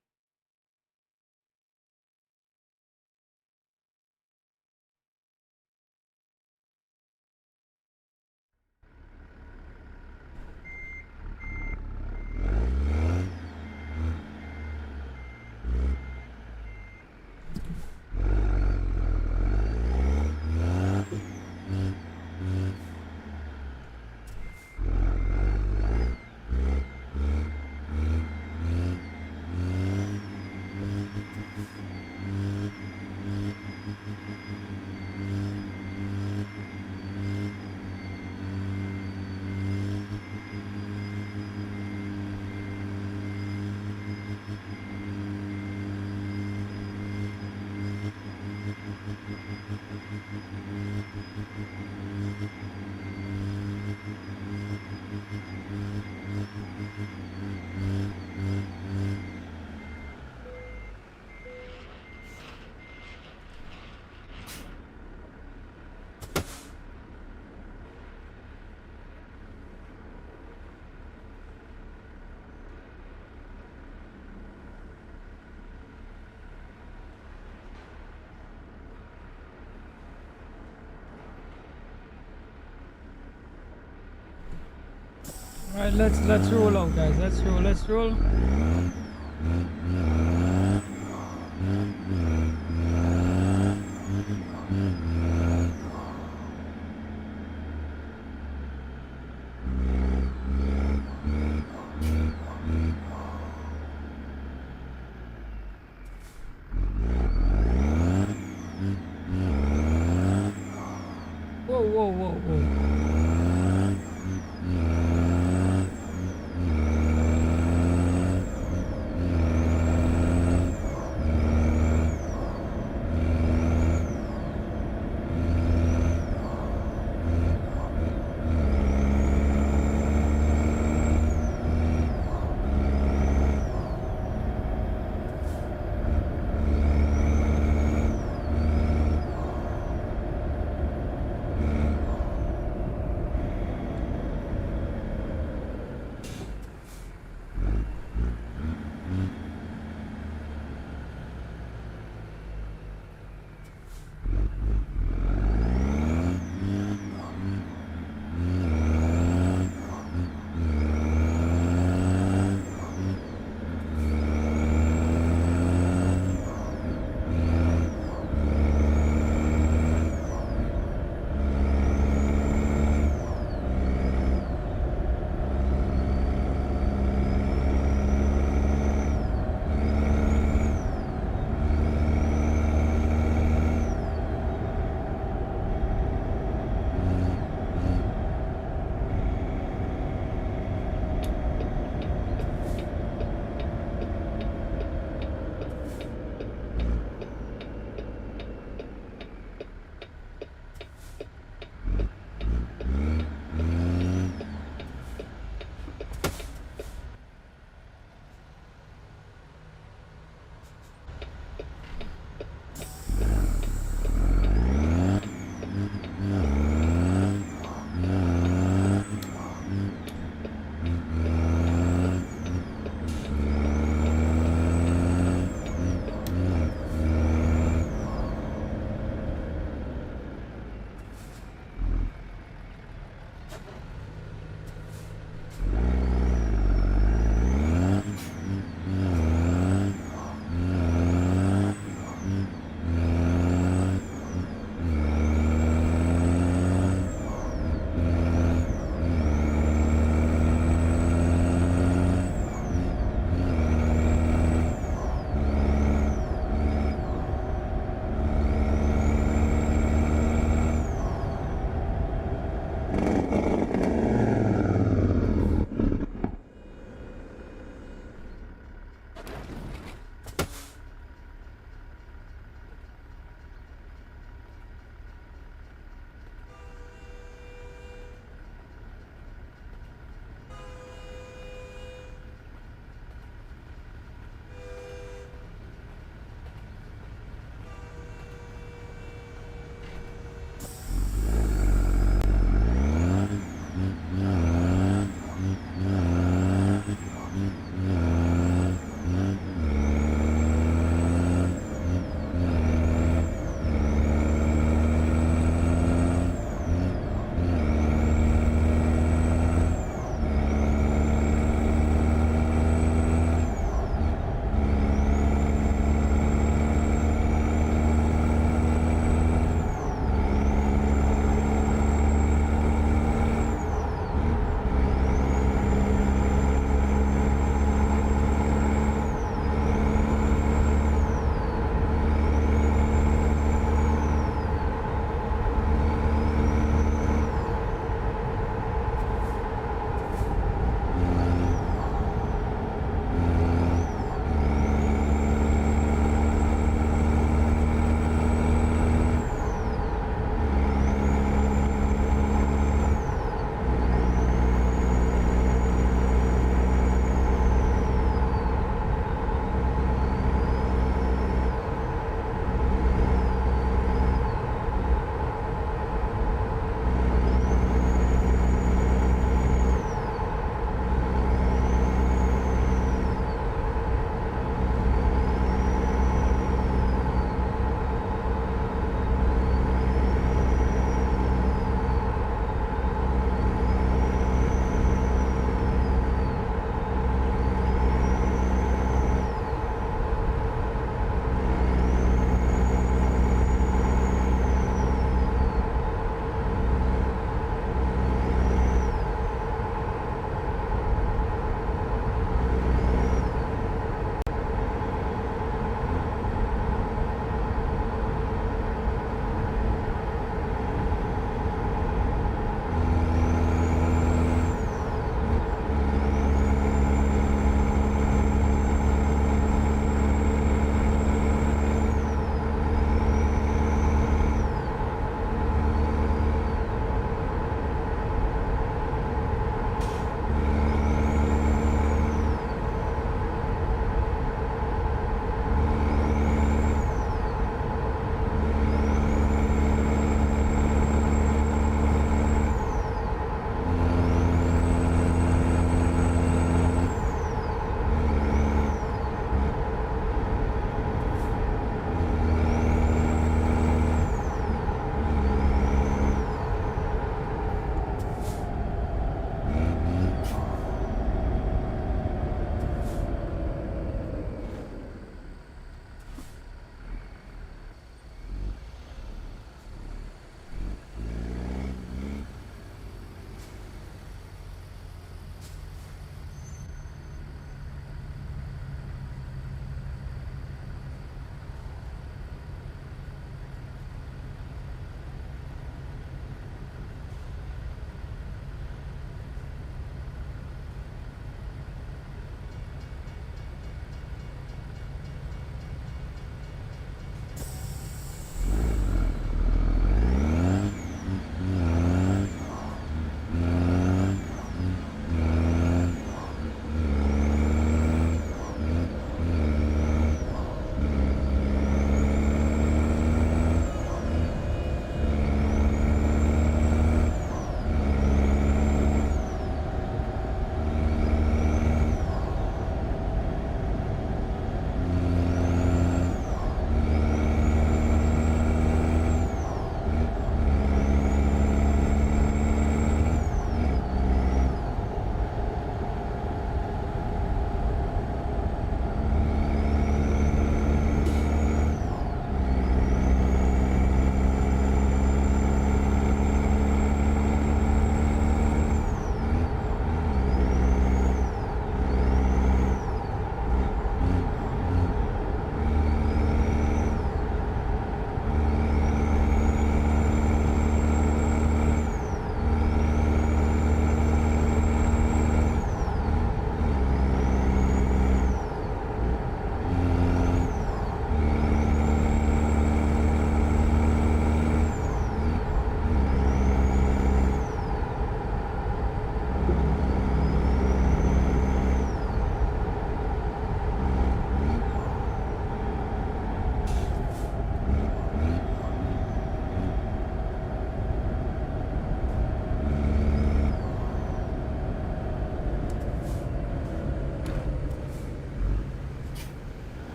Alright, let's roll out, guys. Let's roll. Whoa.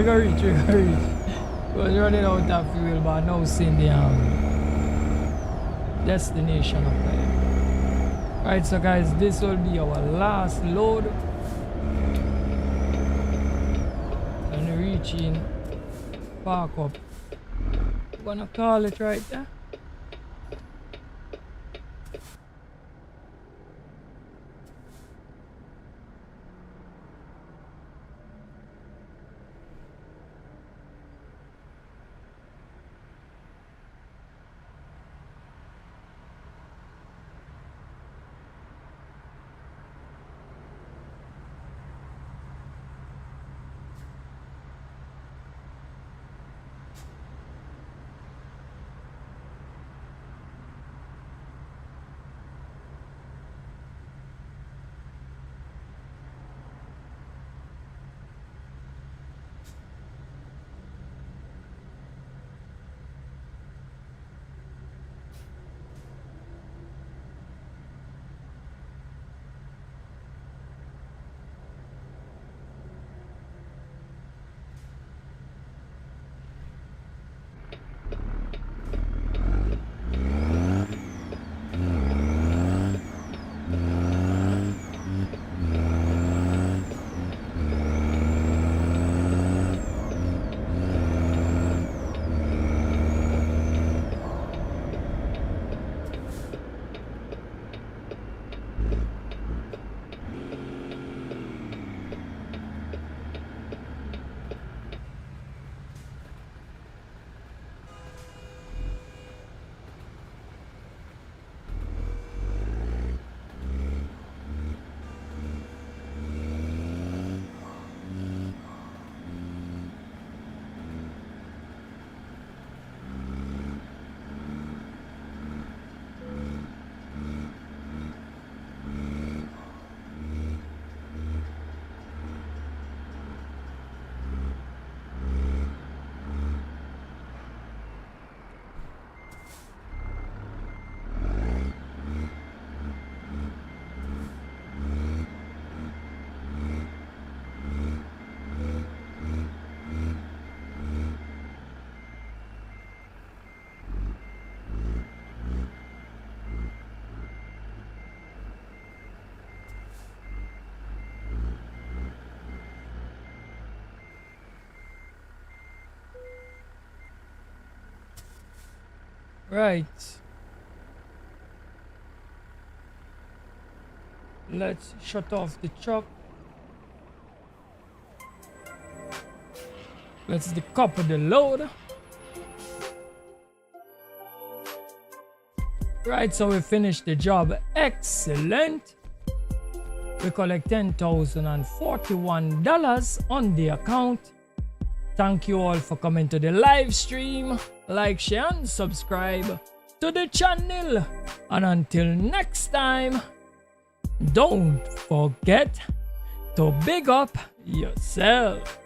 gonna reach. We was running out of fuel, but now seeing the destination up there. Right, so guys, this will be our last load. And reaching park up. I'm gonna call it right there. Right. Let's shut off the truck. Let's decouple the load. Right, so we finished the job. Excellent. We collect $10,041 on the account. Thank you all for coming to the live stream. Like, share, and subscribe to the channel. And until next time, don't forget to big up yourself.